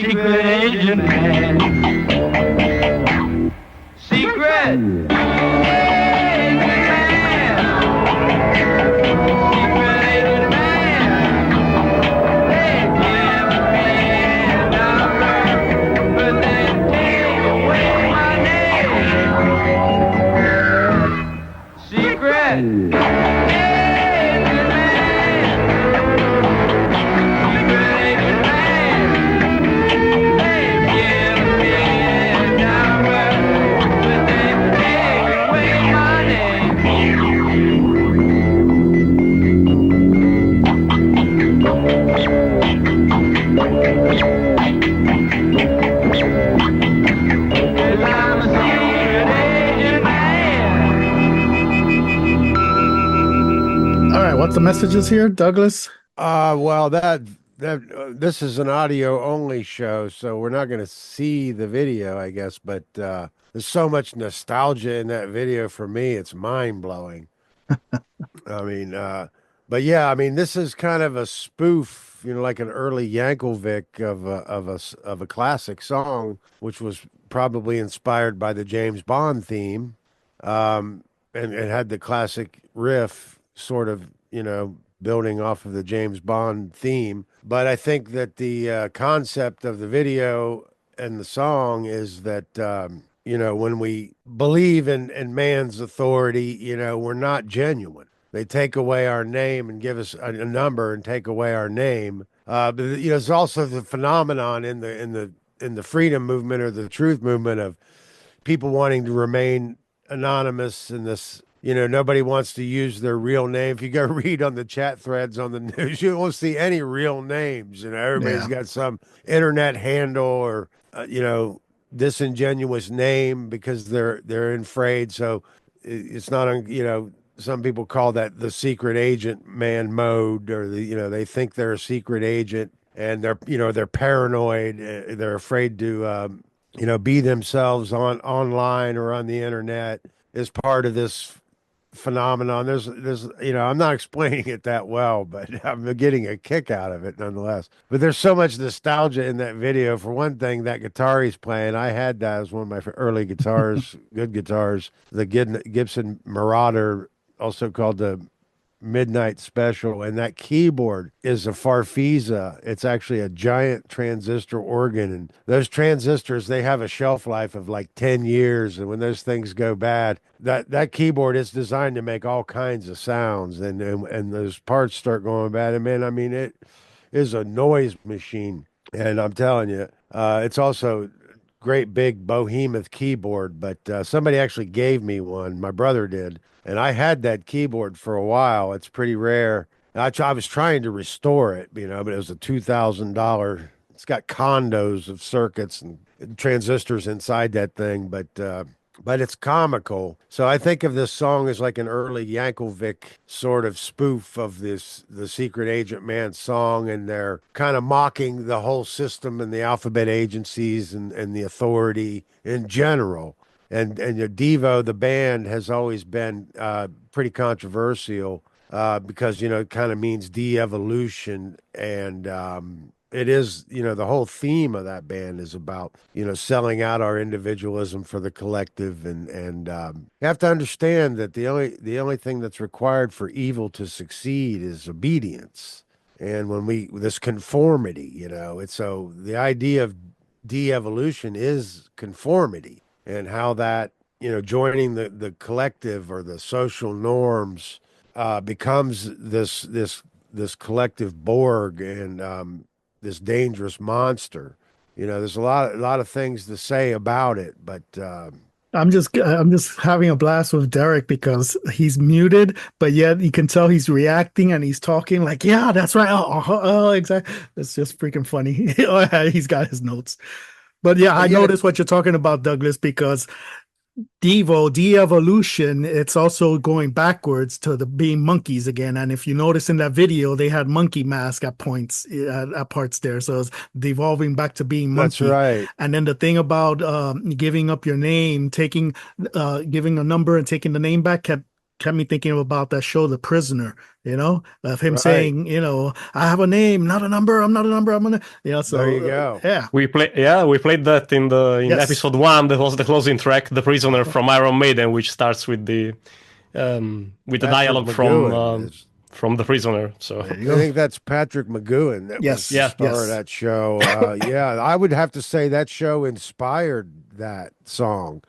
secret agent man. Secret agent man. Secret agent man. They give me a number, but they take away my name. Secret agent man. What's the messages here, Douglas? Well, this is an audio only show, so we're not going to see the video, I guess. But there's so much nostalgia in that video for me; it's mind blowing. I mean, but yeah, I mean, this is kind of a spoof, like an early Yankovic of a classic song, which was probably inspired by the James Bond theme, and it had the classic riff, sort of. Building off of the James Bond theme. But I think that the concept of the video and the song is that, when we believe in man's authority, we're not genuine. They take away our name and give us a number and take away our name. But there's also the phenomenon in the freedom movement or the truth movement of people wanting to remain anonymous in this. Nobody wants to use their real name. If you go read on the chat threads on the news, you won't see any real names. Everybody's got some internet handle or, disingenuous name because they're afraid. So it's not, some people call that the secret agent man mode, or they think they're a secret agent and they're paranoid. They're afraid to, be themselves online or on the internet is part of this phenomenon. There's I'm not explaining it that well, but I'm getting a kick out of it nonetheless. But there's so much nostalgia in that video. For one thing, that guitar he's playing, I had that as one of my early guitars, good guitars, the Gibson Marauder, also called the Midnight Special, and that keyboard is a Farfisa. It's actually a giant transistor organ, and those transistors, they have a shelf life of like 10 years, and when those things go bad, that keyboard is designed to make all kinds of sounds, and those parts start going bad, and man, I mean, it is a noise machine. And I'm telling you, it's also great big behemoth keyboard, but somebody actually gave me one. My brother did. And I had that keyboard for a while. It's pretty rare. I was trying to restore it, but it was a $2,000. It's got condos of circuits and transistors inside that thing, but it's comical. So I think of this song as like an early Yankovic sort of spoof of the Secret Agent Man song, and they're kind of mocking the whole system and the alphabet agencies and the authority in general. And Devo, the band, has always been pretty controversial because, it kind of means de-evolution. And it is, the whole theme of that band is about, selling out our individualism for the collective. And you have to understand that the only thing that's required for evil to succeed is obedience. And this conformity, so the idea of de-evolution is conformity. And how that, joining the collective or the social norms becomes this collective Borg and this dangerous monster. There's a lot of things to say about it, but I'm just having a blast with Derek because he's muted, but yet you can tell he's reacting and he's talking like, yeah, that's right. Oh, exactly. It's just freaking funny. He's got his notes. But yeah, I noticed what you're talking about, Douglas, because Devo, de-evolution, it's also going backwards to being monkeys again. And if you notice in that video, they had monkey mask at parts there. So it's devolving back to being monkey. That's right. And then the thing about giving up your name, giving a number and taking the name back kept kept me thinking about that show, The Prisoner, of him Right. saying, I have a name, not a number. I'm not a number. I'm gonna, so There you go. yeah. We played that in Yes. episode 1. That was the closing track, "The Prisoner" from Iron Maiden, which starts with the dialogue from The Prisoner. So I think that's Patrick McGowan that was the star of that show. Yeah, I would have to say that show inspired that song.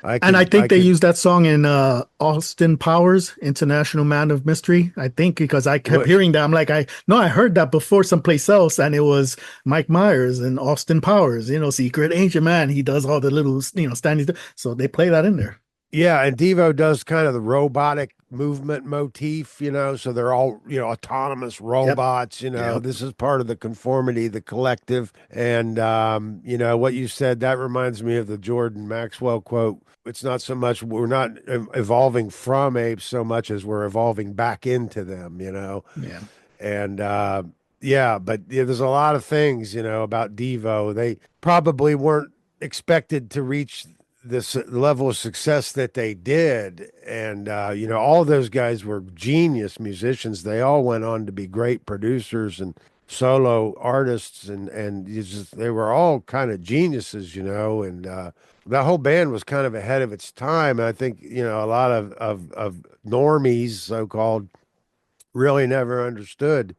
I think they used that song in Austin Powers, International Man of Mystery. I think because I kept hearing that. I'm like, I heard that before someplace else, and it was Mike Myers and Austin Powers. Secret Agent Man. He does all the little, standing. So they play that in there. Yeah, and Devo does kind of the robotic movement motif, so they're all, autonomous robots, This is part of the conformity, the collective. And, what you said, that reminds me of the Jordan Maxwell quote. It's not so much we're not evolving from apes so much as we're evolving back into them, Yeah. And, but there's a lot of things, about Devo. They probably weren't expected to reach this level of success that they did. And, all those guys were genius musicians. They all went on to be great producers and solo artists. And they were all kind of geniuses, and that whole band was kind of ahead of its time. And I think, a lot of normies, so-called, really never understood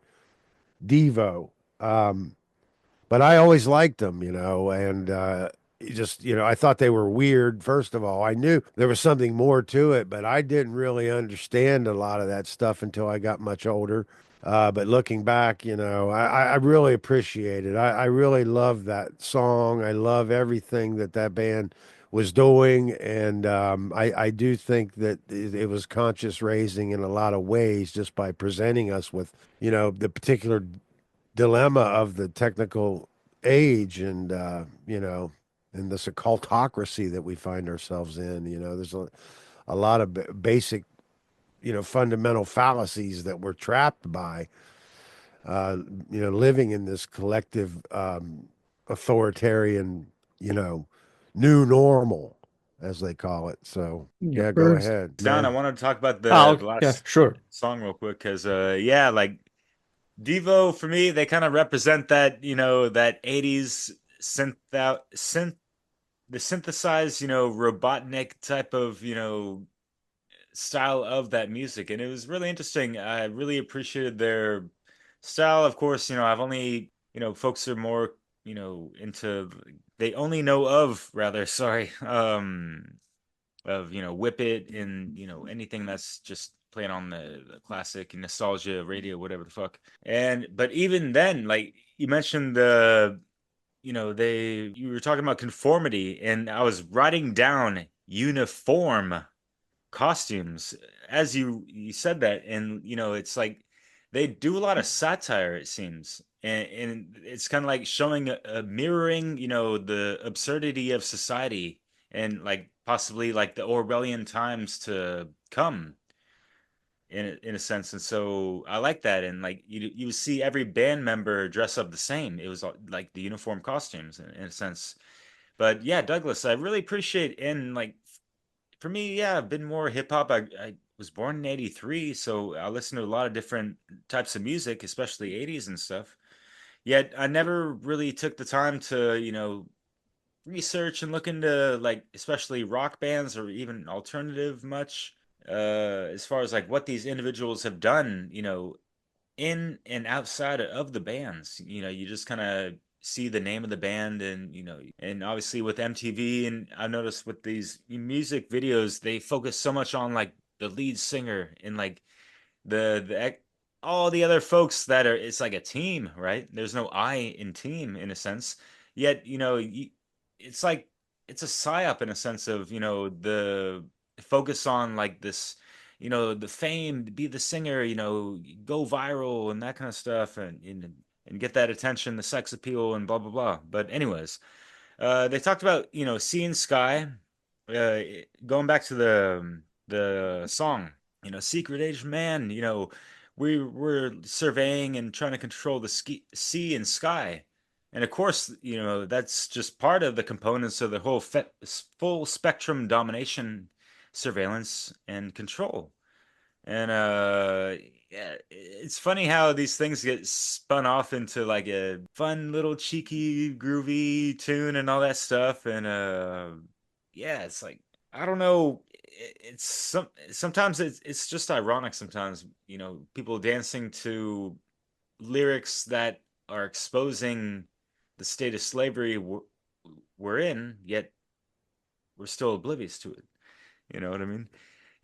Devo. But I always liked them, and, I thought they were weird. First of all, I knew there was something more to it, but I didn't really understand a lot of that stuff until I got much older. But looking back, I really appreciate it. I really love that song. I love everything that band was doing. And I do think that it was conscious raising in a lot of ways, just by presenting us with, the particular dilemma of the technical age and, and this occultocracy that we find ourselves in. There's a lot of basic, fundamental fallacies that we're trapped by, living in this collective authoritarian, new normal, as they call it. So, yeah, go ahead. Don, I wanted to talk about the last sure. song real quick because, like Devo, for me, they kind of represent that, that 80s the synthesized, Robotnik type of, style of that music. And it was really interesting. I really appreciated their style. Of course, I've only, folks are more, they only know of, rather, sorry, of, Whip It and, anything that's just playing on the classic nostalgia radio, whatever the fuck. But even then, like you mentioned you were talking about conformity, and I was writing down uniform costumes as you said that. And it's like they do a lot of satire, it seems, and it's kind of like showing a mirroring, the absurdity of society, and like possibly like the Orwellian times to come, in a sense. And so I like that. And like you see every band member dress up the same. It was like the uniform costumes in a sense. But yeah, Douglas, I really appreciate. And like for me, yeah, I've been more hip hop. I was born in '83, so I listen to a lot of different types of music, especially '80s and stuff. Yet I never really took the time to research and look into like especially rock bands or even alternative much, as far as like what these individuals have done, in and outside of the bands. You just kind of see the name of the band, and and obviously with MTV, and I noticed with these music videos, they focus so much on like the lead singer and like the all the other folks that are, it's like a team, right? There's no I in team in a sense. Yet, it's like it's a psyop in a sense of, the focus on like this, the fame, to be the singer, go viral and that kind of stuff, and get that attention, the sex appeal, and blah blah blah. But anyways, they talked about seeing sky, going back to the song, Secret Age Man. We're surveying and trying to control the sea and sky. And of course, that's just part of the components of the whole full spectrum domination surveillance and control. And yeah, it's funny how these things get spun off into like a fun little cheeky groovy tune and all that stuff. And yeah, it's like, I don't know, sometimes it's just ironic sometimes, you know, people dancing to lyrics that are exposing the state of slavery we're in, yet we're still oblivious to it. You know what I mean?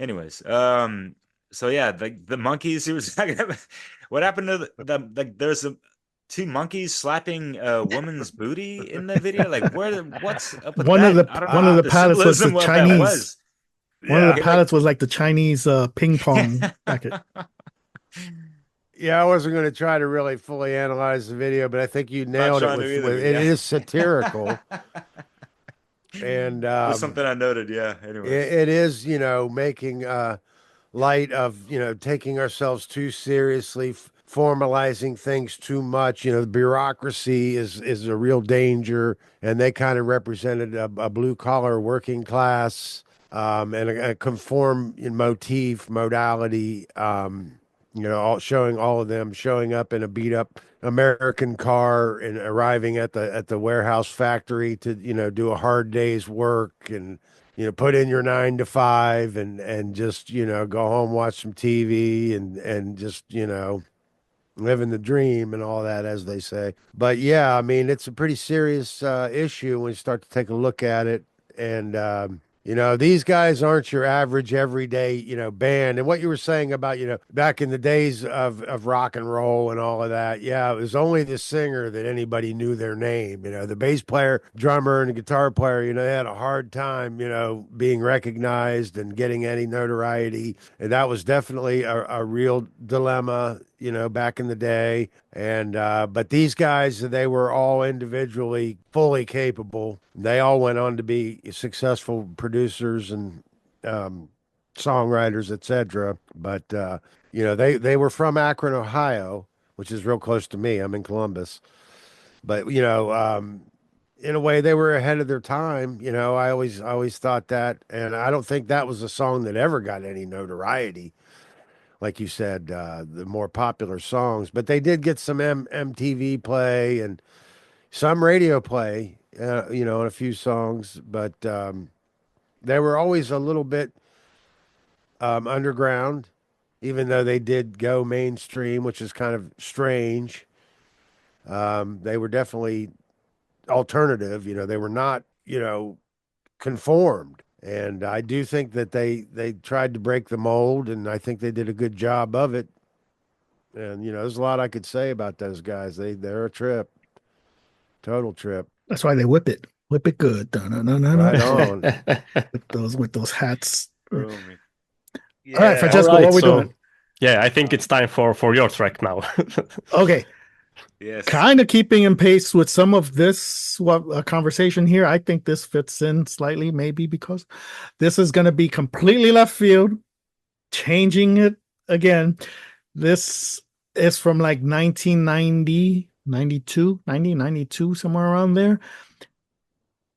Anyways, so yeah, the monkeys he was talking about. What happened to there's two monkeys slapping a woman's booty in the video? Like, what's up with one that? One of the pallets was the Chinese. One of the Yeah. pallets was like the Chinese ping pong packet. Yeah, I wasn't going to try to really fully analyze the video, but I think you nailed it. trying to either, It yeah. is satirical, and That's something I noted. Yeah. Anyways, it is, you know, making light of, you know, taking ourselves too seriously, formalizing things too much. You know, the bureaucracy is a real danger, and they kind of represented a blue collar working class, and a conform modality. You know, showing all of them showing up in a beat up American car and arriving at the warehouse factory to, you know, do a hard day's work and, you know, put in your 9 to 5 and just, you know, go home, watch some TV and just, you know, living the dream and all that, as they say. But yeah, I mean, it's a pretty serious issue when you start to take a look at it. And, you know, these guys aren't your average everyday, you know, band. And what you were saying about, you know, back in the days of rock and roll and all of that, yeah, it was only the singer that anybody knew their name. You know, the bass player, drummer, and the guitar player, you know, they had a hard time, you know, being recognized and getting any notoriety. And that was definitely a real dilemma, you know, back in the day. And but these guys, they were all individually fully capable. They all went on to be successful producers and songwriters, etc. But you know, they were from Akron, Ohio, which is real close to me. I'm in Columbus. But you know, in a way, they were ahead of their time. You know, I always thought that, and I don't think that was a song that ever got any notoriety. Like you said, the more popular songs, but they did get some MTV play and some radio play, you know, on a few songs, but they were always a little bit underground, even though they did go mainstream, which is kind of strange. They were definitely alternative, you know, they were not, you know, conformed. And I do think that they tried to break the mold, and I think they did a good job of it. And you know, there's a lot I could say about those guys. They're a trip, total trip. That's why they whip it good. Right on. with those hats. Yeah. All right, Francesco, what are we doing? Yeah, I think it's time for your track now. Okay. Yes. Kind of keeping in pace with some of this conversation here. I think this fits in slightly, maybe because this is going to be completely left field, changing it again. This is from like 1990, 92, somewhere around there.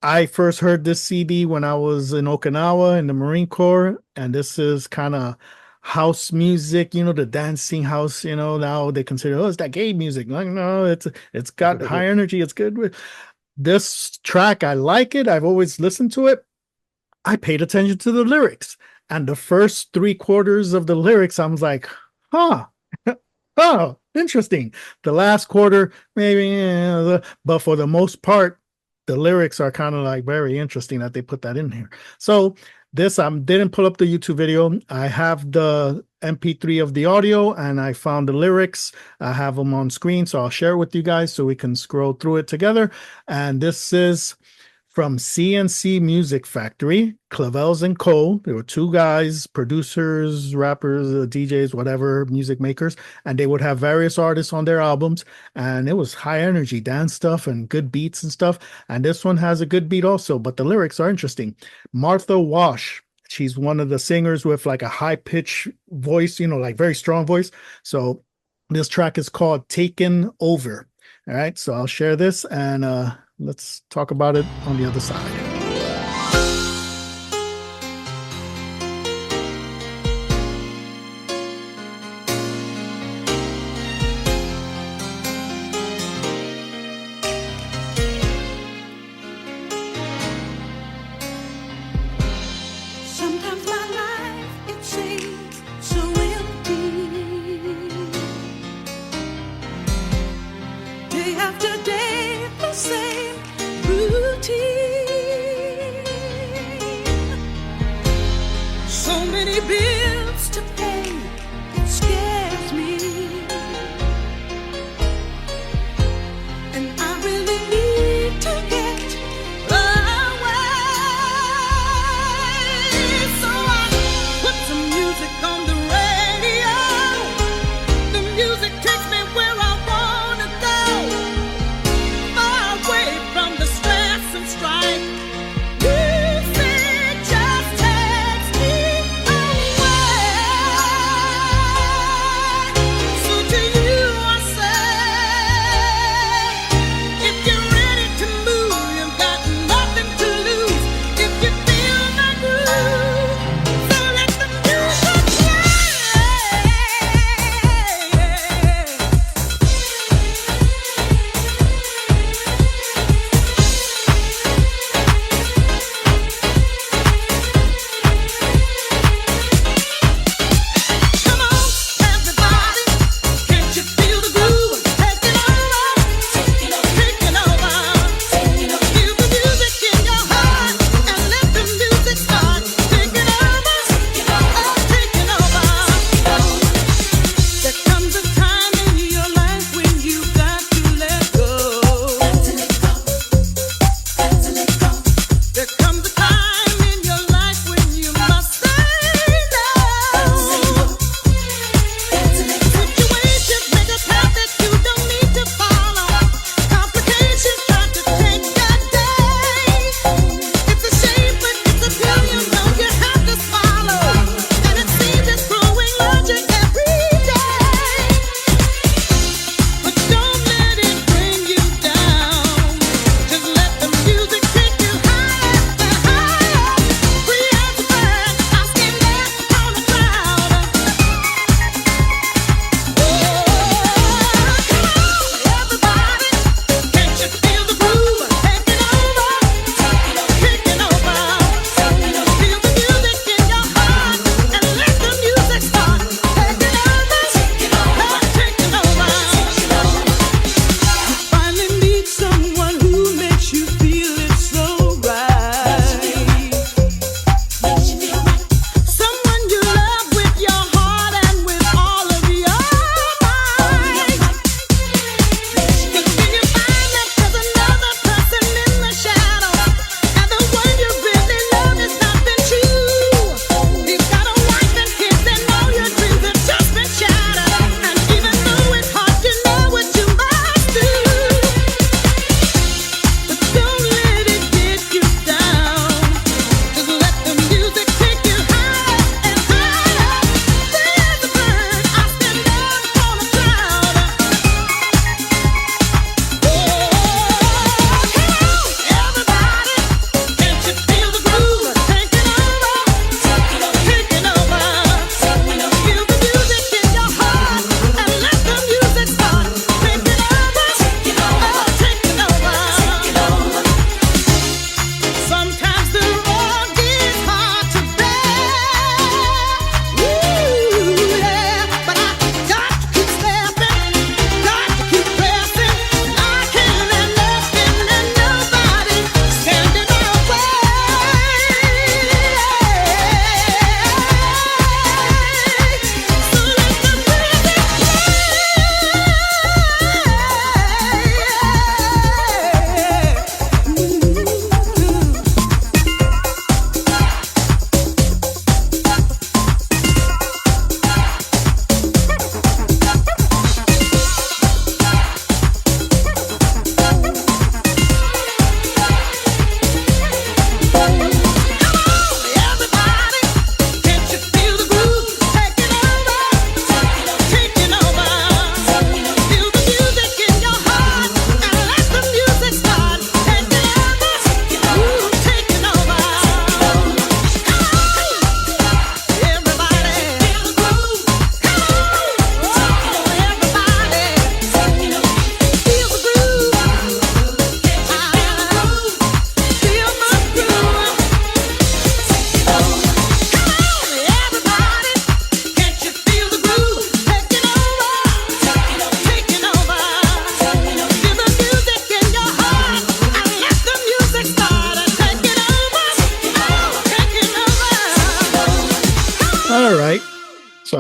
I first heard this CD when I was in Okinawa in the Marine Corps, and this is kind of house music, you know, the dancing house, you know. Now they consider, oh, it's that gay music. Like, no, it's got high energy. It's good. This track, I like it. I've always listened to it. I paid attention to the lyrics, and the first 3/4 of the lyrics, I was like, huh, oh, interesting. The last quarter, maybe, but for the most part, the lyrics are kind of like very interesting that they put that in here. So this, I didn't pull up the YouTube video. I have the MP3 of the audio, and I found the lyrics. I have them on screen, so I'll share it with you guys so we can scroll through it together. And this is from CNC Music Factory, Clavels and Co. There were two guys, producers, rappers, DJs, whatever, music makers, and they would have various artists on their albums, and it was high energy dance stuff and good beats and stuff. And this one has a good beat also, but the lyrics are interesting. Martha Wash, she's one of the singers with like a high pitch voice, you know, like very strong voice. So this track is called Taken Over. All right, so I'll share this, and let's talk about it on the other side. many bills to pay, it scares me. And I really need to get away. So I put some music on the radio. The music takes me where I wanna go, far away from the stress and strife. Music just takes me away.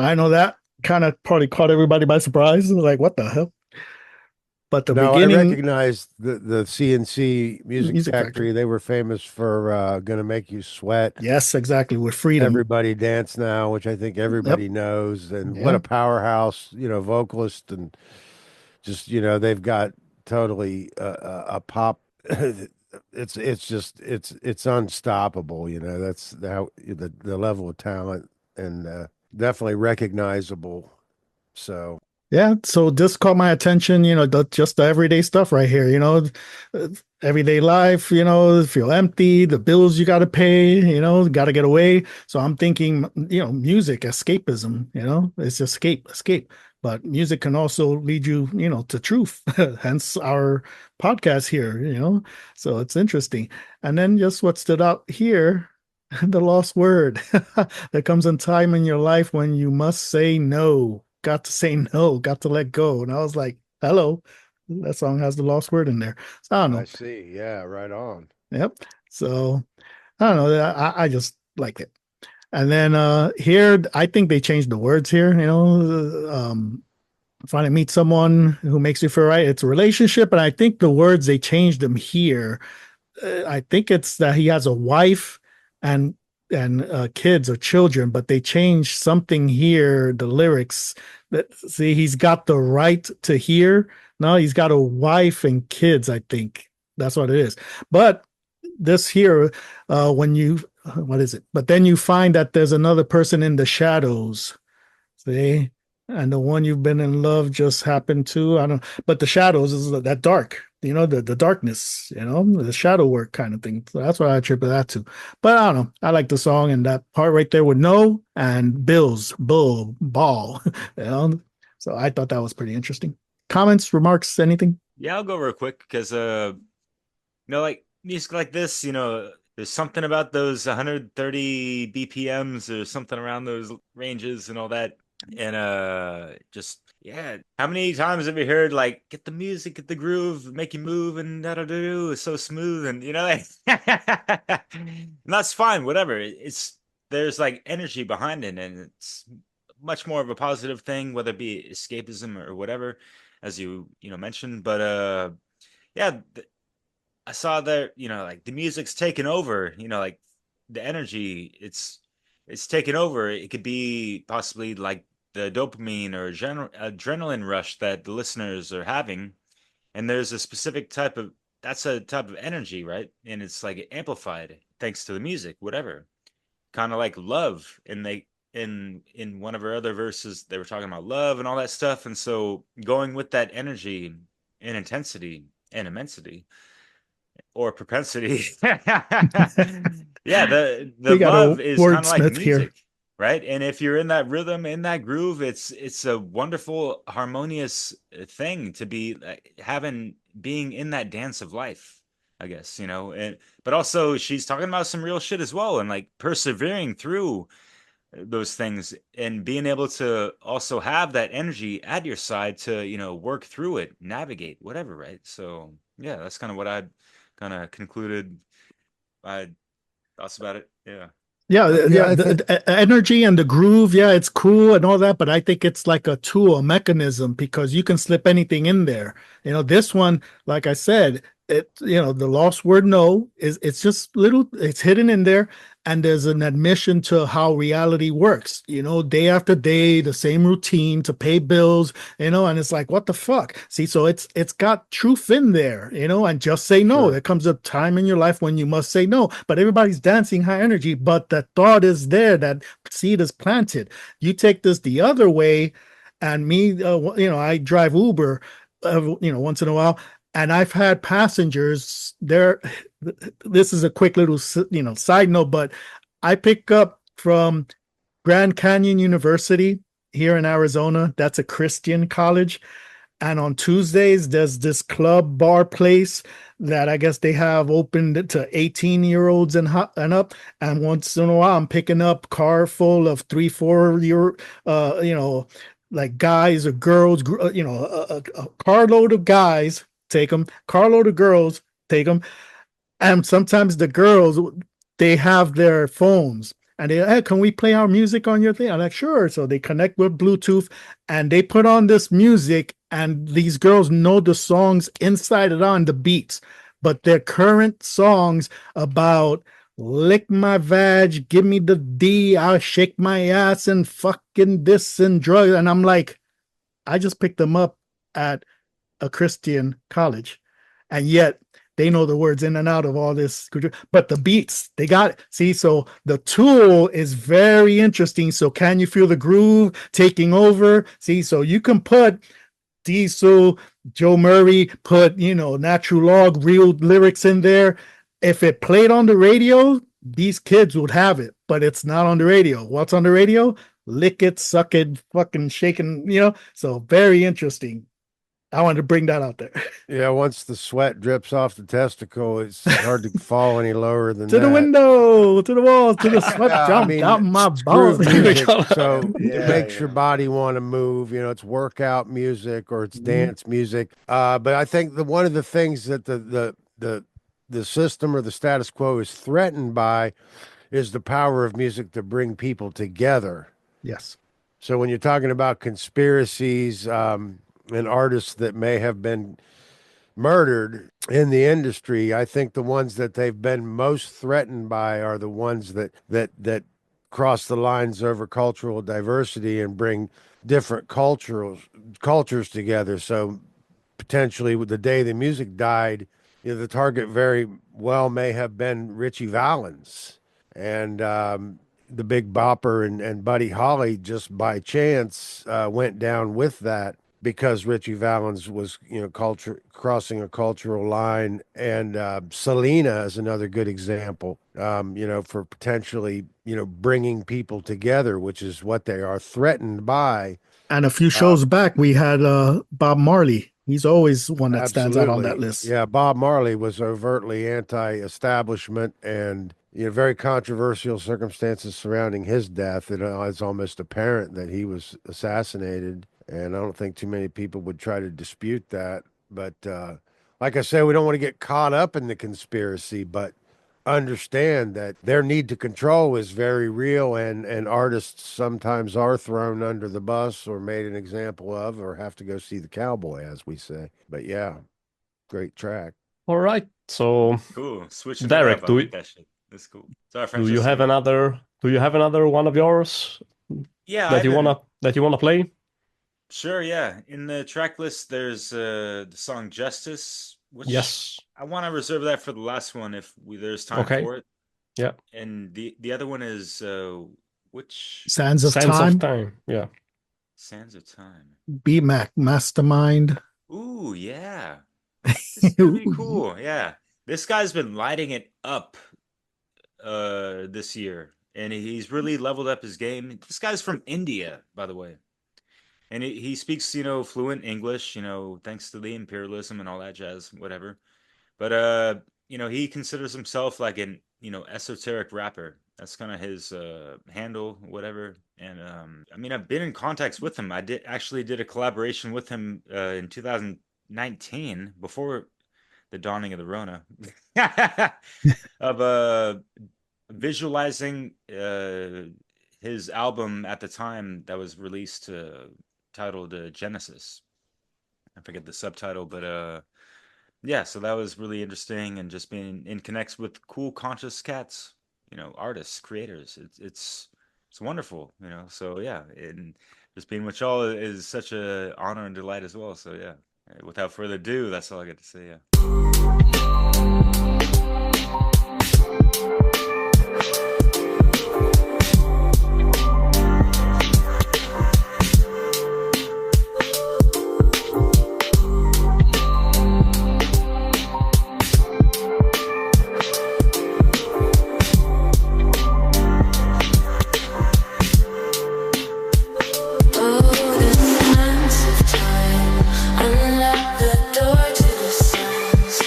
I know that kind of probably caught everybody by surprise. Like, what the hell? But the beginning, I recognized the CNC Music Factory. They were famous for "Gonna Make You Sweat." Yes, exactly. With Freedom, Everybody Dance Now, which I think everybody knows, and what a powerhouse, vocalist, and just they've got totally a pop. It's unstoppable. That's the level of talent, and definitely recognizable. So. Yeah, so this caught my attention, just the everyday stuff right here, everyday life, feel empty, the bills you got to pay, got to get away. So I'm thinking, music, escapism, it's escape. But music can also lead you, to truth, hence our podcast here, so it's interesting. And then just what stood out here, the lost word. There comes a time in your life when you must say no. Got to say no, got to let go. And I was like, hello, that song has the lost word in there. So I don't know. I see. Yeah, right on. Yep. So I don't know. I just like it. And then here, I think they changed the words here, finally meet someone who makes you feel right. It's a relationship. And I think the words, they changed them here. I think it's that he has a wife and kids or children, but they changed something here, the lyrics. See, he's got the right to hear. No, he's got a wife and kids, I think. That's what it is. But this here, what is it? But then you find that there's another person in the shadows. See? And the one you've been in love just happened to, I don't know. But the shadows is that dark, the darkness, the shadow work kind of thing. So that's what I attribute that to. But I don't know. I like the song and that part right there with no and Bills, bull, ball. So I thought that was pretty interesting. Comments, remarks, anything? Yeah, I'll go real quick because like music like this, there's something about those 130 BPMs or something around those ranges and all that. And just how many times have you heard like get the music, get the groove, make you move, and da-da-da-do is so smooth, and and that's fine, whatever. There's like energy behind it, and it's much more of a positive thing, whether it be escapism or whatever, as you mentioned. But I saw that like the music's taken over, like the energy, it's taken over. It could be possibly like the dopamine or adrenaline rush that the listeners are having, and there's a specific type of energy, right? And it's like amplified thanks to the music, whatever. Kind of like love, and they in one of our other verses they were talking about love and all that stuff, and so going with that energy and intensity and immensity or propensity. The love is kind of like music here. Right. And if you're in that rhythm, in that groove, it's a wonderful, harmonious thing to be being in that dance of life, I guess, but also she's talking about some real shit as well, and like persevering through those things and being able to also have that energy at your side to, work through it, navigate, whatever. Right. So, yeah, that's kind of what I kind of concluded my thoughts about it. Yeah. The energy and the groove, it's cool and all that, but I think it's like a tool, a mechanism, because you can slip anything in there. This one, like I said, the lost word no it's just it's hidden in there, and there's an admission to how reality works, day after day, the same routine to pay bills, and it's like, what the fuck? See, so it's got truth in there, and just say no. Sure. There comes a time in your life when you must say no, but everybody's dancing high energy, but the thought is there, that seed is planted. You take this the other way, and me, I drive Uber, once in a while, and I've had passengers there. This is a quick little, side note, but I pick up from Grand Canyon University here in Arizona. That's a Christian college. And on Tuesdays, there's this club bar place that I guess they have opened to 18-year-olds and up. And once in a while, I'm picking up car full of 3-4 year, like guys or girls, a carload of guys, take them, carload of girls, take them. And sometimes the girls, they have their phones And they, hey, can we play our music on your thing? I'm like, sure. So they connect with Bluetooth and they put on this music, and these girls know the songs inside and on the beats, but their current songs about lick my vag, give me the D, I'll shake my ass and fucking this and drugs. And I'm like, I just picked them up at a Christian college, and yet they know the words in and out of all this, but the beats, they got it. See, so the tool is very interesting. So can you feel the groove taking over? See, so you can put Diesel, Joe Murray, put, Natural Log, real lyrics in there. If it played on the radio, these kids would have it, but it's not on the radio. What's on the radio? Lick it, suck it, fucking shaking, so very interesting. I wanted to bring that out there. Yeah, once the sweat drips off the testicle, it's hard to fall any lower than to that. the window, to the walls, to the sweat jumped out my balls. So it makes your body want to move. It's workout music or it's dance music. But I think one of the things that the system or the status quo is threatened by is the power of music to bring people together. Yes. So when you're talking about conspiracies, and artists that may have been murdered in the industry, I think the ones that they've been most threatened by are the ones that cross the lines over cultural diversity and bring different cultures together. So potentially with the day the music died, the target very well may have been Richie Valens and the Big Bopper and Buddy Holly just by chance went down with that, because Richie Valens was, crossing a cultural line, and Selena is another good example, for potentially, bringing people together, which is what they are threatened by. And a few shows back, we had Bob Marley. He's always one that stands out on that list. Yeah, Bob Marley was overtly anti-establishment, and very controversial circumstances surrounding his death. It's almost apparent that he was assassinated. And I don't think too many people would try to dispute that. But like I said, we don't want to get caught up in the conspiracy, but understand that their need to control is very real. And artists sometimes are thrown under the bus or made an example of, or have to go see the cowboy, as we say. But yeah, great track. All right. So cool. Switch Derek, that's cool. Sorry, do you have another one of yours? Yeah. That you wanna play? Sure, yeah. In the track list, there's the song Justice, which yes, I want to reserve that for the last one if there's time for it. Yeah. And the other one is which? Sands of Time. Yeah. Sands of Time. BMAC, Mastermind. Ooh, yeah. It's pretty cool. Yeah. This guy's been lighting it up this year, and he's really leveled up his game. This guy's from India, by the way. And he speaks, fluent English, thanks to the imperialism and all that jazz, whatever. But, he considers himself like an, esoteric rapper. That's kind of his handle, whatever. And, I've been in contacts with him. I did a collaboration with him in 2019, before the dawning of the Rona, of visualizing his album at the time that was released, titled Genesis. I forget the subtitle, but yeah, so that was really interesting, and just being in connects with cool conscious cats, artists, creators. It's wonderful, so yeah, and just being with y'all is such a honor and delight as well. So yeah, without further ado, that's all I got to say. Unlock the door to the sense.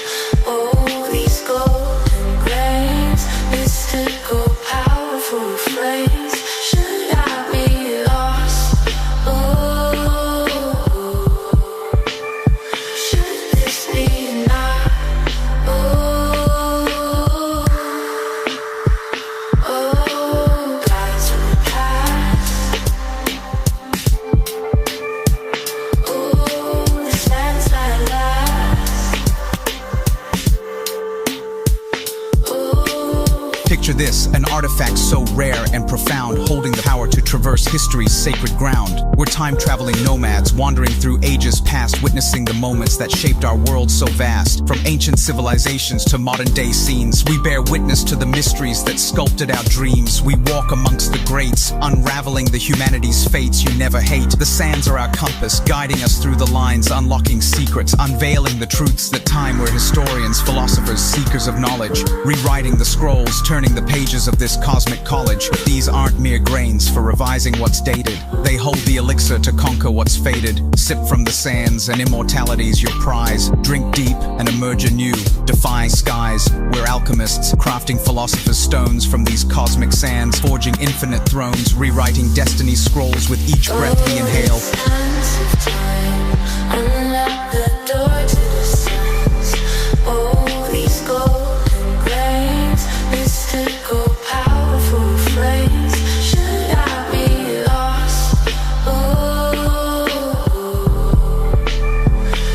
Oh, these Picture this, an artifact so rare and profound, holding the power to traverse history's sacred ground. We're time-traveling nomads, wandering through ages past, witnessing the moments that shaped our world so vast. From ancient civilizations to modern-day scenes, we bear witness to the mysteries that sculpted our dreams. We walk amongst the greats, unraveling the humanity's fates you never hate. The sands are our compass, guiding us through the lines, unlocking secrets, unveiling the truths that time were historians, philosophers, seekers of knowledge, rewriting the scrolls, turning the pages of this cosmic college. These aren't mere grains for revising what's dated. They hold the elixir to conquer what's faded. Sip from the sands and immortality's your prize. Drink deep and emerge anew, defying skies. We're alchemists, crafting philosopher's stones from these cosmic sands, forging infinite thrones, rewriting destiny's scrolls with each breath we inhale. Unlock the door to the sands. Oh, these golden grains, mystical, powerful flames. Should I be lost? Oh,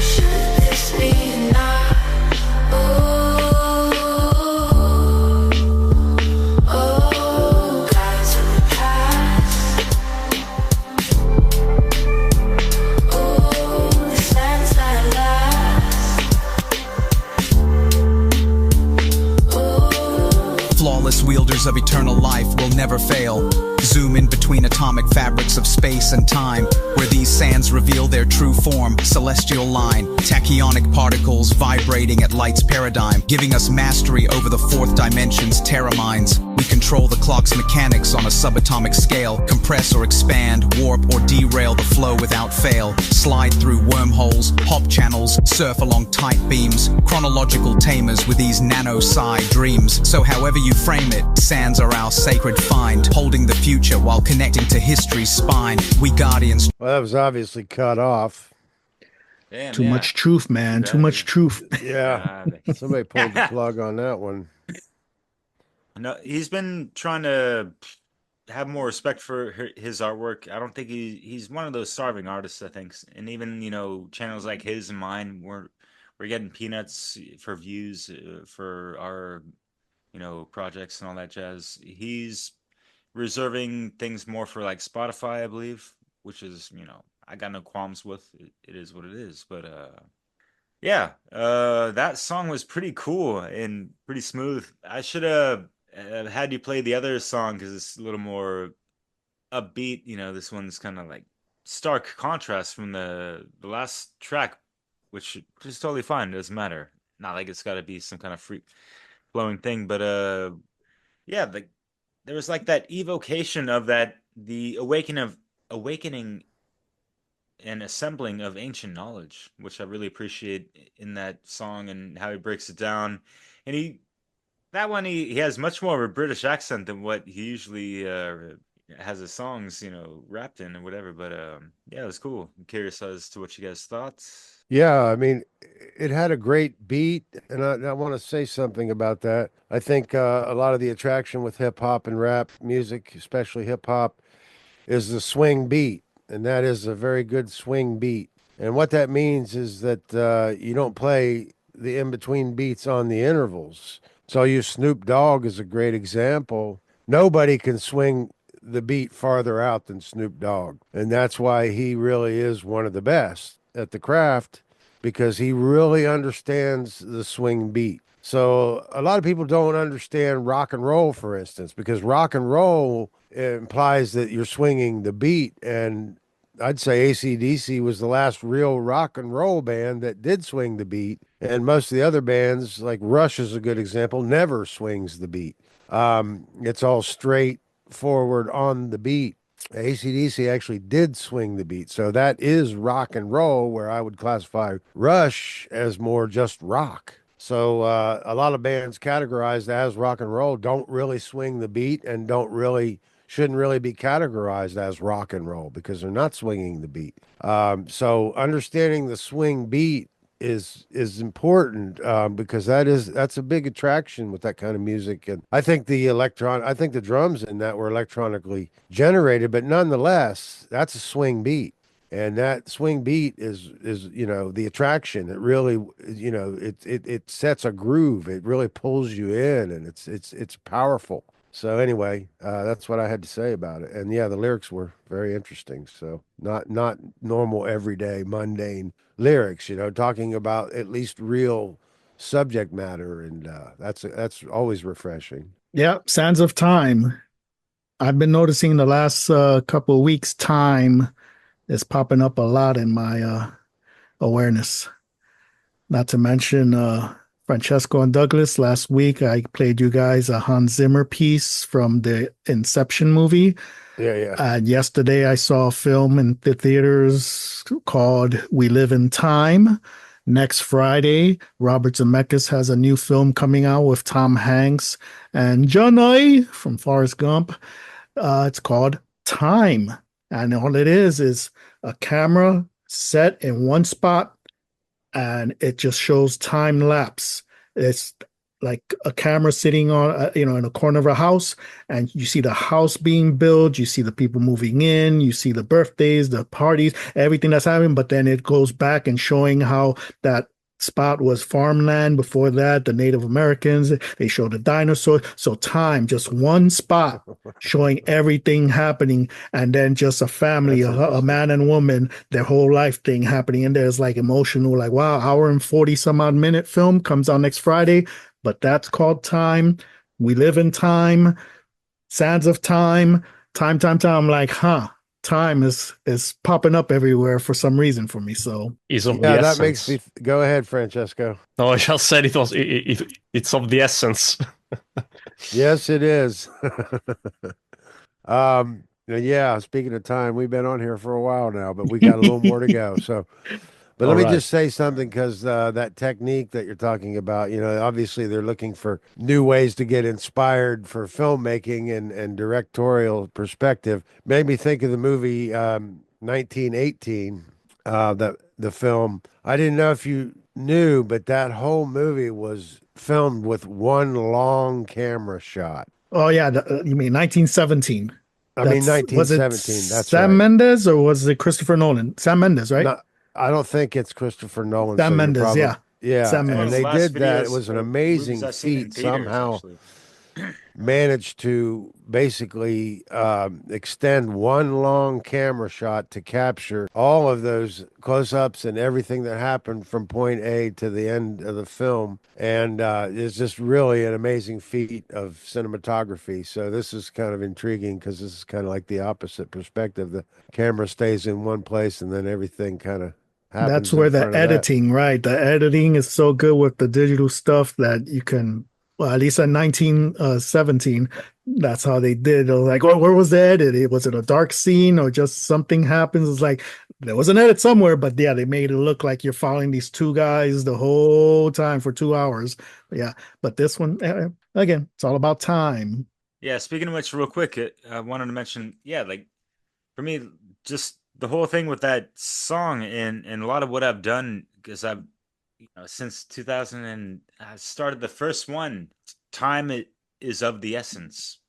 should this be not? Oh, guides of the past. Oh, the sands that last. Flawless wielders of eternal life will never fail. Zoom in between atomic fabrics of space and time, where these sands reveal their true form, celestial line, tachyonic particles vibrating at light's paradigm, giving us mastery over the fourth dimension's terra minds. We control the clock's mechanics on a subatomic scale, compress or expand, warp or derail the flow without fail, slide through wormholes, hop channels, surf along tight beams, chronological tamers with these nano-psi dreams. So however you frame it, sands are our sacred find, holding the future while connecting to history's spine. We guardians. Well, that was obviously cut off. Damn, Too much truth, man. Too much truth. Yeah. Somebody pulled the plug on that one. No, he's been trying to have more respect for his artwork. I don't think he's one of those starving artists, I think. And even, channels like his and mine, we're getting peanuts for views for our, projects and all that jazz. He's reserving things more for like Spotify, I believe, which is, I got no qualms with. It is what it is. But yeah, that song was pretty cool and pretty smooth. I should have had you play the other song because it's a little more upbeat. This one's kind of like stark contrast from the last track, which is totally fine. It doesn't matter. Not like it's got to be some kind of free flowing thing, but yeah, there was like that evocation of the awakening and assembling of ancient knowledge, which I really appreciate in that song and how he breaks it down. And he has much more of a British accent than what he usually has his songs, rapped in or whatever. But yeah, it was cool. I'm curious as to what you guys thought. Yeah, I mean, it had a great beat, and I want to say something about that. I think a lot of the attraction with hip hop and rap music, especially hip hop, is the swing beat, and that is a very good swing beat. And what that means is that you don't play the in-between beats on the intervals. So you Snoop Dogg is a great example. Nobody can swing the beat farther out than Snoop Dogg, and that's why he really is one of the best at the craft, because he really understands the swing beat. So a lot of people don't understand rock and roll, for instance, because rock and roll implies that you're swinging the beat. And I'd say AC/DC was the last real rock and roll band that did swing the beat. And most of the other bands, like Rush is a good example, never swings the beat. It's all straight forward on the beat. AC/DC actually did swing the beat. So that is rock and roll, where I would classify Rush as more just rock. So a lot of bands categorized as rock and roll don't really swing the beat and shouldn't really be categorized as rock and roll because they're not swinging the beat. So understanding the swing beat is important because that's a big attraction with that kind of music. And I think the drums in that were electronically generated, but nonetheless, that's a swing beat. And that swing beat is the attraction. It really, it sets a groove. It really pulls you in, and it's powerful. So anyway, that's what I had to say about it. And yeah, the lyrics were very interesting. So not normal, everyday, mundane lyrics. Talking about at least real subject matter, and that's always refreshing. Yeah, Sands of Time. I've been noticing the last couple of weeks, time is popping up a lot in my awareness. Not to mention Francesco and Douglas. Last week, I played you guys a Hans Zimmer piece from the Inception movie. Yeah. And yesterday, I saw a film in the theaters called We Live in Time. Next Friday, Robert Zemeckis has a new film coming out with Tom Hanks and Johnny from Forrest Gump. It's called Time. And all it is a camera set in one spot, and it just shows time lapse. It's like a camera sitting on, in a corner of a house, and you see the house being built, you see the people moving in, you see the birthdays, the parties, everything that's happening. But then it goes back and showing how that spot was farmland before that, the Native Americans, they show the dinosaurs. So time, just one spot showing everything happening, and then just a family, a man and woman, their whole life thing happening. And there's like emotional, like, wow, hour and 40 some odd minute film comes out next Friday, but that's called Time. We Live in Time, Sands of Time, time. I'm like, time is popping up everywhere for some reason for me. So that makes me go ahead, Francesco. No, I just said it's of the essence. Yes, it is. Yeah, speaking of time, we've been on here for a while now, but we got a little more to go. So but let me just say something, because that technique that you're talking about, obviously they're looking for new ways to get inspired for filmmaking and directorial perspective. Made me think of the movie 1918, the film. I didn't know if you knew, but that whole movie was filmed with one long camera shot. Oh, yeah. You mean 1917? I mean, 1917. Was it That's Sam right. Mendes or was it Christopher Nolan? Sam Mendes, right? No, I don't think it's Christopher Nolan. Sam Mendes, yeah. Sam And Mendes. they did that. It was an amazing feat. Somehow managed to basically extend one long camera shot to capture all of those close-ups and everything that happened from point A to the end of the film. And it's just really an amazing feat of cinematography. So this is kind of intriguing, because this is kind of like the opposite perspective. The camera stays in one place, and then everything kind of happens. That's where the editing, right? The editing is so good with the digital stuff that you can, well, at least in 1917, that's how they did. Like, oh, where was the edit? Was it a dark scene or just something happens? It's like, there was an edit somewhere, but yeah, they made it look like you're following these two guys the whole time for 2 hours. Yeah, but this one, again, it's all about time. Yeah, speaking of which, real quick, I wanted to mention, like, for me, just the whole thing with that song and a lot of what I've done, because I've, since 2000 and I started the first one, time is of the essence.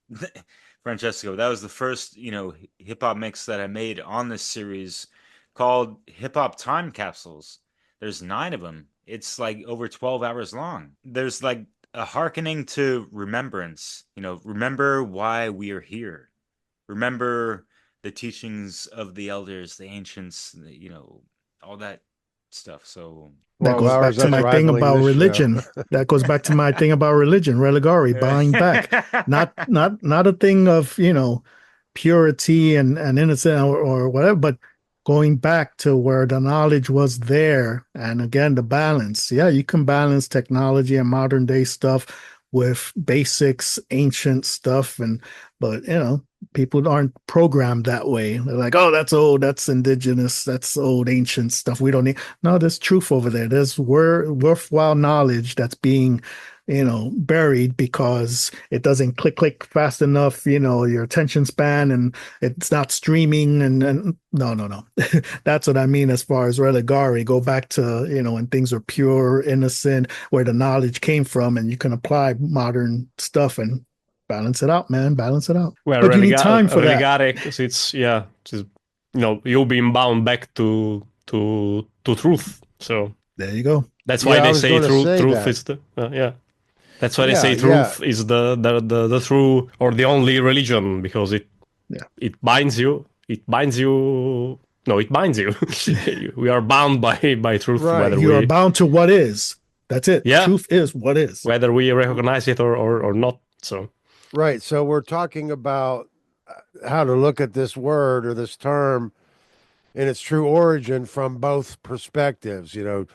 Francesco, that was the first, hip hop mix that I made on this series called Hip Hop Time Capsules. There's 9 of them. It's like over 12 hours long. There's like a hearkening to remembrance, remember why we are here. Remember the teachings of the elders, the ancients, all that stuff. So that goes back to my thing about religion. That goes back to my thing about religion, religare, buying back. Not a thing of, purity and innocent or whatever, but going back to where the knowledge was there. And again, the balance. Yeah, you can balance technology and modern day stuff with basics, ancient stuff, but people aren't programmed that way. They're like, oh, that's old, that's indigenous, that's old, ancient stuff. We don't need. No, there's truth over there. There's worthwhile knowledge that's being, buried because it doesn't click fast enough, your attention span, and it's not streaming. And no. That's what I mean as far as religare. Go back to, when things are pure, innocent, where the knowledge came from, and you can apply modern stuff and balance it out, man. Balance it out. Well, but you need time for religare, that. It's you've been bound back to truth. So there you go. That's why they say truth that. is the That's why they say truth is the true or the only religion, because it binds you. It binds you. No, it binds you. We are bound by truth. Right. Whether you are bound to what is. That's it. Yeah. Truth is what is. Whether we recognize it or not. So. Right. So we're talking about how to look at this word or this term in its true origin from both perspectives, to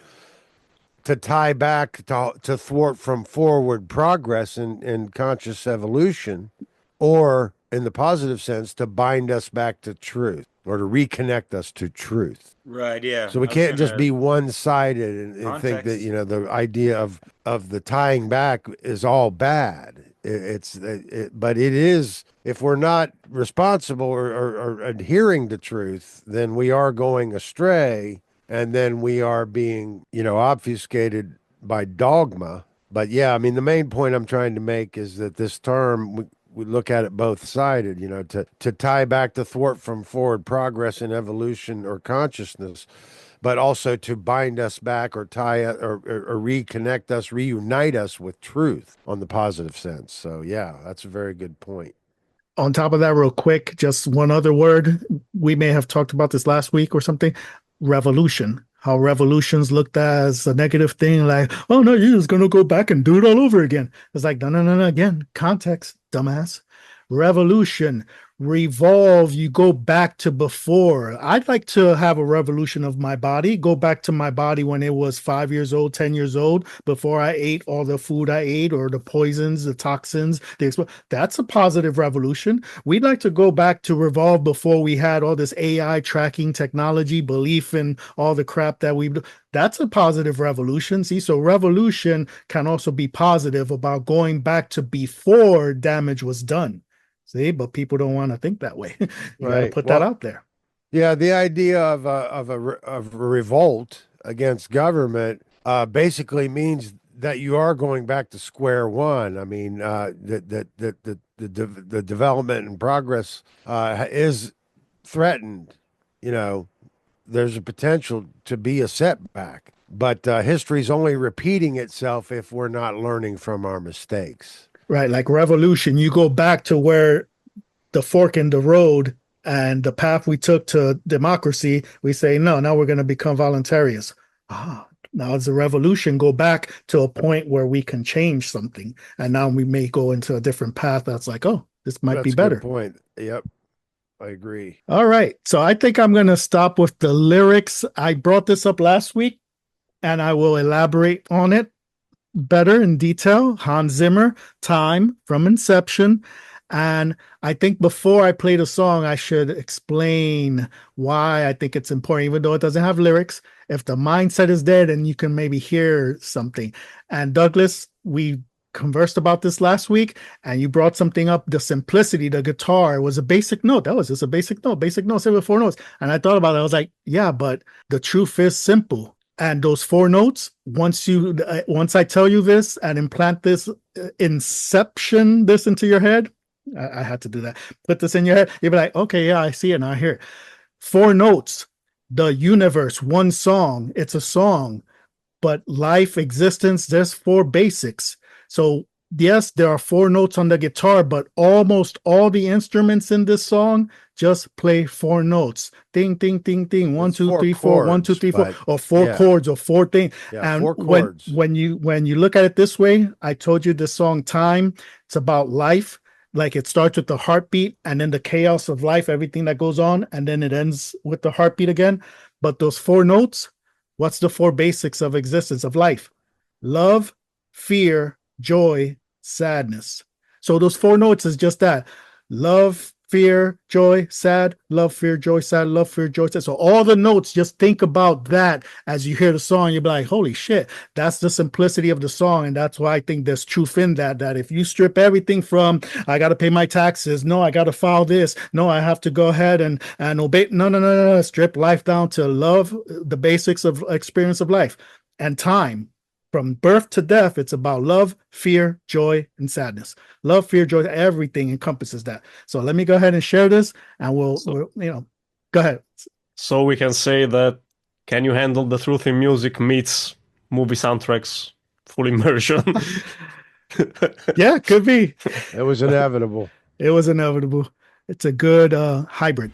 tie back to thwart from forward progress in conscious evolution, or in the positive sense, to bind us back to truth or to reconnect us to truth. Right, yeah. So we can't just be one-sided and think that, the idea of the tying back is all bad. But it is, if we're not responsible or adhering to truth, then we are going astray, and then we are being, obfuscated by dogma. But yeah, I mean, the main point I'm trying to make is that this term, we look at it both-sided, to tie back to thwart from forward progress in evolution or consciousness, but also to bind us back or tie or reconnect us, reunite us with truth on the positive sense. So yeah, that's a very good point. On top of that, real quick, just one other word. We may have talked about this last week or something. Revolution. How revolutions looked at as a negative thing, like, oh no, you're just gonna go back and do it all over again. It's like, no, again, context, dumbass. Revolution, revolve, you go back to before. I'd like to have a revolution of my body, go back to my body when it was 5 years old, 10 years old, before I ate all the food I ate, or the poisons, the toxins, that's a positive revolution. We'd like to go back to revolve before we had all this AI tracking technology, belief in all the crap that we do. That's a positive revolution. See, so revolution can also be positive about going back to before damage was done. See, but people don't want to think that way. You got to put that out there. Yeah, the idea of a revolt against government basically means that you are going back to square one. I mean, the development and progress is threatened. There's a potential to be a setback, but history's only repeating itself if we're not learning from our mistakes. Right, like revolution, you go back to where the fork in the road and the path we took to democracy, we say, no, now we're going to become voluntarists. Now as a revolution, go back to a point where we can change something. And now we may go into a different path that's like, oh, this might be better. Good point. Yep, I agree. All right, so I think I'm going to stop with the lyrics. I brought this up last week, and I will elaborate on it better in detail. Hans Zimmer, Time from Inception. And I think before I play the song, I should explain why I think it's important, even though it doesn't have lyrics. If the mindset is there, then you can maybe hear something. And Douglas, we conversed about this last week, and you brought something up, the simplicity, the guitar was a basic note. That was just a basic note, say with 4 notes. And I thought about it. I was like, yeah, but the truth is simple. And those 4 notes, once I tell you this and implant this, inception this into your head, I had to do that. Put this in your head. You'll be like, okay, yeah, I see it now. I hear it. 4 notes, the universe, one song. It's a song, but life, existence, there's 4 basics. So yes, there are 4 notes on the guitar, but almost all the instruments in this song just play 4 notes. Ding, ding, ding, ding. 1, 2, 3, 4. 1, 2, 3, 4. Or 4 chords or 4 things. Yeah, and 4 chords. when you look at it this way, I told you the song Time, it's about life. Like it starts with the heartbeat and then the chaos of life, everything that goes on, and then it ends with the heartbeat again. But those 4 notes, what's the 4 basics of existence, of life? Love, fear, joy, sadness. So those 4 notes is just that. Love, fear, joy, sad, love, fear, joy, sad, love, fear, joy, sad. So all the notes, just think about that as you hear the song. You'll be like, holy shit, that's the simplicity of the song. And that's why I think there's truth in that if you strip everything from, I got to pay my taxes, no, I got to file this, no, I have to go ahead and obey. No. Strip life down to love, the basics of experience of life, and time. From birth to death, it's about love, fear, joy, and sadness. Love, fear, joy, everything encompasses that. So let me go ahead and share this, and we'll Go ahead. So we can say that Can You Handle the Truth in Music meets movie soundtracks, full immersion. Yeah, could be. It was inevitable. It was inevitable. It's a good hybrid.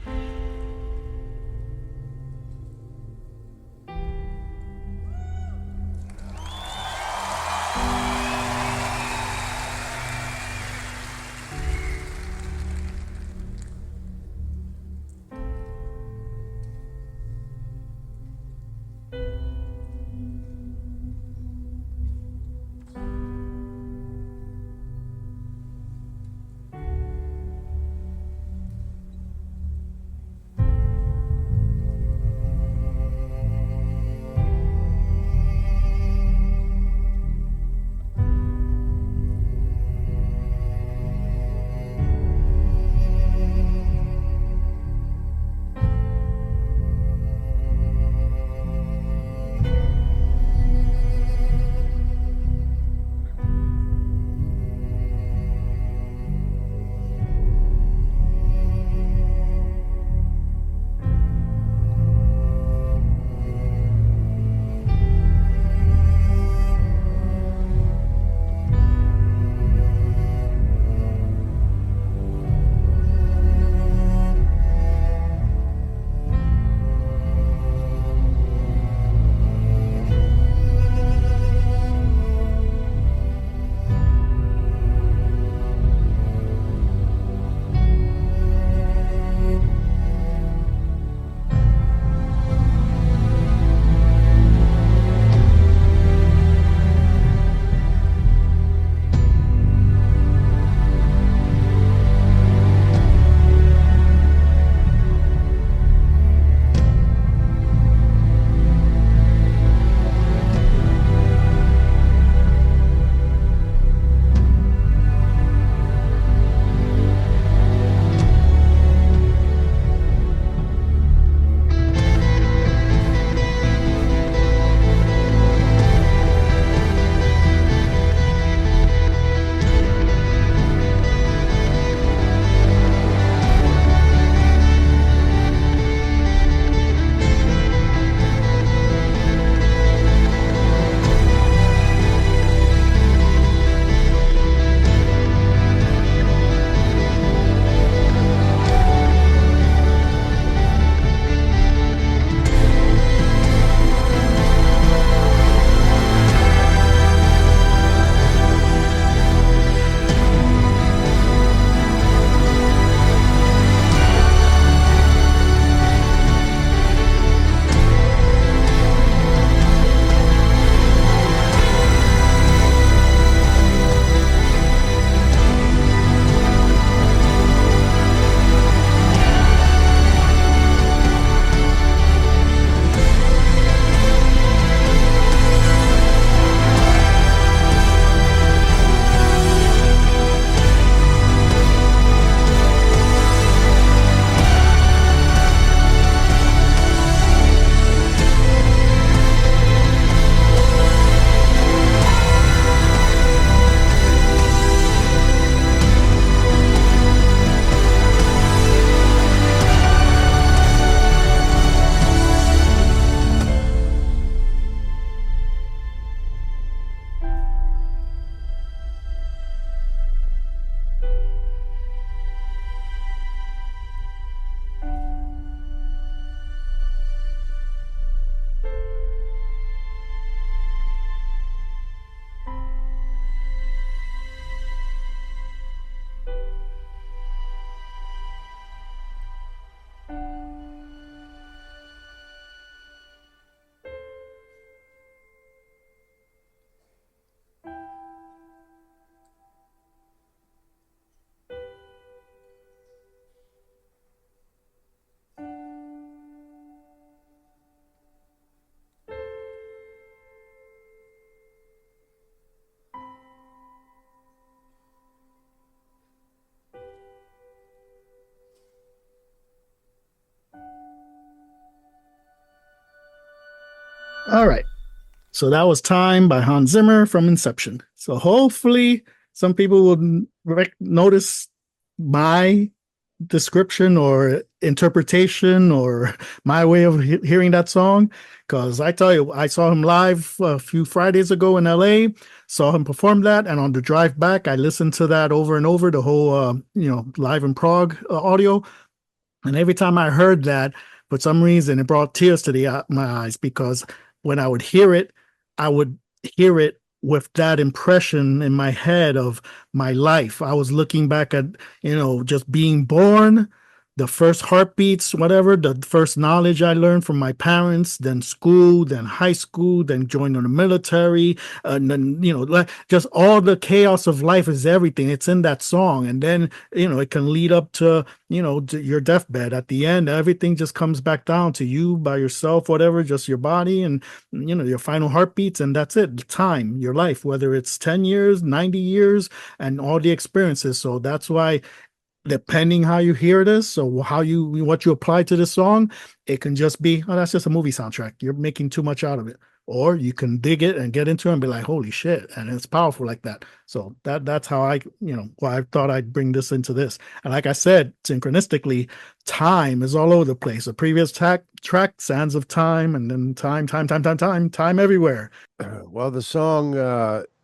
All right. So that was Time by Hans Zimmer from Inception. So hopefully some people will notice my description or interpretation or my way of hearing that song. Because I tell you, I saw him live a few Fridays ago in LA, saw him perform that. And on the drive back, I listened to that over and over, the whole, live in Prague audio. And every time I heard that, for some reason, it brought tears to my eyes, because when I would hear it, I would hear it with that impression in my head of my life. I was looking back at, just being born, the first heartbeats, whatever, the first knowledge I learned from my parents, then school, then high school, then joining the military, and then, just all the chaos of life is everything. It's in that song. And then, it can lead up to, to your deathbed. At the end, everything just comes back down to you by yourself, whatever, just your body and, your final heartbeats. And that's it. The time, your life, whether it's 10 years, 90 years, and all the experiences. So that's why, depending how you hear this, so what you apply to this song, it can just be, oh, that's just a movie soundtrack. You're making too much out of it. Or you can dig it and get into it and be like, holy shit. And it's powerful like that. So that's how why I thought I'd bring this into this. And like I said, synchronistically, time is all over the place. The previous track, Sands of Time, and then time everywhere. Well, the song,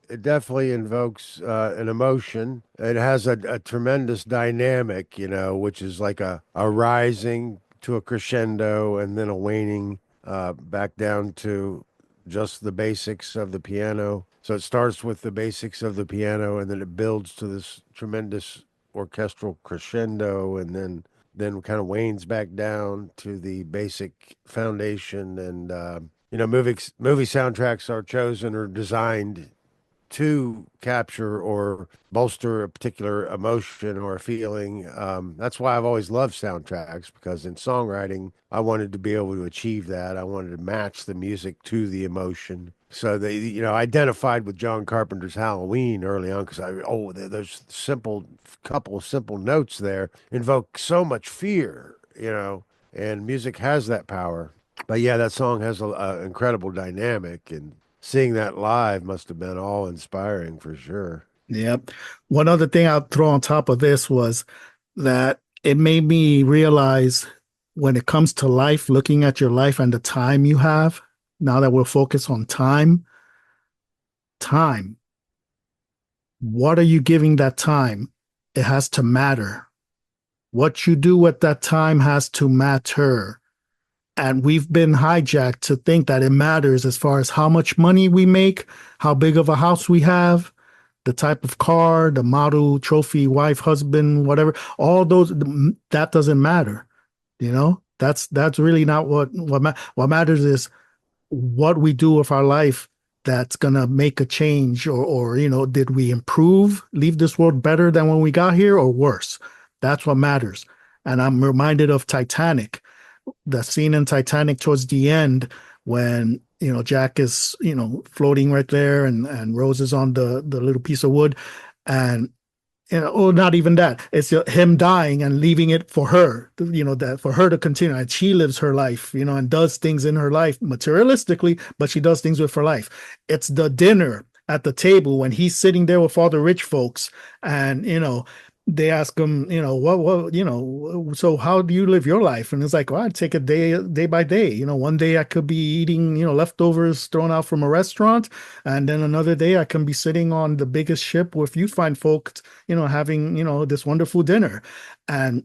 it definitely invokes an emotion. It has a tremendous dynamic, which is like a rising to a crescendo and then a waning back down to just the basics of the piano. So it starts with the basics of the piano, and then it builds to this tremendous orchestral crescendo, and then kind of wanes back down to the basic foundation. And movie soundtracks are chosen or designed to capture or bolster a particular emotion or a feeling. That's why I've always loved soundtracks, because in songwriting, I wanted to be able to achieve that. I wanted to match the music to the emotion. So they, identified with John Carpenter's Halloween early on, because those couple of simple notes there invoke so much fear, and music has that power. But yeah, that song has an incredible dynamic, and seeing that live must have been awe-inspiring for sure. Yep. One other thing I'll throw on top of this was that it made me realize, when it comes to life, looking at your life and the time you have, now that we're focused on time, what are you giving that time? It has to matter. What you do with that time has to matter. And we've been hijacked to think that it matters as far as how much money we make, how big of a house we have, the type of car, the model, trophy, wife, husband, whatever. All those, that doesn't matter. That's really not what matters is what we do with our life that's gonna make a change, or did we improve, leave this world better than when we got here, or worse? That's what matters. And I'm reminded of Titanic. The scene in Titanic towards the end, when Jack is floating right there, and Rose is on the little piece of wood, and not even that, it's him dying and leaving it for her, that for her to continue, and she lives her life, and does things in her life materialistically, but she does things with her life. It's the dinner at the table when he's sitting there with all the rich folks, and they ask him, so how do you live your life? And it's like, well, I take it day by day. One day I could be eating, leftovers thrown out from a restaurant. And then another day I can be sitting on the biggest ship with you fine folks, having, this wonderful dinner. And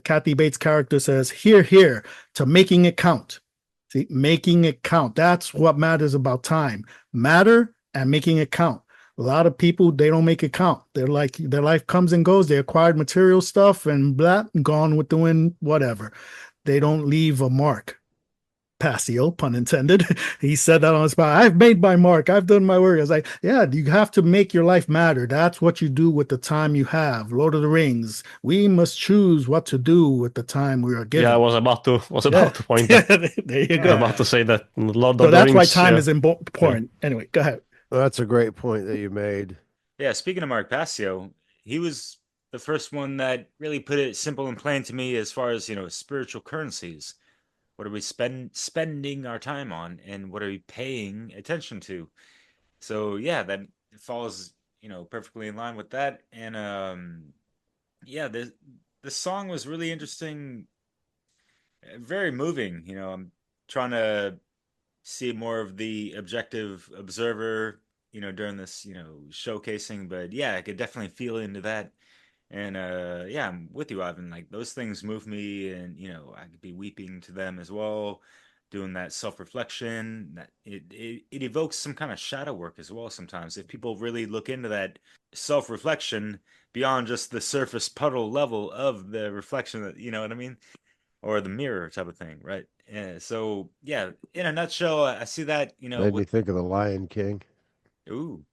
Kathy Bates' character says, here, to making it count. See, making it count. That's what matters about time. Matter and making it count. A lot of people, they don't make it count. They're like, their life comes and goes. They acquired material stuff and blah, gone with the wind, whatever. They don't leave a mark. Passio, pun intended. He said that on the spot. I've made my mark. I've done my work. I was like, yeah, you have to make your life matter. That's what you do with the time you have. Lord of the Rings. We must choose what to do with the time we are given. Yeah, I was about to point that. There you I go. was about to say that. Lord so of the that's Rings, why time is important. Yeah. Anyway, go ahead. Well, that's a great point that you made. Yeah, speaking of Mark Passio, he was the first one that really put it simple and plain to me as far as, spiritual currencies. What are we spending our time on, and what are we paying attention to? So yeah, that falls, perfectly in line with that. And yeah, the song was really interesting, very moving. You know, I'm trying to see more of the objective observer, you know, during this, you know, showcasing. But yeah, I could definitely feel into that. And yeah, I'm with you, Ivan. Like those things move me, and you know, I could be weeping to them as well, doing that self-reflection. That it evokes some kind of shadow work as well sometimes. If people really look into that self-reflection beyond just the surface puddle level of the reflection, that you know what I mean, or the mirror type of thing, right? So yeah, in a nutshell, I see that, you know, Made me with think of the Lion King. ooh,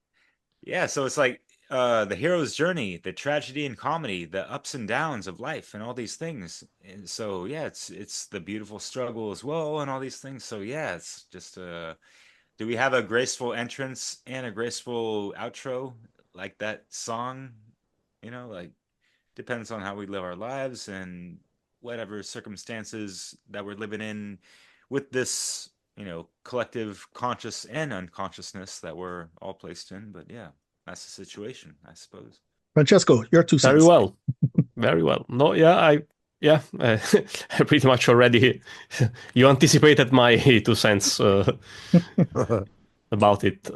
yeah, so it's like the hero's journey, the tragedy and comedy, the ups and downs of life and all these things. And so yeah, it's the beautiful struggle as well and all these things. So yeah, it's just do we have a graceful entrance and a graceful outro like that song? You know, like depends on how we live our lives and whatever circumstances that we're living in with this, you know, collective conscious and unconsciousness that we're all placed in. But yeah, that's the situation, I suppose. Francesco, your 2 cents. Very well. Very well. No, yeah, I pretty much already, you anticipated my 2 cents about it.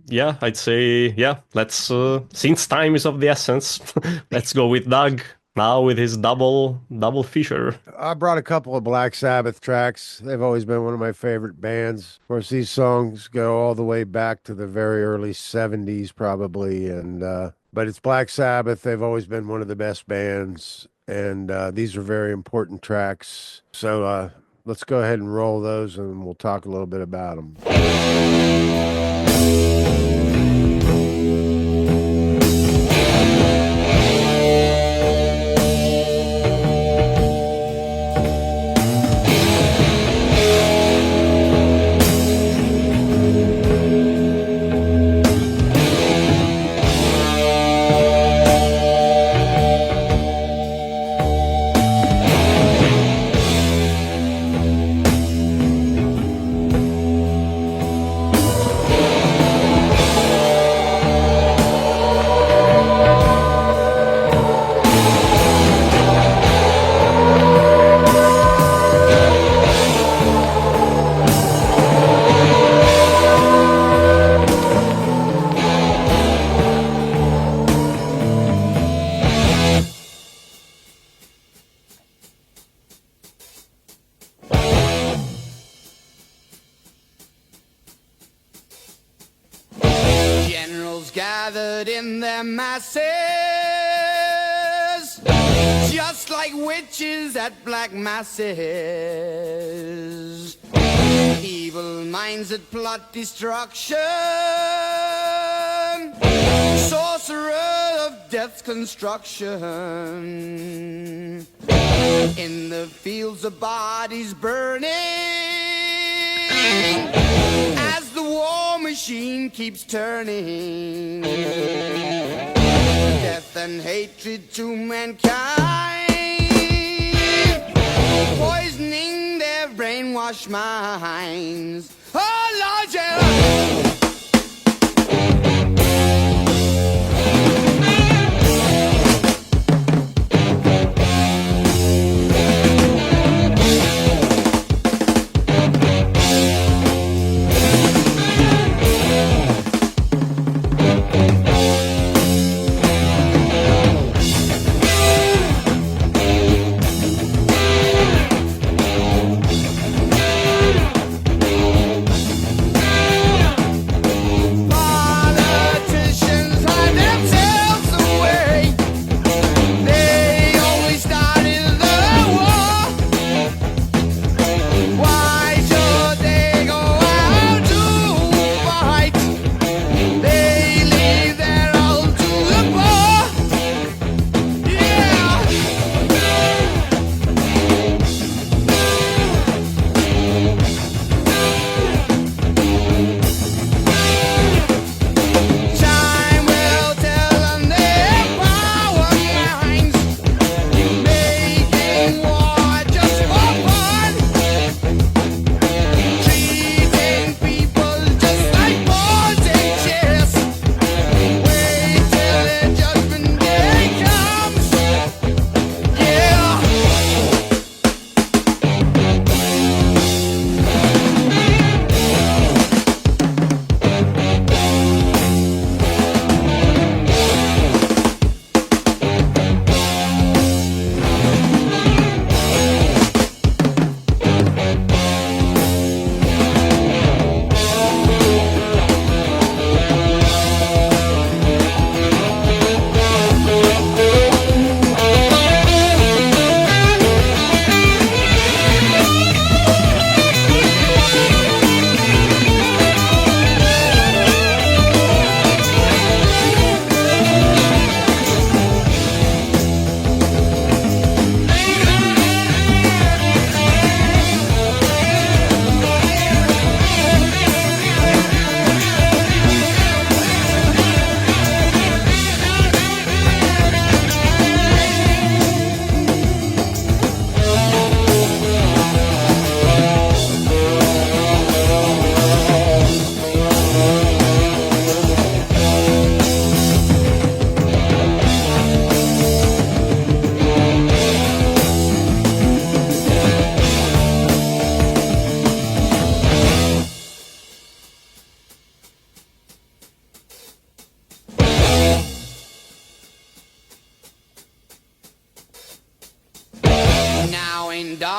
Yeah, I'd say, yeah, let's, since time is of the essence, let's go with Doug now with his double feature. I brought a couple of Black Sabbath tracks. They've always been one of my favorite bands. Of course, these songs go all the way back to the very early 70s probably, and but it's Black Sabbath. They've always been one of the best bands, and these are very important tracks. So let's go ahead and roll those, and we'll talk a little bit about them. Gathered in their masses, just like witches at black masses. Evil minds that plot destruction, sorcerer of death's construction. In the fields of bodies burning, as the war machine keeps turning, death and hatred to mankind, poisoning their brainwashed minds. Oh Lord, yeah.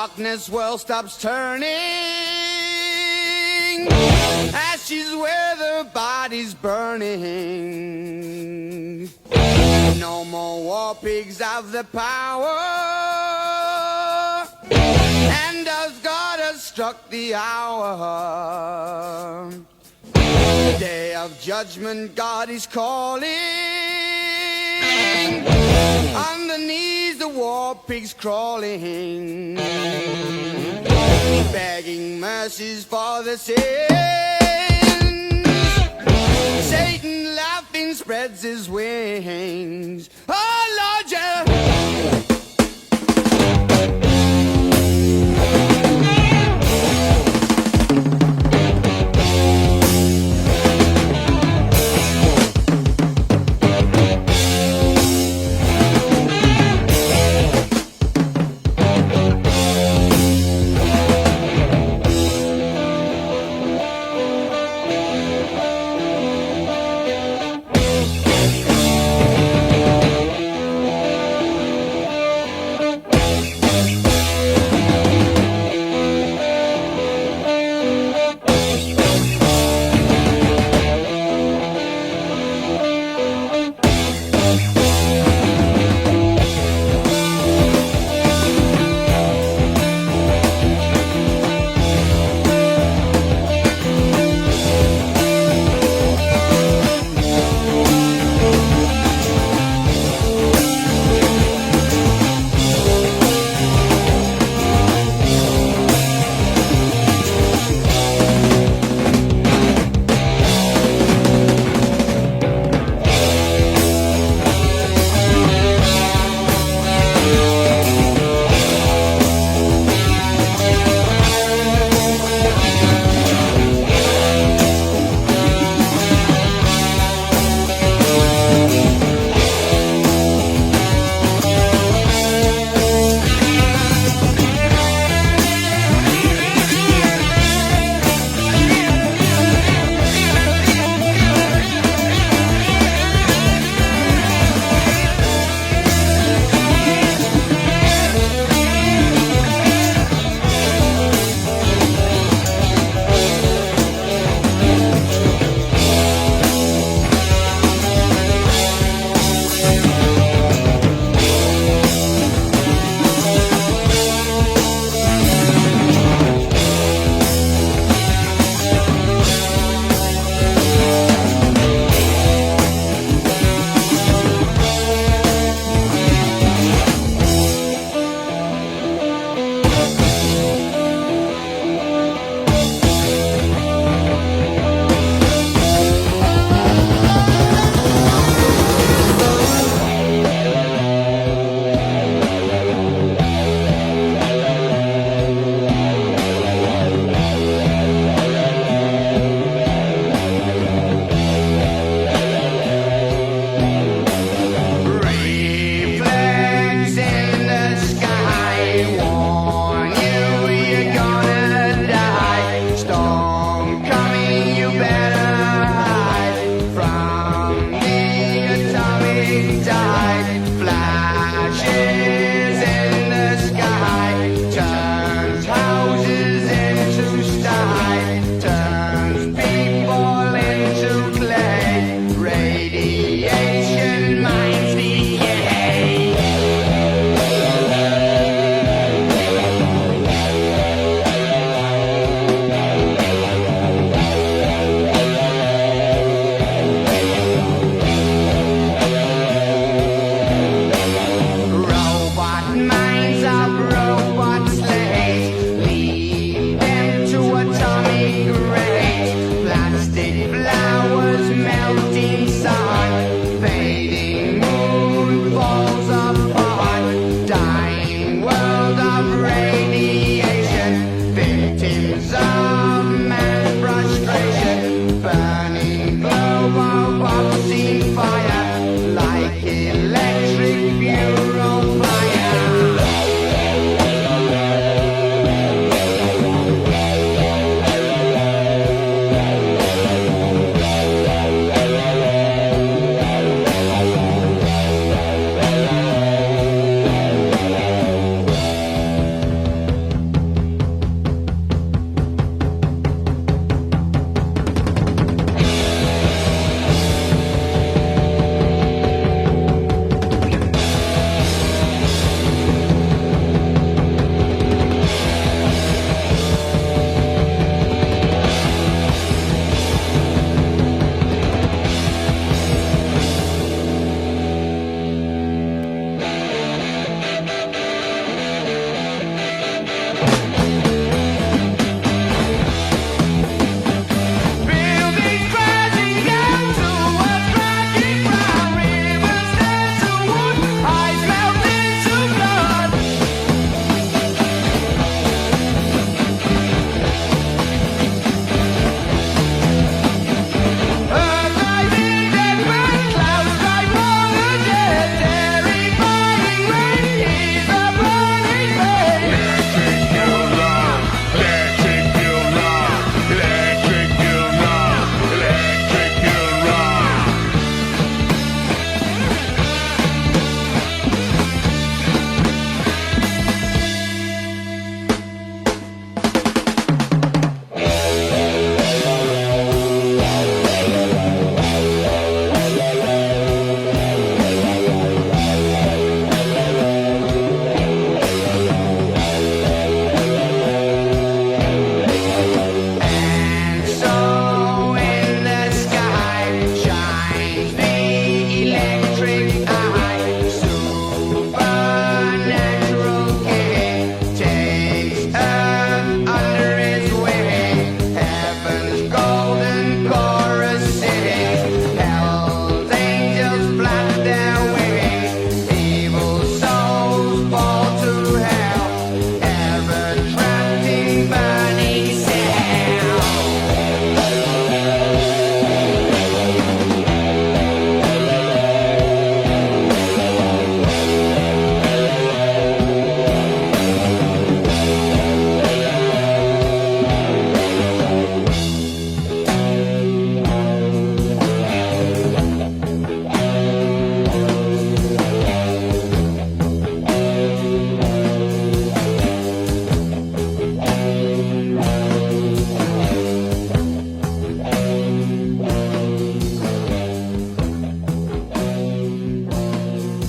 darkness world stops turning, ashes where the body's burning. No more war pigs have the power, and as God has struck the hour, day of judgment God is calling. On the knees the war pigs crawling, begging mercies for the sins. Satan laughing spreads his wings. Oh Lord, yeah.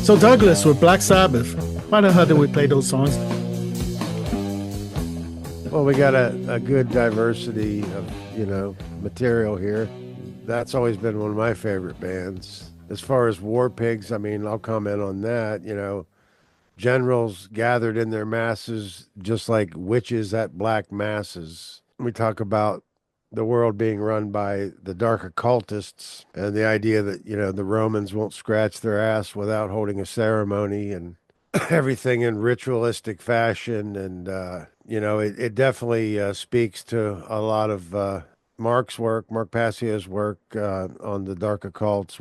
So Douglas with Black Sabbath, why the hell did we play those songs? Well, we got a good diversity of, material here. That's always been one of my favorite bands. As far as War Pigs, I mean, I'll comment on that. Generals gathered in their masses, just like witches at black masses. We talk about the world being run by the dark occultists and the idea that, the Romans won't scratch their ass without holding a ceremony and everything in ritualistic fashion. And, it definitely speaks to a lot of Mark Passio's work on the dark occults,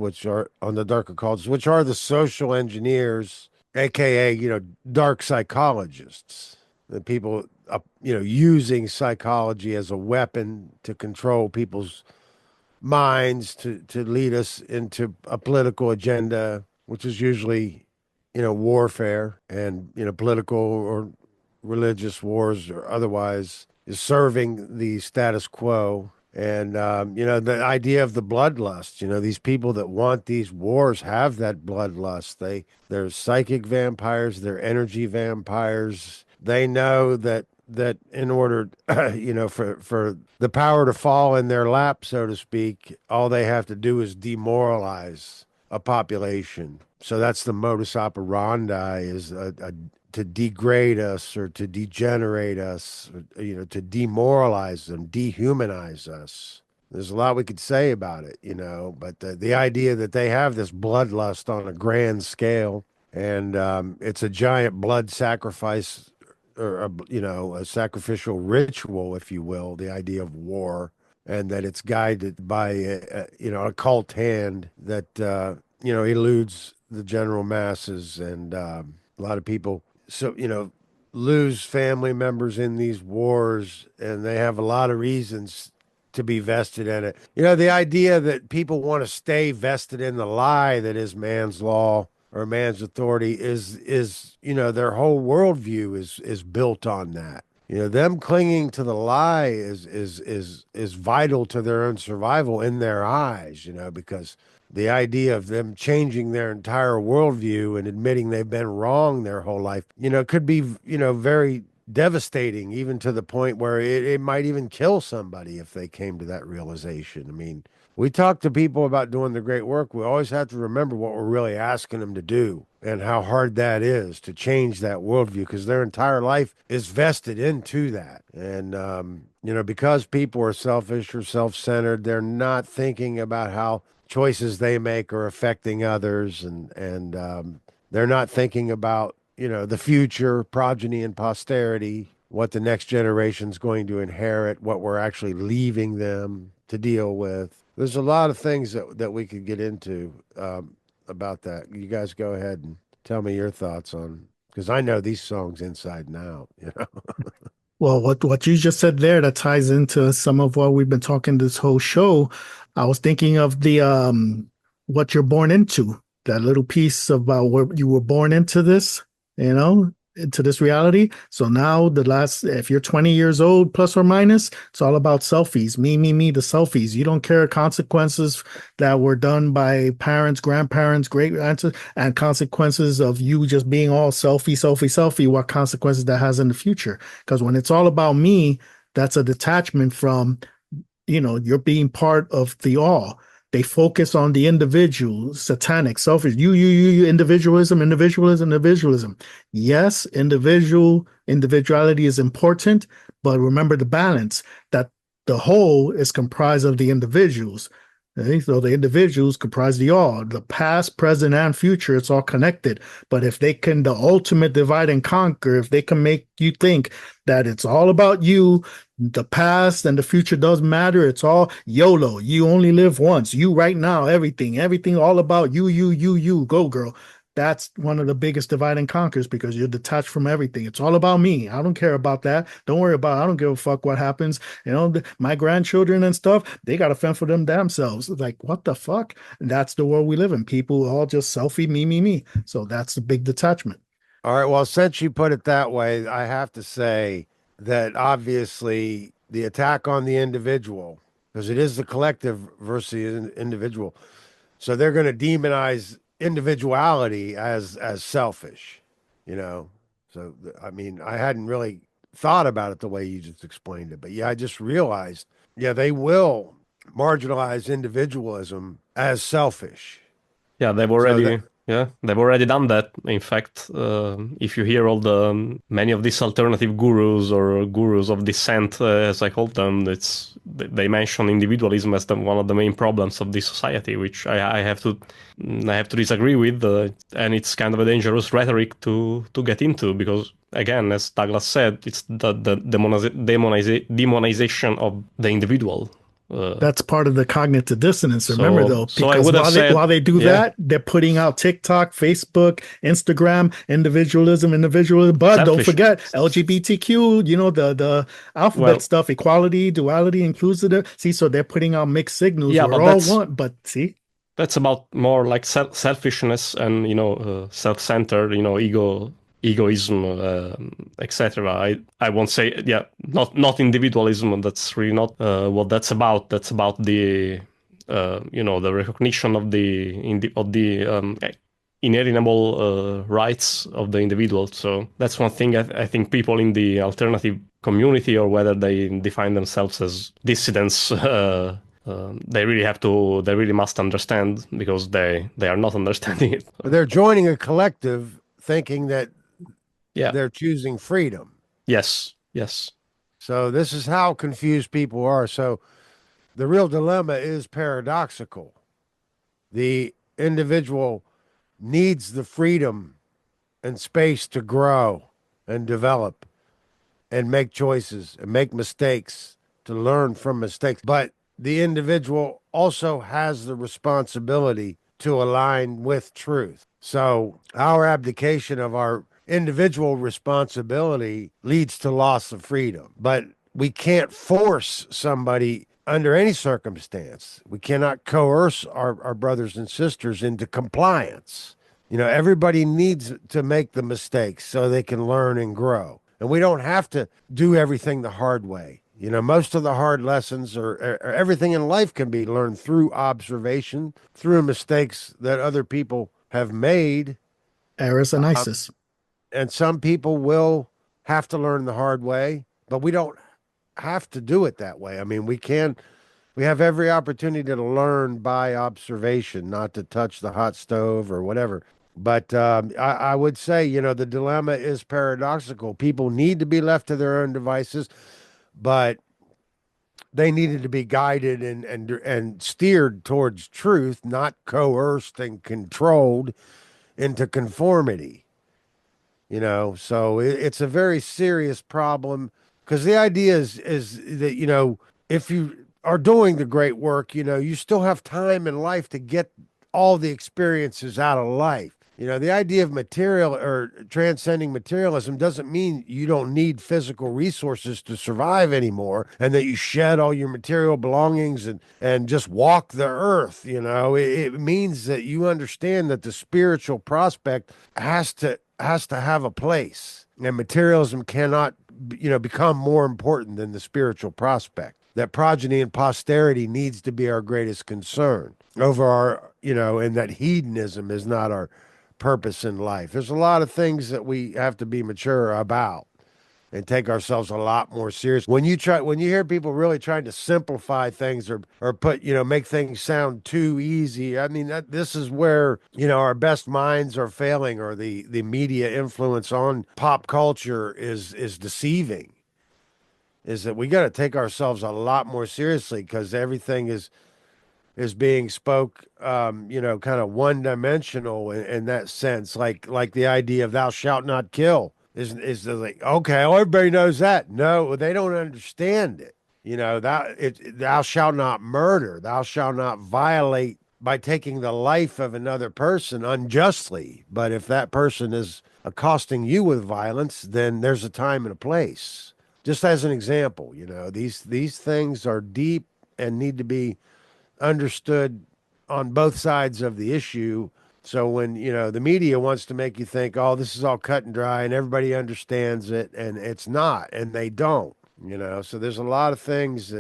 which are the social engineers, aka dark psychologists, the people using psychology as a weapon to control people's minds, to lead us into a political agenda, which is usually warfare and political or religious wars or otherwise, is serving the status quo. And, the idea of the bloodlust, these people that want these wars have that bloodlust. They're psychic vampires, they're energy vampires. They know that in order, for the power to fall in their lap, so to speak, all they have to do is demoralize a population. So that's the modus operandi, is to degrade us or to degenerate us, or, to demoralize them, dehumanize us. There's a lot we could say about it, but the idea that they have this bloodlust on a grand scale, and it's a giant blood sacrifice, or a sacrificial ritual, if you will, the idea of war, and that it's guided by a cult hand that eludes the general masses, and a lot of people lose family members in these wars, and they have a lot of reasons to be vested in it. The idea that people want to stay vested in the lie that is man's law or man's authority is their whole worldview is built on that. Them clinging to the lie is vital to their own survival in their eyes, because the idea of them changing their entire worldview and admitting they've been wrong their whole life, could be, very devastating, even to the point where it might even kill somebody if they came to that realization. I mean, we talk to people about doing the great work. We always have to remember what we're really asking them to do and how hard that is to change that worldview, because their entire life is vested into that. And, because people are selfish or self-centered, they're not thinking about how choices they make are affecting others, and they're not thinking about the future, progeny and posterity, what the next generation's going to inherit, what we're actually leaving them to deal with. There's a lot of things that we could get into about that. You guys go ahead and tell me your thoughts on, because I know these songs inside and out. Well, what you just said there, that ties into some of what we've been talking this whole show. I was thinking of the what you're born into, that little piece about where you were born into this, into this reality. So now if you're 20 years old, plus or minus, it's all about selfies. Me, the selfies. You don't care consequences that were done by parents, grandparents, great aunts, and consequences of you just being all selfie, what consequences that has in the future. Because when it's all about me, that's a detachment from, you're being part of the all. They focus on the individual, satanic, selfish, you, individualism. Yes, individuality is important, but remember the balance, that the whole is comprised of the individuals. Okay? So the individuals comprise the all, the past, present, and future. It's all connected. But if they can, the ultimate divide and conquer, if they can make you think that it's all about you, the past and the future doesn't matter, it's all YOLO. You only live once. You right now, everything all about you. Go, girl. That's one of the biggest divide and conquers, because you're detached from everything. It's all about me. I don't care about that. Don't worry about it. I don't give a fuck what happens. My grandchildren and stuff, they got to fend for them themselves. Like, what the fuck? And that's the world we live in. People all just selfie, me. So that's the big detachment. All right. Well, since you put it that way, I have to say that obviously the attack on the individual, because it is the collective versus the individual. So they're going to demonize individuality as selfish, you know. So I mean, I hadn't really thought about it the way you just explained it, but yeah, I just realized, yeah, they will marginalize individualism as selfish. Yeah, they've already done that. In fact, if you hear all the many of these alternative gurus or gurus of dissent, as I call them, they mention individualism as one of the main problems of this society, which I have to disagree with, and it's kind of a dangerous rhetoric to get into because, again, as Douglas said, it's the demonization of the individual. That's part of the cognitive dissonance. Remember, though, because while they do that, they're putting out TikTok, Facebook, Instagram, individualism. But don't forget LGBTQ. You know the alphabet stuff: equality, duality, inclusive. See, so they're putting out mixed signals. Yeah, we're all one. But see, that's about more like selfishness and self-centered. Egoism, etc. I won't say, not individualism. That's really not what that's about. That's about the the recognition of the inalienable rights of the individual. So that's one thing I think people in the alternative community, or whether they define themselves as dissidents, they really must understand, because they are not understanding it. They're joining a collective thinking that they're choosing freedom. Yes. So this is how confused people are. So the real dilemma is paradoxical. The individual needs the freedom and space to grow and develop and make choices and make mistakes, to learn from mistakes. But the individual also has the responsibility to align with truth. So our abdication of our individual responsibility leads to loss of freedom. But we can't force somebody under any circumstance. We cannot coerce our brothers and sisters into compliance. Everybody needs to make the mistakes so they can learn and grow. And we don't have to do everything the hard way. Most of the hard lessons or everything in life can be learned through observation, through mistakes that other people have made. Eris and Isis. And some people will have to learn the hard way, but we don't have to do it that way. I mean, we have every opportunity to learn by observation, not to touch the hot stove or whatever. But I would say, the dilemma is paradoxical. People need to be left to their own devices, but they needed to be guided and steered towards truth, not coerced and controlled into conformity. So it's a very serious problem, because the idea is that, if you are doing the great work, you still have time in life to get all the experiences out of life. The idea of material or transcending materialism doesn't mean you don't need physical resources to survive anymore, and that you shed all your material belongings and just walk the earth. It means that you understand that the spiritual prospect has to have a place, and materialism cannot become more important than the spiritual prospect. That progeny and posterity needs to be our greatest concern over our, and that hedonism is not our purpose in life. There's a lot of things that we have to be mature about and take ourselves a lot more serious. When you hear people really trying to simplify things or put, make things sound too easy, I mean, this is where, our best minds are failing, or the media influence on pop culture is deceiving. Is that we got to take ourselves a lot more seriously, because everything is being spoke, kind of one-dimensional in that sense, like the idea of thou shalt not kill is like, okay, well, everybody knows that. No, they don't understand it. Thou shalt not murder, thou shalt not violate by taking the life of another person unjustly. But if that person is accosting you with violence, then there's a time and a place. Just as an example, these things are deep and need to be understood on both sides of the issue. So when, the media wants to make you think, oh, this is all cut and dry and everybody understands it, and it's not, and they don't, so there's a lot of things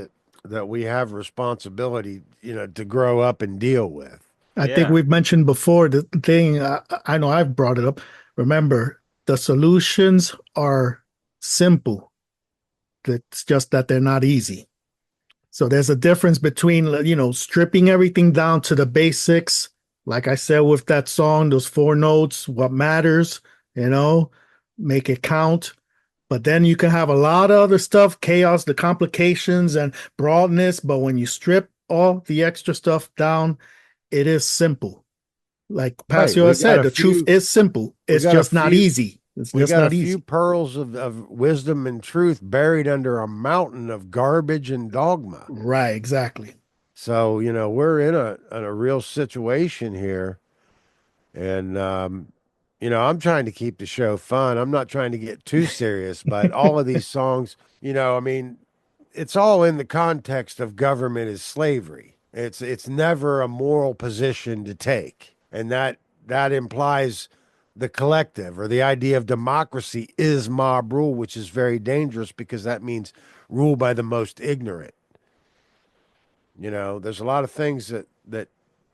that we have responsibility, to grow up and deal with. I think we've mentioned before the thing. I know I've brought it up. Remember, the solutions are simple. It's just that they're not easy. So there's a difference between, stripping everything down to the basics. Like I said, with that song, those 4 notes, what matters, make it count. But then you can have a lot of other stuff, chaos, the complications and broadness. But when you strip all the extra stuff down, it is simple. Like Pasio has said, the truth is simple. It's just not easy. It's just not easy. We got a few pearls of wisdom and truth buried under a mountain of garbage and dogma. Right, exactly. So, we're in a real situation here. And, I'm trying to keep the show fun. I'm not trying to get too serious, but all of these songs, it's all in the context of government is slavery. It's never a moral position to take. And that implies the collective, or the idea of democracy is mob rule, which is very dangerous because that means rule by the most ignorant. There's a lot of things that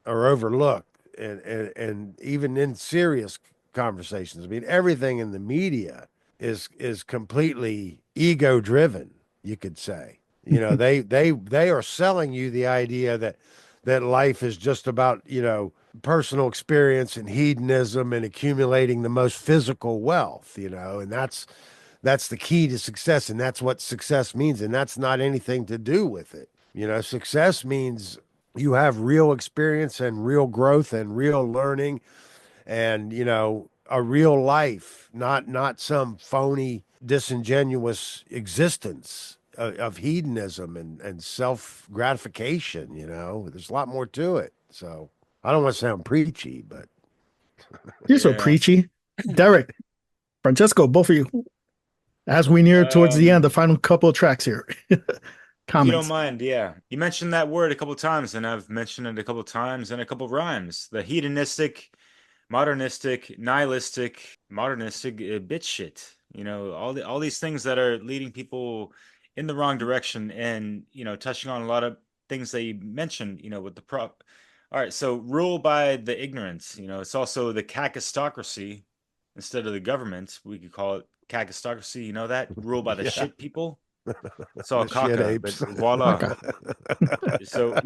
are overlooked, and even in serious conversations. I mean, everything in the media is completely ego driven, you could say. They are selling you the idea that life is just about, personal experience and hedonism and accumulating the most physical wealth, and that's the key to success, and that's what success means, and that's not anything to do with it. Success means you have real experience and real growth and real learning and, a real life, not some phony, disingenuous existence of hedonism and self gratification. There's a lot more to it. So I don't want to sound preachy, but you're so preachy. Derek, Francesco, both of you, as we near towards the end, the final couple of tracks here. Comments. If you don't mind, yeah. You mentioned that word a couple of times, and I've mentioned it a couple of times in a couple of rhymes. The hedonistic, modernistic, nihilistic, modernistic bitch shit. All these things that are leading people in the wrong direction, and touching on a lot of things that you mentioned. With the prop. All right, so rule by the ignorance. It's also the kakistocracy instead of the government. We could call it kakistocracy. You know that rule by the shit people. It's all caca, but voila. So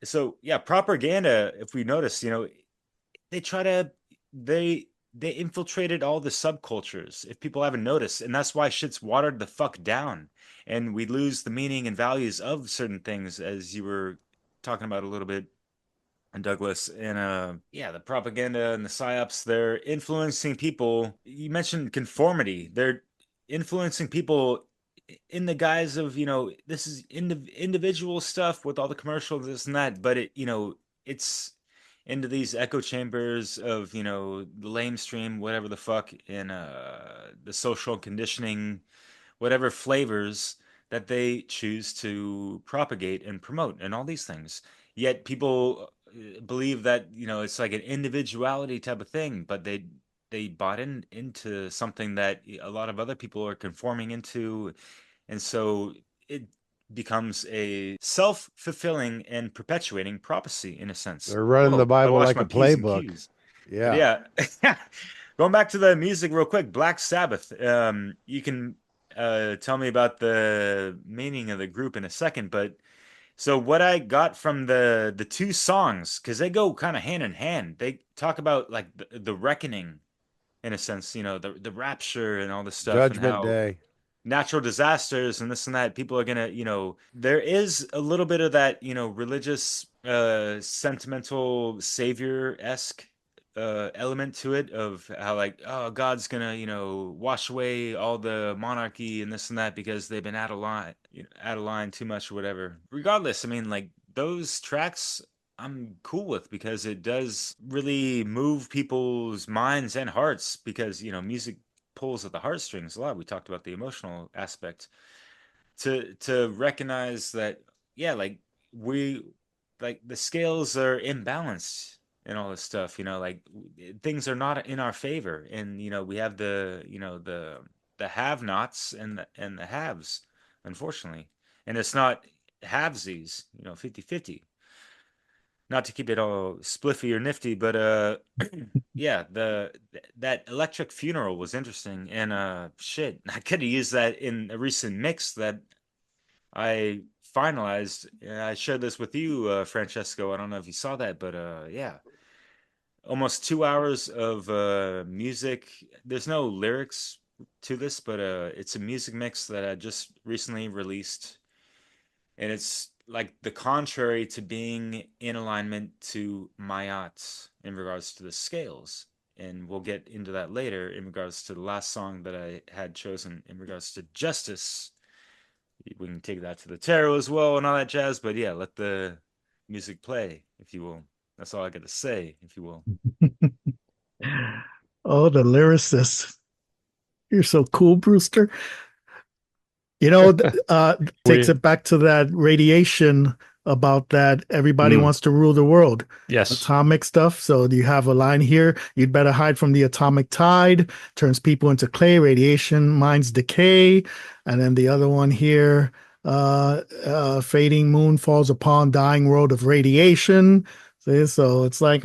so yeah, propaganda, if we notice, they infiltrated all the subcultures, if people haven't noticed, and that's why shit's watered the fuck down, and we lose the meaning and values of certain things, as you were talking about a little bit, and Douglas, and the propaganda and the psyops, they're influencing people. You mentioned conformity. They're influencing people in the guise of, this is individual stuff with all the commercials, this and that, but it's into these echo chambers of, the lamestream, whatever the fuck, and the social conditioning, whatever flavors that they choose to propagate and promote, and all these things. Yet people believe that, it's like an individuality type of thing, but they bought into something that a lot of other people are conforming into, and so it becomes a self-fulfilling and perpetuating prophecy, in a sense. They're running the Bible like a playbook. Yeah. Going back to the music real quick, Black Sabbath. You can tell me about the meaning of the group in a second, but so what I got from the two songs, because they go kind of hand in hand, they talk about like the reckoning, in a sense, the rapture and all this stuff, Judgment and how Day, natural disasters and this and that, people are gonna, there is a little bit of that, religious, sentimental savior-esque element to it, of how like, oh, God's gonna, wash away all the monarchy and this and that because they've been out of line too much or whatever. Regardless, I mean, like, those tracks I'm cool with, because it does really move people's minds and hearts, because music pulls at the heartstrings a lot. We talked about the emotional aspect, to recognize that, yeah, like, the scales are imbalanced and all this stuff, like, things are not in our favor, and we have the have-nots and the haves, unfortunately, and it's not halvesies, 50-50. not to keep it all spliffy or nifty, but yeah, that electric funeral was interesting, and shit, I could have used that in a recent mix that I finalized. I shared this with you, Francesco. I don't know if you saw that, but yeah, almost 2 hours of music. There's no lyrics to this, but it's a music mix that I just recently released, and it's like the contrary to being in alignment to Mayat in regards to the scales. And we'll get into that later in regards to the last song that I had chosen in regards to justice. We can take that to the tarot as well and all that jazz, but yeah, let the music play, if you will. That's all I got to say, if you will. Oh, the lyricist. You're so cool, Brewster. Takes it back to that radiation about that everybody wants to rule the world. Yes. Atomic stuff. So you have a line here, you'd better hide from the atomic tide, turns people into clay, radiation, minds decay. And then the other one here, fading moon falls upon dying world of radiation. So it's like,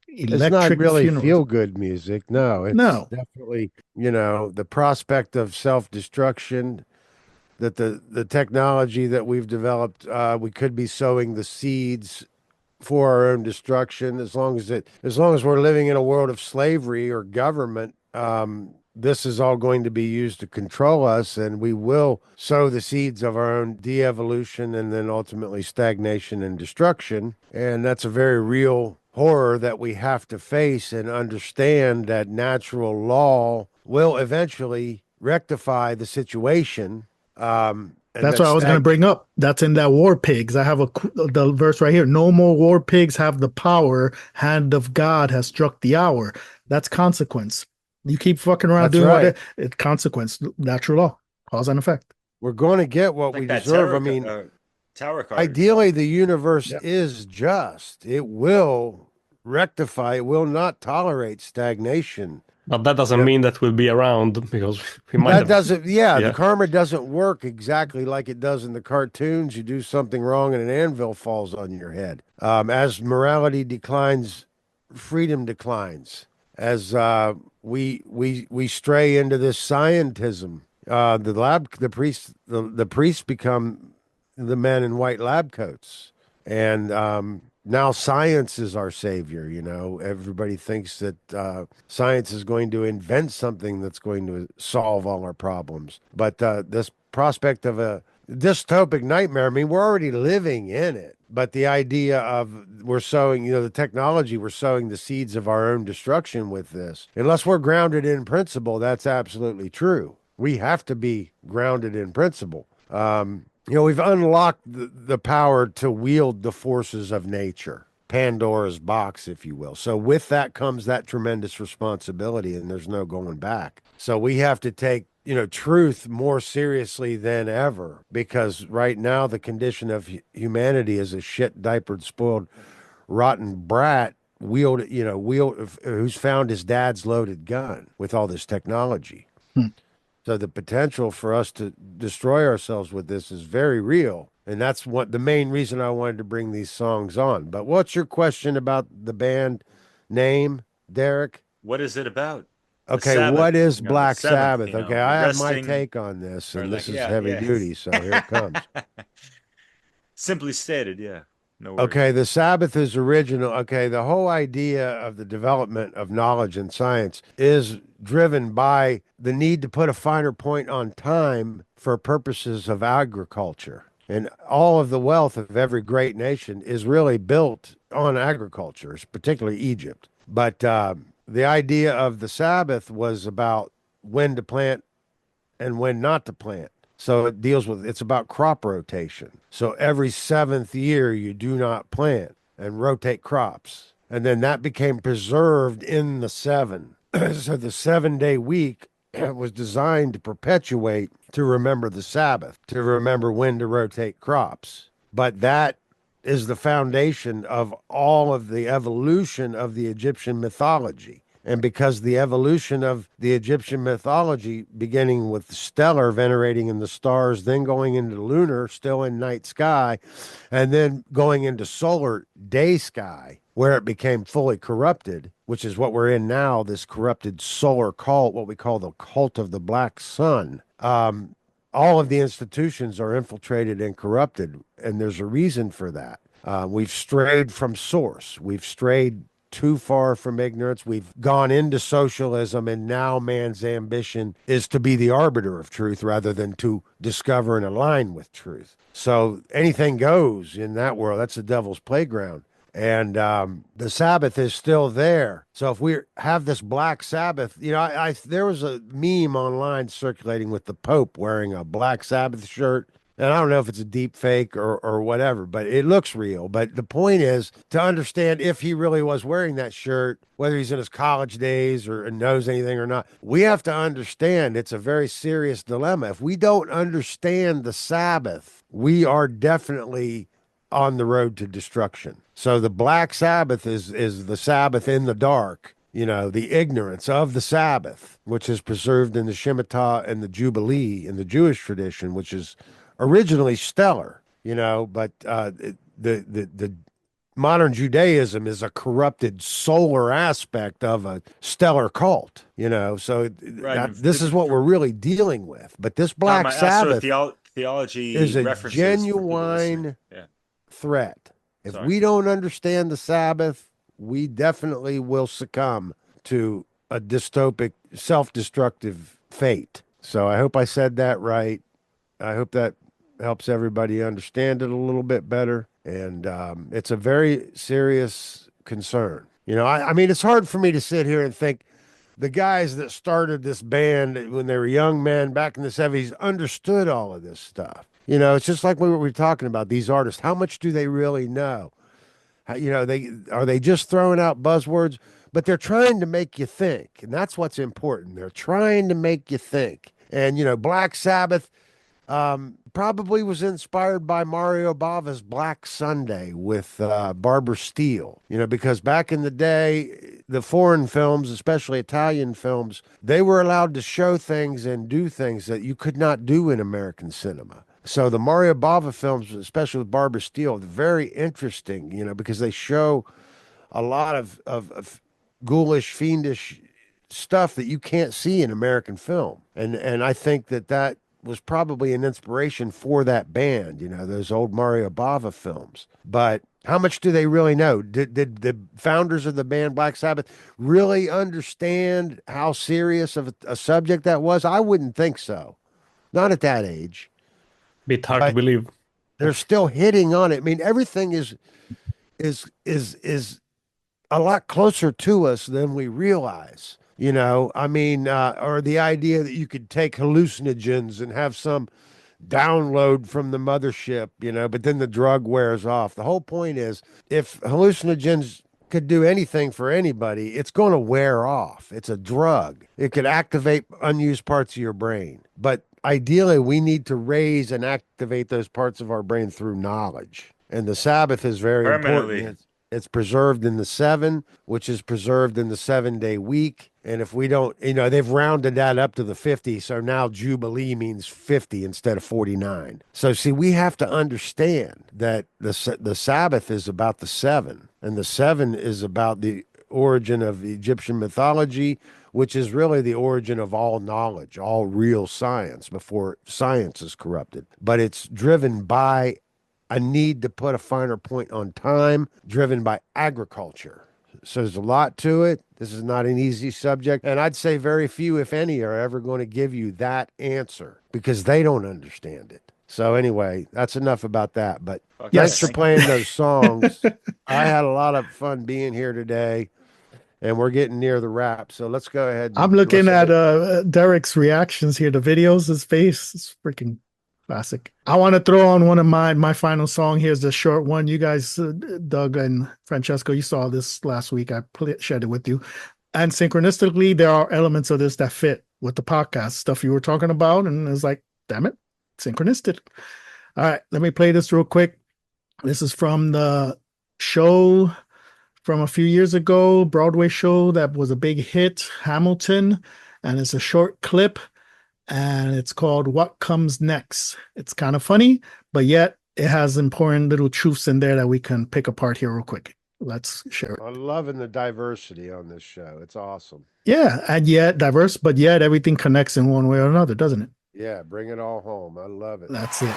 It's not really feel-good music. No, it's definitely, the prospect of self-destruction, that the technology that we've developed, we could be sowing the seeds for our own destruction. As long as we're living in a world of slavery or government, this is all going to be used to control us, and we will sow the seeds of our own de-evolution and then ultimately stagnation and destruction. And that's a very real horror that we have to face and understand that natural law will eventually rectify the situation. That's what I was going to bring up. That's in that War Pigs. I have the verse right here. No more war pigs have the power. Hand of God has struck the hour. That's consequence. You keep fucking around doing what it's consequence. Natural law, cause and effect. We're going to get what we deserve. Tower card. Ideally, the universe is just. It will rectify. It will not tolerate stagnation. But that doesn't mean that we'll be around, because we might. The karma doesn't work exactly like it does in the cartoons. You do something wrong and an anvil falls on your head. As morality declines, freedom declines. As we stray into this scientism, the priests become the men in white lab coats, and now science is our savior. Everybody thinks that science is going to invent something that's going to solve all our problems. But this prospect of a dystopic nightmare, we're already living in it. But the idea of we're sowing, the technology, we're sowing the seeds of our own destruction with this. Unless we're grounded in principle, that's absolutely true. We have to be grounded in principle. We've unlocked the power to wield the forces of nature, Pandora's box, if you will. So with that comes that tremendous responsibility, and there's no going back. So we have to take, truth more seriously than ever, because right now the condition of humanity is a shit diapered, spoiled, rotten brat who's found his dad's loaded gun with all this technology. So the potential for us to destroy ourselves with this is very real. And that's what the main reason I wanted to bring these songs on. But what's your question about the band name, Derek? What is it about? Okay, Sabbath, what is Black Sabbath? Okay, I have my take on this, and this is heavy duty, so here it comes. Simply stated, yeah. No worries. Okay, the Sabbath is original. Okay, the whole idea of the development of knowledge and science is driven by the need to put a finer point on time for purposes of agriculture. And all of the wealth of every great nation is really built on agriculture, particularly Egypt. But the idea of the Sabbath was about when to plant and when not to plant. So it's about crop rotation. So every 7th year you do not plant and rotate crops. And then that became preserved in the 7. So the 7-day week was designed to perpetuate, to remember the Sabbath, to remember when to rotate crops. But that is the foundation of all of the evolution of the Egyptian mythology. And because the evolution of the Egyptian mythology, beginning with stellar, venerating in the stars, then going into lunar, still in night sky, and then going into solar day sky, where it became fully corrupted, which is what we're in now, this corrupted solar cult, what we call the cult of the black sun. All of the institutions are infiltrated and corrupted, and there's a reason for that. We've strayed from source. We've strayed too far from ignorance. We've gone into socialism, and now man's ambition is to be the arbiter of truth rather than to discover and align with truth. So anything goes in that world. That's the devil's playground. And the Sabbath is still there. So if we have this black Sabbath, there was a meme online circulating with the Pope wearing a black Sabbath shirt. And I don't know if it's a deep fake or whatever, but it looks real. But the point is to understand if he really was wearing that shirt, whether he's in his college days or knows anything or not. We have to understand it's a very serious dilemma. If we don't understand the Sabbath, we are definitely on the road to destruction. So the black Sabbath is the Sabbath in the dark, the ignorance of the Sabbath, which is preserved in the Shemitah and the Jubilee in the Jewish tradition, which is originally stellar, but the modern Judaism is a corrupted solar aspect of a stellar cult, so this is what we're really dealing with. But this black Sabbath theology is a genuine threat. If we don't understand the Sabbath, we definitely will succumb to a dystopic, self-destructive fate. So I hope I said that right. I hope that helps everybody understand it a little bit better. And it's a very serious concern. I mean, it's hard for me to sit here and think the guys that started this band when they were young men back in the 70s understood all of this stuff. It's just like what we were talking about, these artists. How much do they really know? Are they just throwing out buzzwords? But they're trying to make you think, and that's what's important. They're trying to make you think. And, Black Sabbath probably was inspired by Mario Bava's Black Sunday with Barbara Steele, because back in the day, the foreign films, especially Italian films, they were allowed to show things and do things that you could not do in American cinema. So the Mario Bava films, especially with Barbara Steele, are very interesting, because they show a lot of ghoulish, fiendish stuff that you can't see in American film. And I think that was probably an inspiration for that band, those old Mario Bava films. But how much do they really know? Did the founders of the band Black Sabbath really understand how serious of a subject that was? I wouldn't think so. Not at that age. Bit hard to believe. They're still hitting on it. I mean, everything is a lot closer to us than we realize. Or the idea that you could take hallucinogens and have some download from the mothership, but then the drug wears off. The whole point is, if hallucinogens could do anything for anybody, it's going to wear off. It's a drug. It could activate unused parts of your brain. But ideally, we need to raise and activate those parts of our brain through knowledge. And the Sabbath is very important. It's preserved in the 7, which is preserved in the 7-day week. And if we don't, they've rounded that up to the 50. So now Jubilee means 50 instead of 49. So see, we have to understand that the Sabbath is about the 7, and the 7 is about the origin of Egyptian mythology, which is really the origin of all knowledge, all real science before science is corrupted. But it's driven by a need to put a finer point on time, driven by agriculture. So there's a lot to it. This is not an easy subject. And I'd say very few, if any, are ever going to give you that answer because they don't understand it. So anyway, that's enough about that. But thanks for playing those songs. I had a lot of fun being here today. And we're getting near the wrap. So let's go ahead. I'm looking at Derek's reactions here. The videos, his face is freaking classic. I want to throw on one of my final song. Here's the short one. You guys, Doug and Francesco, you saw this last week. I shared it with you. And synchronistically, there are elements of this that fit with the podcast stuff you were talking about. And it's like, damn it, synchronistic. All right, let me play this real quick. This is from the show from a few years ago, Broadway show that was a big hit, Hamilton, and it's a short clip, and it's called What Comes Next. It's kind of funny, but yet it has important little truths in there that we can pick apart here real quick. Let's share it. I'm loving the diversity on this show. It's awesome. Yeah, and yet diverse, but yet everything connects in one way or another, doesn't it? Yeah, bring it all home. I love it. That's it.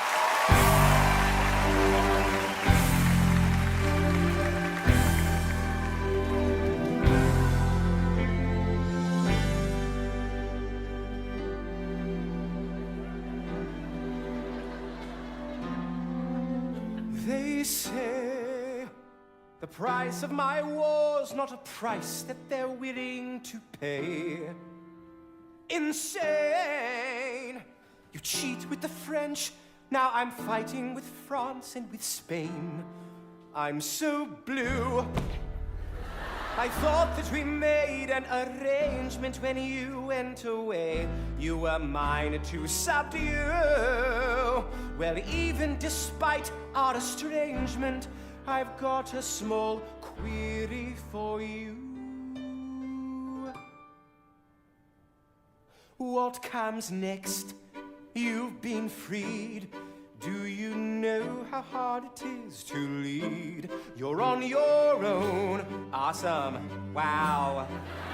They say the price of my war's not a price that they're willing to pay. Insane! You cheat with the French, now I'm fighting with France and with Spain. I'm so blue. I thought that we made an arrangement when you went away. You were mine to subdue. Well, even despite our estrangement, I've got a small query for you. What comes next? You've been freed. Do you know how hard it is to lead? You're on your own. Awesome. Wow.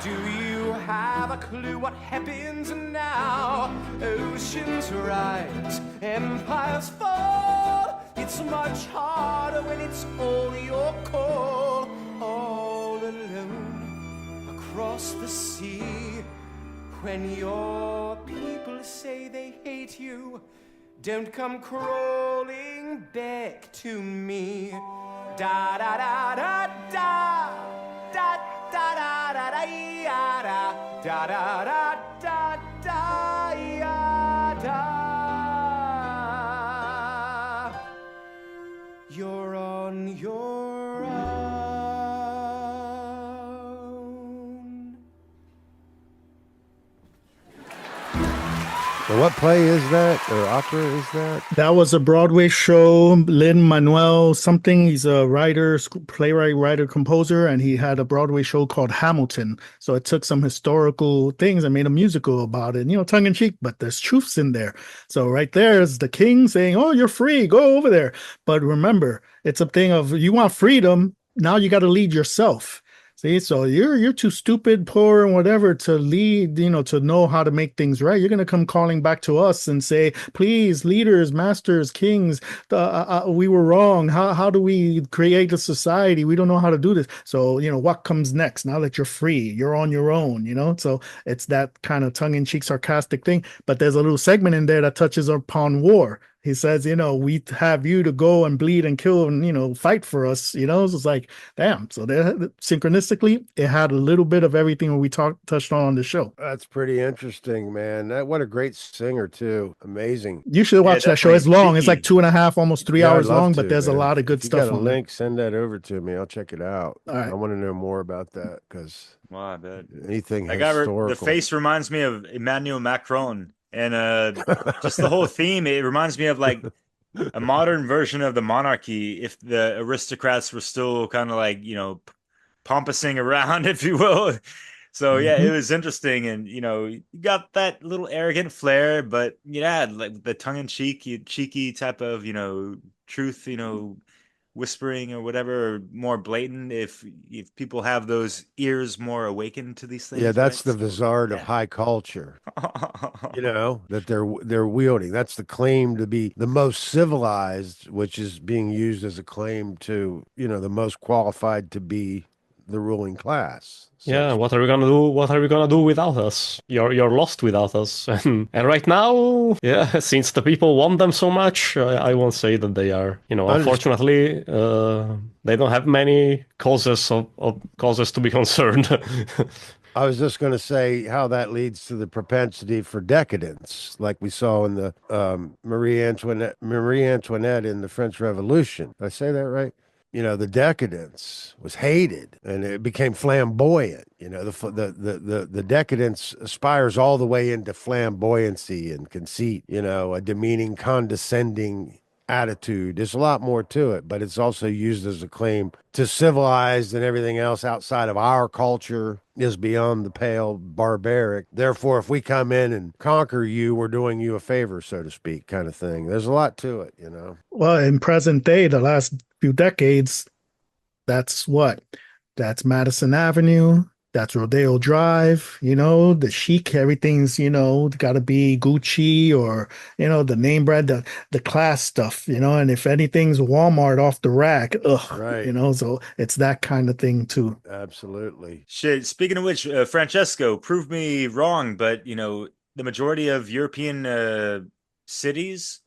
Do you have a clue what happens now? Oceans rise, empires fall. It's much harder when it's all your call. All alone across the sea. When your people say they hate you, don't come crawling back to me. Da da da da da da da da da da da da da da da da. You're on your own. So what play is that, or opera is that? That was a Broadway show. Lin-Manuel something. He's a writer, playwright, writer, composer, and he had a Broadway show called Hamilton. So it took some historical things and made a musical about it, tongue in cheek, but there's truths in there. So right there is the king saying, oh, you're free, go over there. But remember, it's a thing of you want freedom, now you got to lead yourself. See, so you're too stupid, poor, and whatever to lead, to know how to make things right. You're going to come calling back to us and say, please, leaders, masters, kings, we were wrong. How do we create a society? We don't know how to do this. So, what comes next? Now that you're free, you're on your own, So it's that kind of tongue-in-cheek, sarcastic thing. But there's a little segment in there that touches upon war. He says, we have you to go and bleed and kill and, fight for us, So it's like, damn. So synchronistically, it had a little bit of everything we touched on the show. That's pretty interesting, man. What a great singer, too. Amazing. You should watch that show. It's long. It's like 2.5, almost 3 hours long, but there's a lot of good if you stuff got a on link, send that over to me. I'll check it out. All right. I want to know more about that because I bet. Anything that guy, historical. the face reminds me of Emmanuel Macron. And just the whole theme, it reminds me of like a modern version of the monarchy if the aristocrats were still kind of like, pompousing around, if you will. So, yeah, it was interesting. And, you got that little arrogant flair, but, like the tongue-in-cheek, cheeky type of, truth, whispering or whatever, or more blatant if people have those ears more awakened to these things. Yeah, that's right? the Vizard of high culture. That they're wielding. That's the claim to be the most civilized, which is being used as a claim to, the most qualified to be the ruling class. Yeah, what are we gonna do? What are we gonna do without us? You're lost without us. And right now, since the people want them so much, I won't say that they are. Unfortunately, they don't have many causes to be concerned. I was just going to say how that leads to the propensity for decadence, like we saw in the Marie Antoinette in the French Revolution. Did I say that right? The decadence was hated and it became flamboyant. The decadence aspires all the way into flamboyancy and conceit, a demeaning, condescending attitude. There's a lot more to it, but it's also used as a claim to civilized, and everything else outside of our culture is beyond the pale barbaric. Therefore, if we come in and conquer you, we're doing you a favor, so to speak, kind of thing. There's a lot to it, you know. Well, in present day, the last few decades, that's Madison Avenue, that's Rodeo Drive, the chic, everything's, got to be Gucci or, the name brand, the class stuff, and if anything's Walmart off the rack, right. So it's that kind of thing too. Absolutely. Shit. Speaking of which, Francesco, prove me wrong, but the majority of European cities,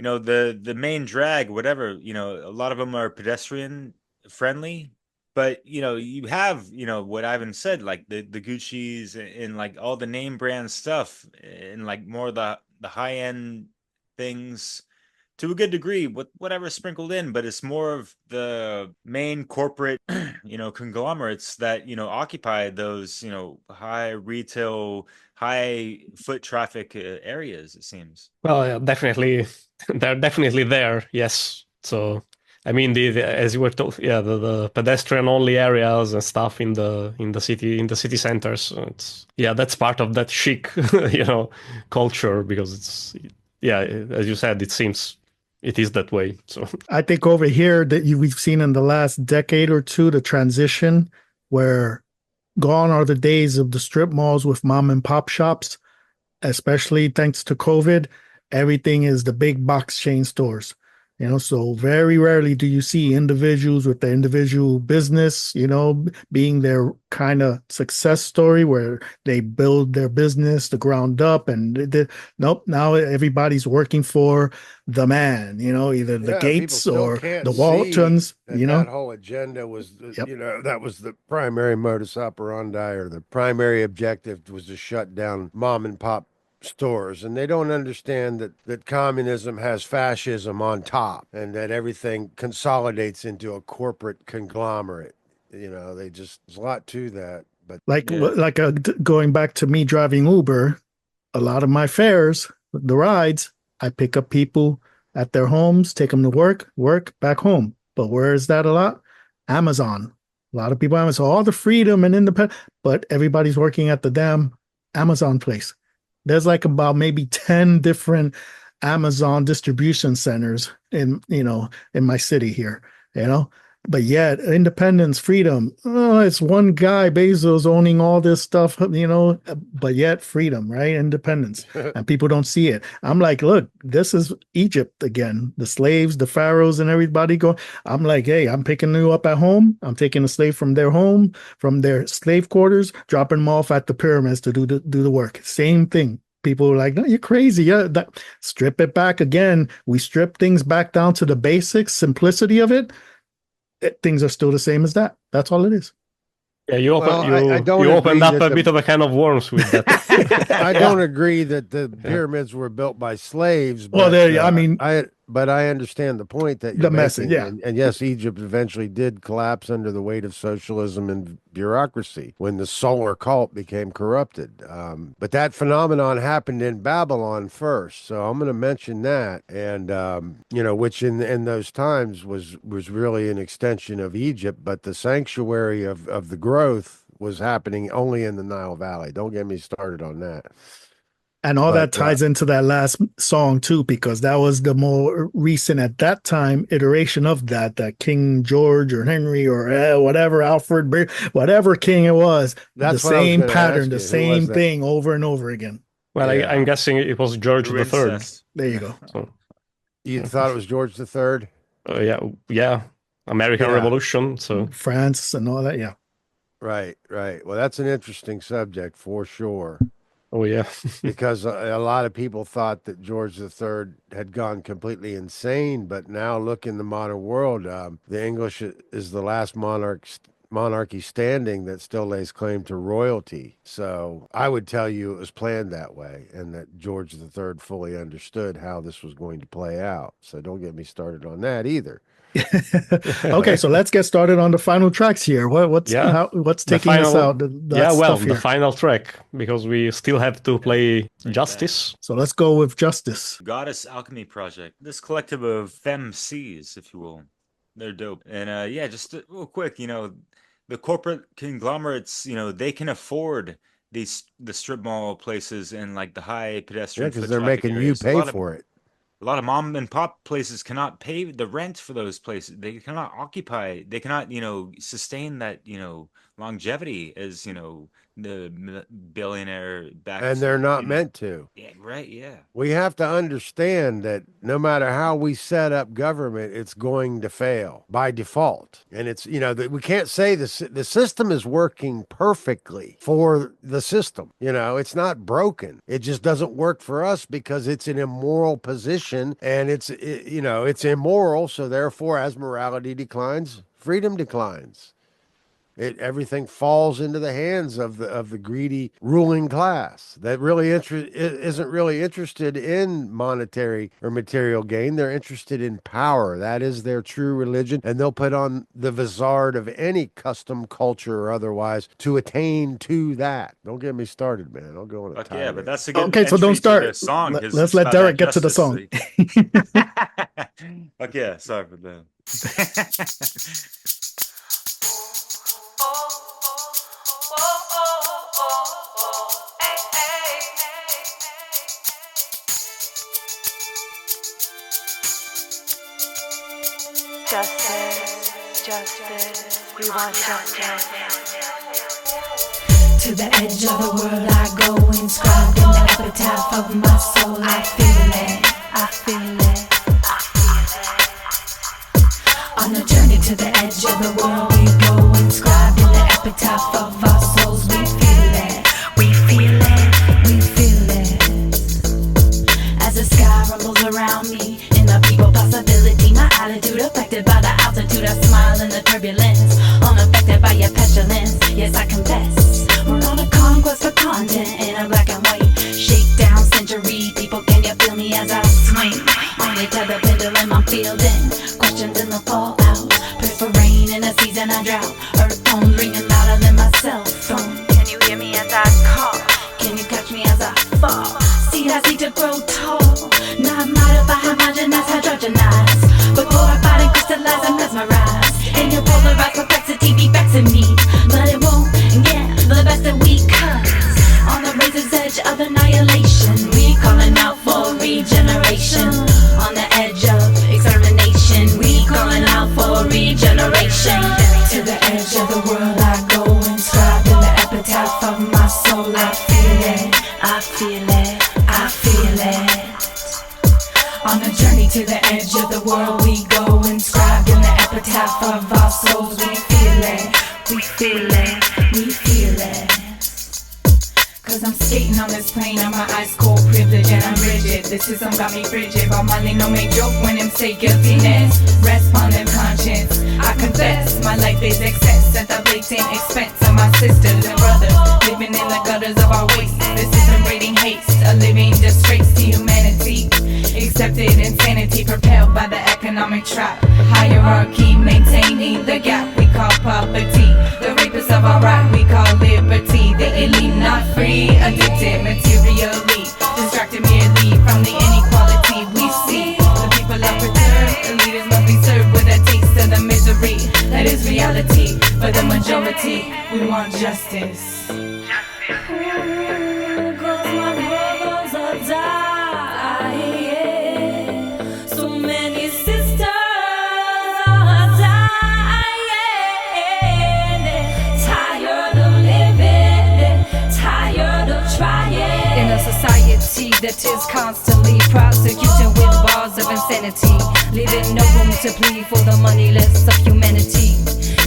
the main drag, whatever, a lot of them are pedestrian friendly. But you have what Ivan said, like the Gucci's and like all the name brand stuff and like more the high end things to a good degree, whatever sprinkled in, but it's more of the main corporate conglomerates that occupy those high retail, high foot traffic areas, it seems. Well, definitely they're definitely there, yes. So I mean, as you were told, yeah, the pedestrian-only areas and stuff in the city centers. That's part of that chic, culture, because it's as you said, it seems it is that way. So I think over here that we've seen in the last decade or two the transition where gone are the days of the strip malls with mom and pop shops, especially thanks to COVID. Everything is the big box chain stores. So very rarely do you see individuals with their individual business, being their kind of success story where they build their business the ground up. And nope, now everybody's working for the man, either the Gates or the Waltons. That whole agenda was, that was the primary modus operandi, or the primary objective was to shut down mom and pop stores. And they don't understand that communism has fascism on top, and that everything consolidates into a corporate conglomerate. There's a lot to that. But going back to me driving Uber, a lot of my fares, the rides, I pick up people at their homes, take them to work, back home. But where is that a lot? Amazon. A lot of people Amazon. So all the freedom and independence, but everybody's working at the damn Amazon place. There's like about maybe 10 different Amazon distribution centers in my city here, but yet independence, freedom, it's one guy, Bezos, owning all this stuff, but yet freedom, right? Independence. And people don't see it. I'm like, look, this is Egypt again. The slaves, the pharaohs, and everybody go. I'm like, hey, I'm picking you up at home. I'm taking a slave from their home, from their slave quarters, dropping them off at the pyramids to do the work. Same thing. People are like, no, you're crazy. Yeah, strip it back again. We strip things back down to the basics, simplicity of it. Things are still the same as that. That's all it is. Yeah, you opened up a bit of a can of worms with that. I don't agree that the pyramids were built by slaves. But, but I understand the point that you're making. And yes, Egypt eventually did collapse under the weight of socialism and bureaucracy when the solar cult became corrupted. But that phenomenon happened in Babylon first. So I'm going to mention that. And, which in those times was really an extension of Egypt, but the sanctuary of the growth was happening only in the Nile Valley. Don't get me started on that. And that ties into that last song too, because that was the more recent at that time iteration of that King George or Henry or whatever, Alfred, whatever king it was. That's the same pattern, the same thing over and over again. Well, I'm guessing it was George III. There you go. So, you thought it was George III? Yeah. American Revolution. So France and all that. Yeah. Right. Well, that's an interesting subject for sure. Oh, yeah. Because a lot of people thought that George III had gone completely insane, but now look in the modern world, the English is the last monarchy standing that still lays claim to royalty. So I would tell you it was planned that way, and that George III fully understood how this was going to play out. So don't get me started on that either. Okay, so let's get started on the final tracks here. What's taking us out? The final track, because we still have to play Justice. So let's go with Justice. Goddess Alchemy Project. This collective of femcs, if you will. They're dope. And just real quick, the corporate conglomerates, they can afford the strip mall places and like the high pedestrian. Because they're making you pay for it. A lot of mom and pop places cannot pay the rent for those places. They cannot occupy. They cannot, sustain that, longevity as, the billionaire back. And they're not meant to. Yeah, right. Yeah. We have to understand that no matter how we set up government, it's going to fail by default. And it's, we can't say the system is working perfectly for the system. It's not broken. It just doesn't work for us because it's an immoral position, and it's immoral. So therefore, as morality declines, freedom declines. Everything falls into the hands of the greedy ruling class that really isn't really interested in monetary or material gain. They're interested in power. That is their true religion, and they'll put on the vizard of any custom, culture, or otherwise to attain to that. Don't get me started, man. I'll go on a tirade. Yeah, but that's a good okay. So don't start. Song, let's let Derek get to the song. Okay, sorry for that. Justice, we want justice. To the edge of the world I go, inscribed in the epitaph of my soul. I feel it, I feel it, I feel it. On a journey to the edge of the world we go, inscribed in the epitaph of our souls. We feel it, we feel it, we feel it. As the sky rumbles around me, in the people possibility, my attitude affected by the altitude. I smile in the turbulence, unaffected by your petulance. Yes, I confess, we're on a conquest for content in a black and white shakedown century. People, can you feel me as I swing? Only to the pendulum I'm fielding, questions in the fallout. Pray for rain in a season of drought. Earth phone ringing louder than my cell phone. Can you hear me as I call? Can you catch me as I fall? See, I seek to grow tall, not modified, homogenized, hydrogenized. Before I fight and crystallize, I'm mesmerized. And your polarized perplexity be vexing me, but it won't get the best of we, cause on the razor's edge of annihilation, we calling out for regeneration. On the edge of extermination, we calling out for regeneration. To the edge of the world I go, inscribed in the epitaph of my soul. I feel it, I feel it, I feel it. On a journey to the edge of the world we go, inscribed in the epitaph of our souls. We feel it, we feel it, we feel it. Cause I'm skating on this plane of my ice cold privilege, and I'm rigid. This system got me frigid, but Molly no make joke when him say guiltiness. Rest on them conscience, I confess, my life is excess at the blatant expense of my sisters and brothers, living in the gutters of our waste. This isn't breeding haste, a living disgrace to humanity. Accepted insanity, propelled by the economic trap. Hierarchy, maintaining the gap we call poverty. The rapists of our right we call liberty. The elite not free, addicted materially, distracted merely from the inequality we see. The people are perturbed, the leaders must be served with a taste of the misery that is reality. For the majority, we want justice. Cause my brothers are dying, so many sisters are dying. Tired of living, tired of trying. In a society that is constantly prosecuting with bars of insanity, leaving no room to plead for the moneyless of humanity.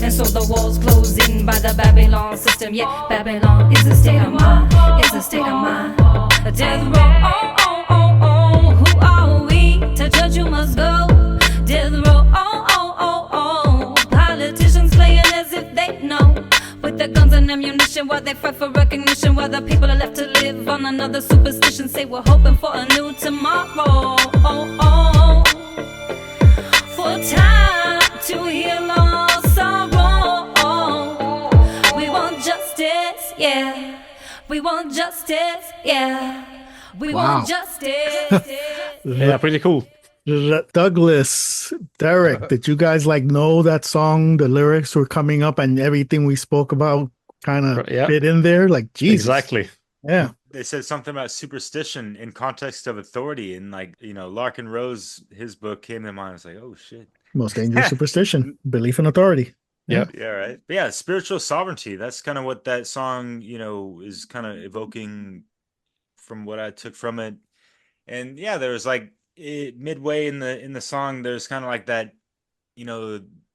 And so the walls close in by the Babylon system. Yeah, Babylon is a state of mind, is a state of mind. A death row, who are we to judge who must go? Death row, politicians playing as if they know, with their guns and ammunition while they fight for recognition, while the people are left to live on another superstition. Say we're hoping for a new tomorrow, for time to heal our sorrow. We want justice, yeah. We want justice, yeah. We want justice. Yeah, pretty cool. Douglas, Derek, did you guys like know that song? The lyrics were coming up, and everything we spoke about kind of fit in there. Like Jesus, exactly. Yeah. They said something about superstition in context of authority, and like Larkin Rose, his book came to mind. I was like, oh shit, Most dangerous superstition, belief in authority. Yeah. Yeah, right. But yeah, spiritual sovereignty. That's kind of what that song, is kind of evoking from what I took from it. And yeah, there was like midway in the song, there's kind of like that,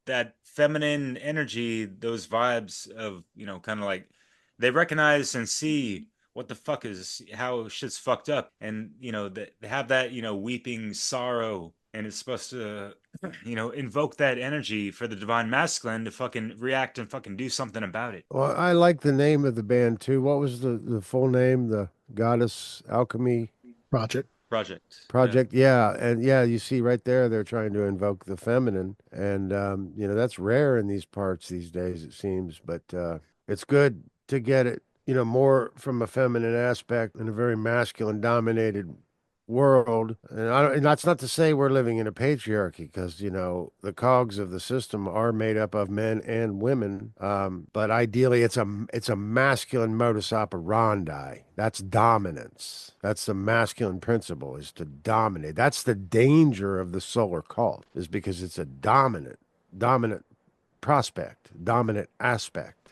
that feminine energy, those vibes of, kind of like they recognize and see what the fuck is, how shit's fucked up. And, they have that, weeping sorrow, and it's supposed to, invoke that energy for the divine masculine to fucking react and fucking do something about it. Well, I like the name of the band too. What was the full name? The Goddess Alchemy Project. Yeah. And yeah, you see right there, they're trying to invoke the feminine, and that's rare in these parts these days, it seems. But it's good to get it, more from a feminine aspect in a very masculine dominated world. And that's not to say we're living in a patriarchy, because the cogs of the system are made up of men and women, but ideally it's a masculine modus operandi. That's dominance. That's the masculine principle, is to dominate. That's the danger of the solar cult, is because it's a dominant prospect, dominant aspect.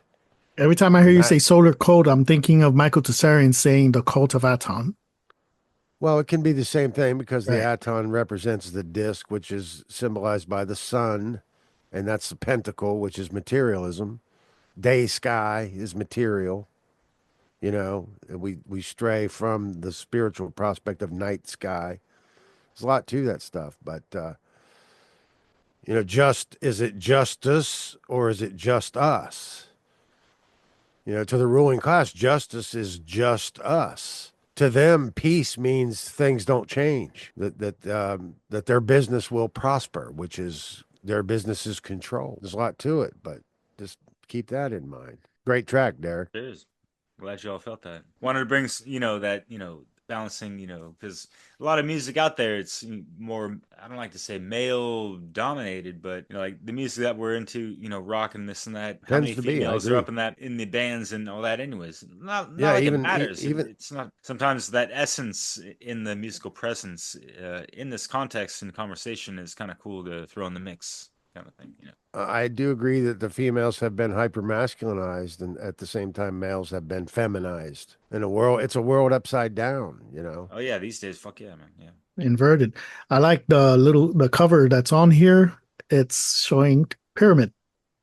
Every time I hear you say solar cult, I'm thinking of Michael Tsarian saying the cult of Aton. Well, it can be the same thing, because the Aton represents the disc, which is symbolized by the sun, and that's the pentacle, which is materialism. Day sky is material. We stray from the spiritual prospect of night sky. There's a lot to that stuff, but is it justice, or is it just us? To the ruling class, justice is just us. To them, peace means things don't change, that their business will prosper, which is their business's control. There's a lot to it, but just keep that in mind. Great track, Derek. It is. Glad you all felt that. Wanted to bring, that, balancing, because a lot of music out there, it's more, I don't like to say male dominated, but like the music that we're into, rock and this and that. How many females are up in the bands and all that anyways? Not like it matters. It's not, sometimes that essence in the musical presence in this context and conversation is kind of cool to throw in the mix, kind of thing, I do agree that the females have been hyper-masculinized, and at the same time, males have been feminized. It's a world upside down, Oh yeah, these days, fuck yeah, man, yeah. Inverted. I like the cover that's on here. It's showing pyramid.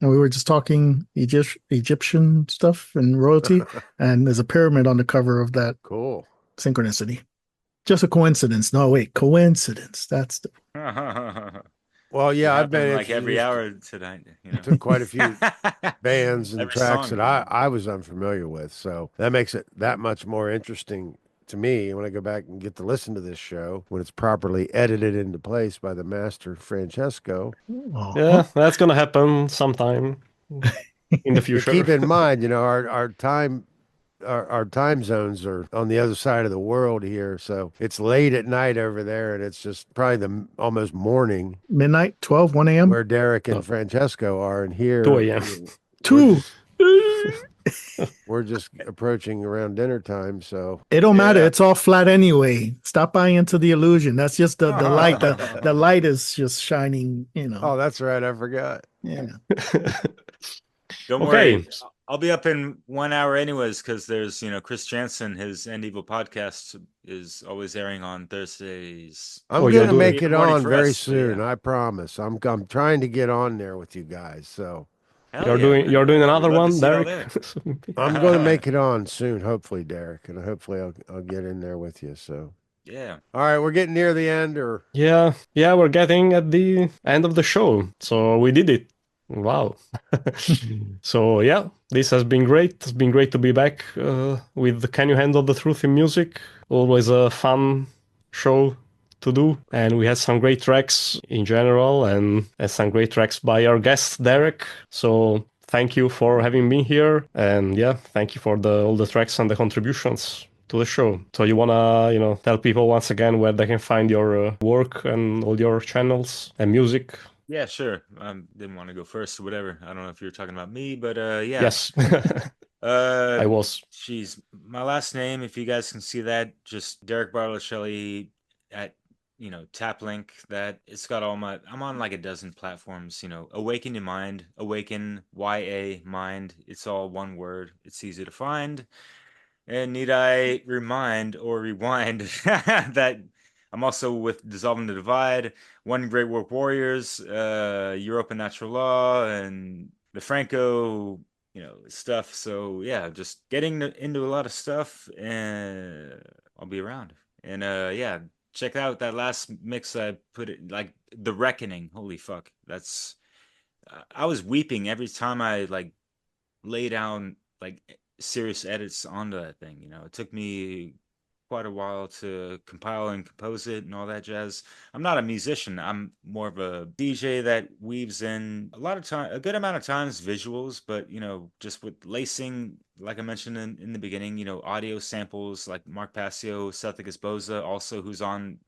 And we were just talking Egyptian stuff and royalty, and there's a pyramid on the cover of that. Cool. Synchronicity. Just a coincidence. No, wait, coincidence. That's the... Well, yeah, I've been like every hour tonight. To quite a few bands and Every tracks song, that I was unfamiliar with, so that makes it that much more interesting to me when I go back and get to listen to this show when it's properly edited into place by the master Francesco. Yeah, that's gonna happen sometime in the future. Keep in mind, our time zones are on the other side of the world here, so it's late at night over there, and it's just probably almost morning. Midnight, 1 a.m. Where Derek and Francesco are, and here 2 a.m. 2. We're just approaching around dinner time, so it don't matter. It's all flat anyway. Stop buying into the illusion. That's just the light. The light is just shining. Oh, that's right. I forgot. Yeah. Don't worry. I'll be up in 1 hour anyways, because there's, Chris Jansen, his End Evil podcast is always airing on Thursdays. I'm going to make it on very soon. I promise. I'm trying to get on there with you guys. So you're doing another one, Derek? I'm going to make it on soon, hopefully, Derek, and hopefully I'll get in there with you. So yeah. All right, we're getting near the end, or yeah, we're getting at the end of the show. So we did it. Wow. So yeah, this has been great. It's been great to be back with the Can You Handle the Truth in Music. Always a fun show to do. And we had some great tracks in general and some great tracks by our guest, Derek. So thank you for having me here. And yeah, thank you for all the tracks and the contributions to the show. So you wanna, tell people once again where they can find your work and all your channels and music? Yeah, sure. Didn't want to go first or whatever. I don't know if you're talking about me, but yeah. Yes. I was. Jeez, my last name, if you guys can see that, just Derek Barlocelli at tap link. That it's got all my. I'm on like a dozen platforms. AwakenYaMind, AwakenYaMind. It's all one word. It's easy to find. And need I remind or rewind that I'm also with Dissolving the Divide, One Great Work Warriors, Europe and Natural Law, and the Franco, stuff. So yeah, just getting into a lot of stuff, and I'll be around. And yeah, check out that last mix I put it like The Reckoning. Holy fuck, that's I was weeping every time I like lay down like serious edits onto that thing. It took me quite a while to compile and compose it and all that jazz. I'm not a musician. I'm more of a DJ that weaves in a good amount of times visuals, but just with lacing, like I mentioned in the beginning, audio samples like Mark Passio, Seth Boza, also who's on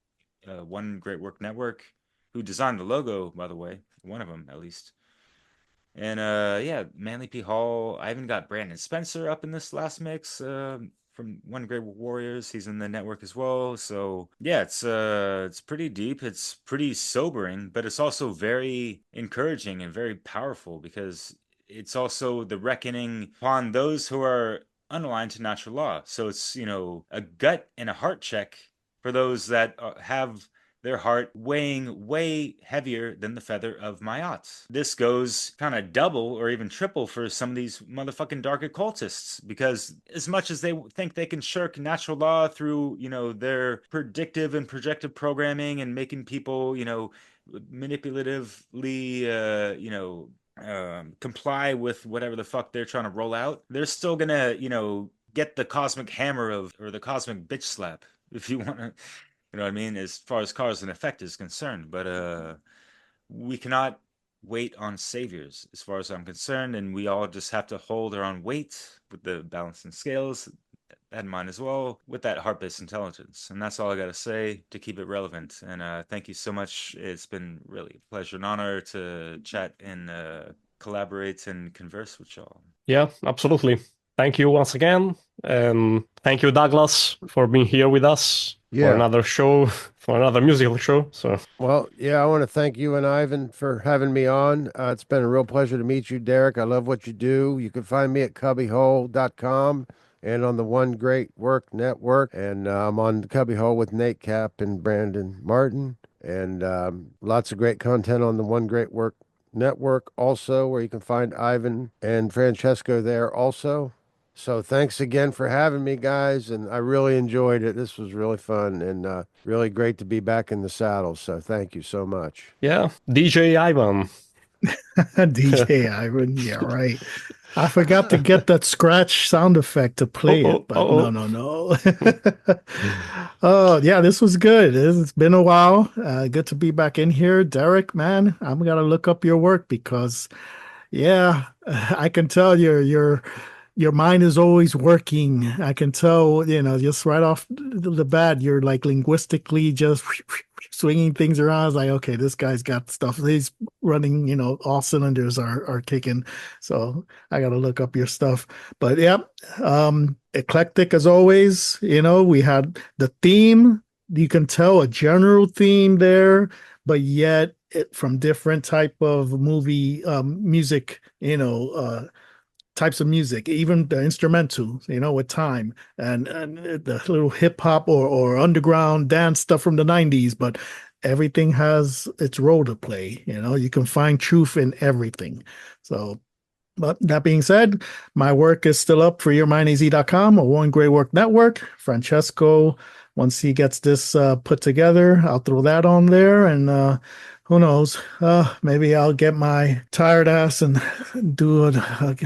One Great Work Network, who designed the logo, by the way, one of them at least. And yeah, Manly P. Hall. I even got Brandon Spencer up in this last mix from One Great Warriors. He's in the network as well. So yeah, it's pretty deep. It's pretty sobering, but it's also very encouraging and very powerful because it's also the reckoning upon those who are unaligned to natural law. So it's a gut and a heart check for those that have their heart weighing way heavier than the feather of Mayat. This goes kind of double or even triple for some of these motherfucking dark occultists, because as much as they think they can shirk natural law through, their predictive and projective programming and making people, manipulatively, comply with whatever the fuck they're trying to roll out, they're still gonna, get the cosmic hammer or the cosmic bitch slap, if you want to. You know what I mean? As far as cause and effect is concerned. But we cannot wait on saviors, as far as I'm concerned. And we all just have to hold our own weight with the balancing scales. That in mind as well, with that heart-based intelligence. And that's all I got to say to keep it relevant. And thank you so much. It's been really a pleasure and honor to chat and collaborate and converse with y'all. Yeah, absolutely. Thank you once again. Thank you, Douglas, for being here with us for another show, for another musical show. So, well, yeah, I want to thank you and Ivan for having me on. It's been a real pleasure to meet you, Derek. I love what you do. You can find me at cubbyhole.com and on the One Great Work Network. And I'm on the Cubbyhole with Nate Cap and Brandon Martin. And lots of great content on the One Great Work Network also, where you can find Ivan and Francesco there also. So thanks again for having me, guys, and I really enjoyed it. This was really fun and really great to be back in the saddle. So thank you so much. Yeah, DJ Ivan. DJ Ivan, yeah, right. I forgot to get that scratch sound effect to play it, but no. Oh, yeah, this was good. It's been a while. Good to be back in here. Derek, man, I'm going to look up your work because, yeah, I can tell your mind is always working. I can tell, just right off the bat, you're like linguistically just swinging things around. I was like, okay, this guy's got stuff. He's running, all cylinders are kicking. So I got to look up your stuff. But yeah, eclectic as always. We had the theme. You can tell a general theme there, but yet from different type of movie music, types of music, even the instrumental, with time and the little hip hop or underground dance stuff from the 90s, but everything has its role to play. You can find truth in everything. So, but that being said, my work is still up for yourmindaz.com or One Great Work Network. Francesco, once he gets this put together, I'll throw that on there, and who knows? Maybe I'll get my tired ass and do a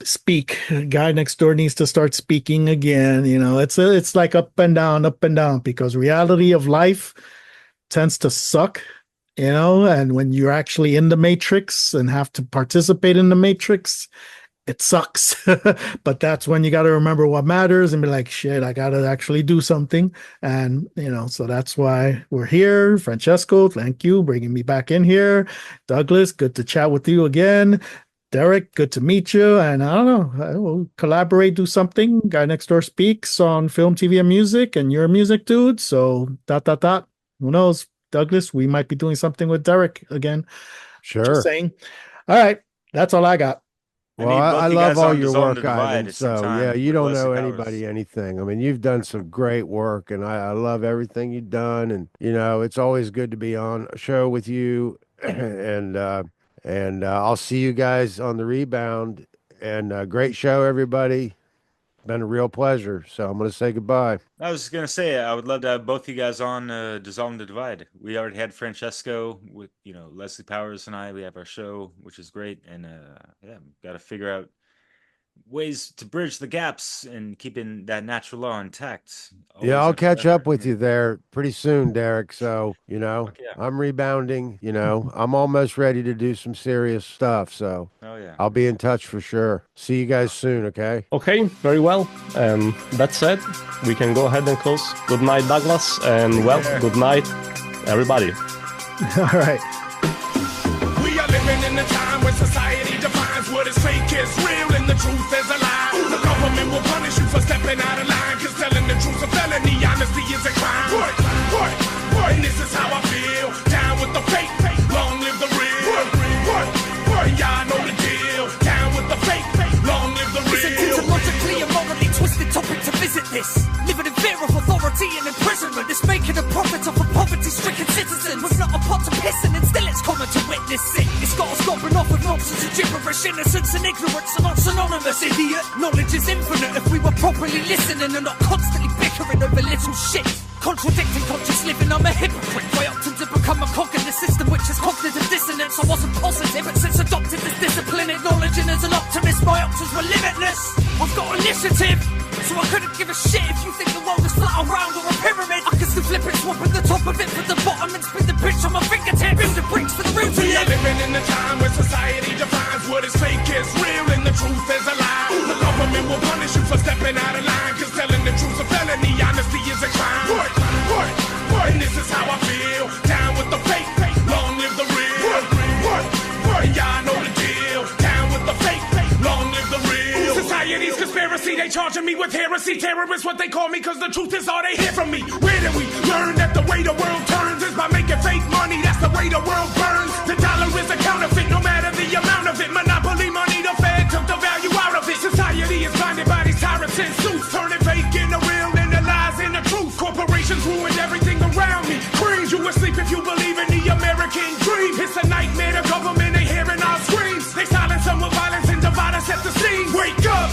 speak. Guy next door needs to start speaking again. It's like up and down, because reality of life tends to suck, you know, and when you're actually in the matrix and have to participate in the matrix, it sucks. But that's when you got to remember what matters and be like, shit, I got to actually do something. And, you know, so that's why we're here. Francesco, thank you bringing me back in here. Douglas, good to chat with you again. Derek, good to meet you. And I don't know, we'll collaborate, do something. Guy Next Door Speaks on film, TV, and music, and you're a music dude. So who knows? Douglas, we might be doing something with Derek again. Sure. Just saying. All right. That's all I got. Well, I love all your work, Ivan. So, yeah, you don't know anybody anything. I mean, you've done some great work, and I love everything you've done. And, you know, it's always good to be on a show with you. And I'll see you guys on the rebound. And great show, everybody. Been a real pleasure. So I'm going to say goodbye. I was going to say, I would love to have both you guys on Dissolving the Divide. We already had Francesco with, you know, Leslie Powers and I. We have our show, which is great. And yeah, got to figure out ways to bridge the gaps and keeping that natural law intact. Yeah, I'll catch up with you there pretty soon, Derek. So, you know, I'm rebounding, you know, I'm almost ready to do some serious stuff. So I'll be in touch for sure. See you guys soon. Okay. Okay, very well. That said, we can go ahead and close. Good night, Douglas. And well, good night, everybody. All right. We are living in a time when society defines what is fake is real and the truth is a lie. The government will punish you for stepping out of line, cause telling the truth's a felony, honesty is a crime. And this is how I feel, down with the fake, long live the real. Y'all know the deal, down with the fake, long live the real. It's a logically and morally twisted topic to visit this. Living in fear of authority and imprisonment. It's making a profit off a poverty-stricken citizen. With not a pot to piss in, and still it's common to witness it. It's got us gobbling off with nonsense and gibberish. Innocence and ignorance are not synonymous, idiot. Knowledge is infinite if we were properly listening and not constantly bickering over little shit. Contradicting conscious living, I'm a hypocrite. I opted to become a cog in the system which is cognitive dissonance. I wasn't positive, but since adopted this discipline, acknowledging as an optimist, my options were limitless. I've got initiative, so I couldn't give a shit if you think the world is flat or round or a pyramid. I can still flip it, swapping the top of it for the bottom and spin the bitch on my fingertip. Build the bricks for the real to We are live. living in a time where society defines what is fake is real and the truth is a lie. The government will punish you for stepping out of line, cause telling the truth's a felony, honesty is a crime. And this is how I feel, down with the fake, long live the real. Y'all know the deal, down with the fake, long live the real. Society's conspiracy, they charging me with heresy. Terrorists, what they call me, cause the truth is all they hear from me. Where did we learn that the way the world turns is by making fake money? That's the way the world burns. The dollar is a counterfeit, no matter the amount of it. Monopoly money, the Fed took the value out of it. Society is blinded by these tyrants in suits, turning fake into real and the lies into truth. Corporations ruined everything around me. Creams, you asleep if you believe in the American dream. It's a nightmare, the government, they hearing our screams. They silence them with violence and divide us at the seams. Wake up,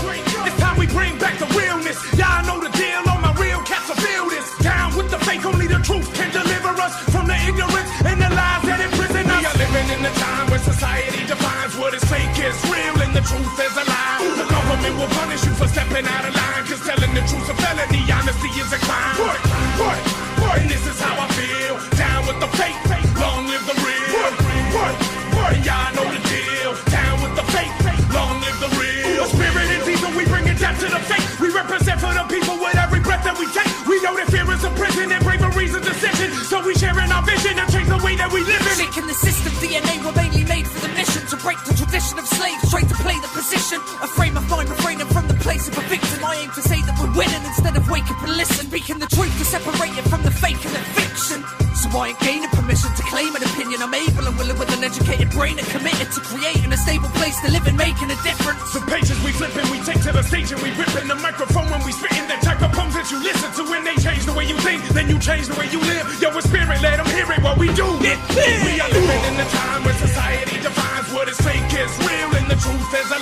it's time we bring back the realness. Y'all know the deal, all my real cats will feel this. Down with the fake, only the truth can deliver us from the ignorance and the lies that imprison us. We are living in a time where society defines what is fake is real and the truth is a lie. The government will punish you for stepping out of line, cause telling the truth's a felony, honesty is a crime. And this is how I feel, down with the fake, long live the real. Y'all know the deal, down with the fake, long live the real. The spirit and diesel, we bring it down to the fake. We represent for the people with every breath that we take. We know that fear is a prison and bravery's a decision. So we sharing our vision and change the way that we live in. Shaking the system, DNA were mainly made for the mission to break the tradition of slaves, trained to play the position. A frame of mind refraining from the place of a victim. I aim to say that we're winning instead of wake up and listen. Speaking the truth to separate it from the fake and the fiction. So I ain't gaining permission to claim an opinion. I'm able and willing with an educated brain and committed to creating a stable place to live and making a difference. The pages we flipping, we take to the stage and we ripping the microphone when we spitting the type of poems that you listen to. When they change the way you think, then you change the way you live. Yo, with spirit, let them hear it while we do it. We are living in a time where society defines what is fake is real and the truth is a